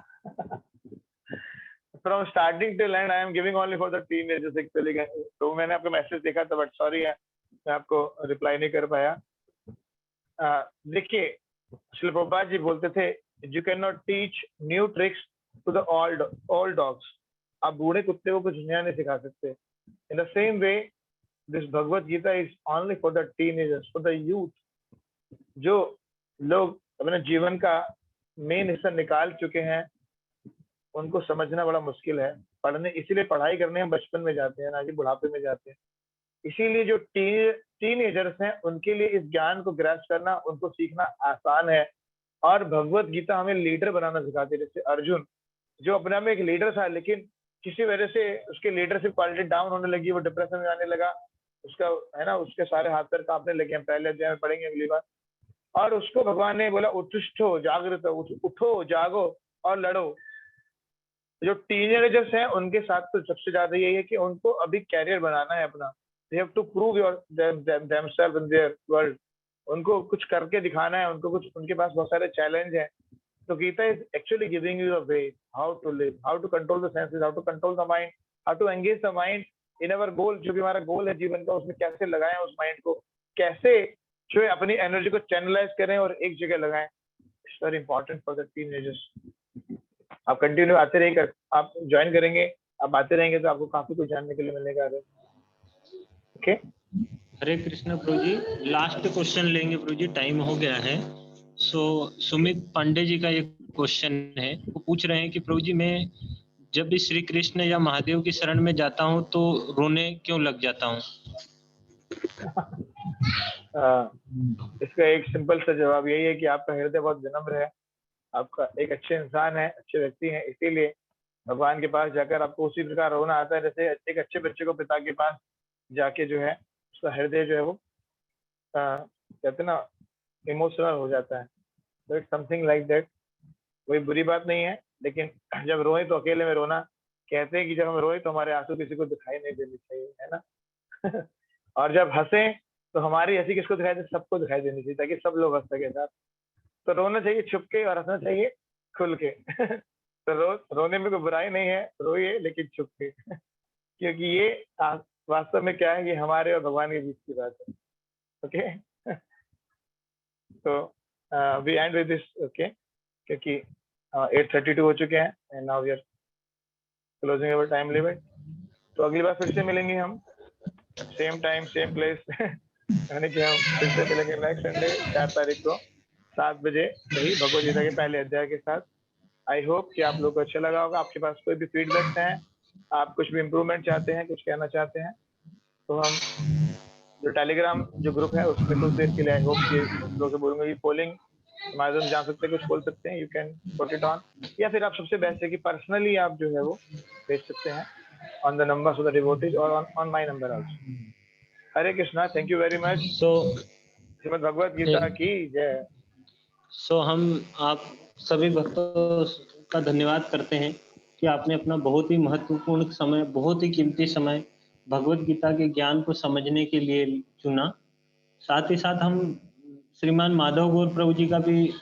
Speaker 2: From starting till end, I am giving only for the teenagers actually. तो मैंने आपका मैसेज देखा था, बट सॉरी है मैं आपको रिप्लाई नहीं कर पाया। देखिए, श्रील प्रभुपाद जी बोलते थे, you can not teach new tricks to the old dogs. आप बूढ़े कुत्ते को कुछ नया नहीं सिखा सकते। In the same way this Bhagavad Gita is only for the teenagers, for the youth. जो लोग अपने जीवन का मेन हिस्सा निकाल चुके हैं उनको समझना बड़ा मुश्किल है। पढ़ने इसीलिए पढ़ाई करने हम बचपन में जाते हैं, ना कि बुढ़ापे में जाते हैं। इसीलिए जो टीनेजर्स हैं उनके लिए इस ज्ञान को ग्रैस्प करना, उनको सीखना आसान है। और भगवत गीता हमें लीडर बनाना सिखाती है। जैसे अर्जुन जो अपने आप में एक लीडर था, लेकिन किसी वजह से उसके लीडरशिप क्वालिटी डाउन होने लगी, वो डिप्रेशन में आने लगा, उसका है ना, उसके सारे हाथ पैर कांपने लगे। हम पहले अध्याय में पढ़ेंगे अगली बार। और उसको भगवान ने बोला उत्तिष्ठो जागृत, उठो जागो और लड़ो। जो टीनेजर्स हैं उनके साथ तो सबसे ज्यादा यही है कि उनको अभी कैरियर बनाना है अपना। They have to prove themselves in their world। उनको कुछ करके दिखाना है, उनको कुछ, उनके पास बहुत सारे चैलेंज हैं। तो Gita is actually giving you a way how to live, how to control the senses, how to control the mind, how to engage the mind in our goal. जो भी हमारा गोल है जीवन का, उसमें कैसे लगाएं उस माइंड को, कैसे जो है अपनी एनर्जी को चैनलाइज करें और एक जगह लगाएं। It's very important for the teenagers. आप कंटिन्यू आते रहिए, आप ज्वाइन करेंगे, आप आते रहेंगे तो आपको काफी कुछ जानने के लिए मिलेगा। ओके,
Speaker 1: हरे कृष्ण प्रभु जी। लास्ट क्वेश्चन लेंगे प्रभु जी, टाइम हो गया है। सुमित पांडे जी का एक क्वेश्चन है। वो पूछ रहे हैं कि प्रभु जी मैं जब भी श्री कृष्ण या महादेव की शरण में जाता हूँ तो रोने क्यों लग जाता हूँ?
Speaker 2: इसका एक सिंपल सा जवाब यही है कि आपका हृदय बहुत विनम्र है, आपका एक अच्छे इंसान है, अच्छे व्यक्ति हैं। इसीलिए भगवान के पास जाकर आपको उसी प्रकार रोना आता है जैसे एक अच्छे बच्चे को पिता के पास जाके जो है उसका हृदय जो है वो कहते ना इमोशनल हो जाता है। तो इट्स समथिंग लाइक दैट। कोई बुरी बात नहीं है, लेकिन जब रोए तो अकेले में रोना। कहते हैं कि जब हम रोए तो हमारे आंसू किसी को दिखाई नहीं देने चाहिए, है ना। और जब हंसे तो हमारी हंसी किसको दिखाई दे, सबको दिखाई देनी चाहिए ताकि सब लोग हंस सके साथ। तो रोना चाहिए छुप के और हंसना चाहिए खुल के। तो रोने में कोई बुराई नहीं है, रोइए लेकिन छुप के। क्योंकि ये वास्तव में क्या है, ये हमारे और भगवान के बीच की बात है। ओके, तो we end with this, okay, क्योंकि 8:32 हो चुके हैं and now we are closing our time limit. तो अगली बार फिर से मिलेंगे हम, सेम टाइम सेम प्लेस। यानी कि हम फिर से मिलेंगे नेक्स्ट संडे 4 तारीख को 7 बजे वही भगवद गीता के पहले अध्याय के साथ। आई होप कि आप लोग को अच्छा लगा होगा। आपके पास कोई भी फीडबैक है, आप कुछ भी इम्प्रूवमेंट चाहते हैं, कुछ कहना चाहते हैं, तो हम जो टेलीग्राम जो ग्रुप है उसमें कुछ देर के लिए आई होप कि लोग बोलूंगा कि पोलिंग माध्यम जान सकते हैं, कुछ बोल सकते हैं, you can put it on, या फिर आप सबसे बेस्ट है कि पर्सनली आप जो है वो भेज सकते हैं on the number of the devotees और on my number also. Hare Krishna, thank you very much. Shrimad Bhagavad Gita की जय।
Speaker 1: सो हम आप सभी भक्तों का धन्यवाद करते हैं कि आपने अपना बहुत ही महत्वपूर्ण समय, बहुत ही कीमती समय भगवद गीता के ज्ञान को समझने के लिए चुना। साथ ही साथ हम श्रीमान माधव गौर प्रभु जी का भी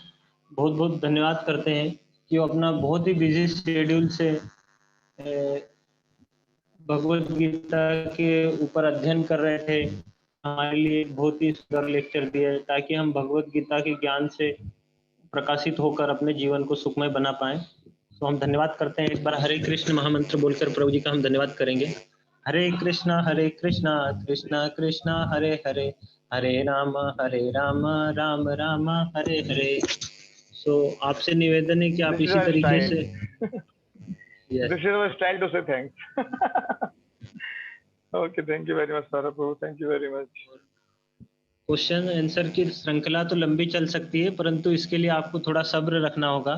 Speaker 1: बहुत बहुत धन्यवाद करते हैं कि वो अपना बहुत ही बिजी शेड्यूल से भगवद गीता के ऊपर अध्ययन कर रहे थे, हमारे लिए बहुत ही सुंदर लेक्चर दिए ताकि हम भगवद गीता के ज्ञान से प्रकाशित होकर अपने जीवन को सुखमय बना पाए। तो हम धन्यवाद करते हैं। एक बार हरे कृष्ण महामंत्र बोलकर प्रभु जी का हम धन्यवाद करेंगे। हरे कृष्णा कृष्णा कृष्णा हरे हरे, हरे राम राम राम हरे हरे। सो आपसे निवेदन है कि आप इसी तरीके से
Speaker 2: This is our style to say thanks. Okay, thank you very much, Saurabh Prabhu. Thank you very much.
Speaker 1: Question answer की श्रृंखला तो लंबी चल सकती है, परंतु इसके लिए आपको थोड़ा सब्र रखना होगा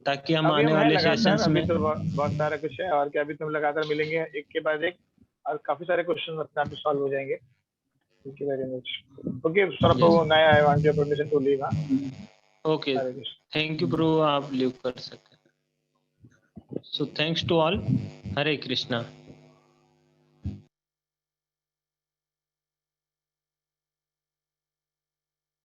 Speaker 1: ताकि हम आने वाले सेशंस में
Speaker 2: अभी तो बहुत सारा कुछ है और क्या, अभी तुम लगातार मिलेंगे एक के बाद एक और काफी सारे क्वेश्चन अपने आप सॉल्व हो जाएंगे। Thank you very much. Okay, Saurabh Prabhu, now I want your permission to leave.
Speaker 1: Okay, thank you प्रभु, आप लीव कर सकते हैं। So thanks to all. Hare Krishna.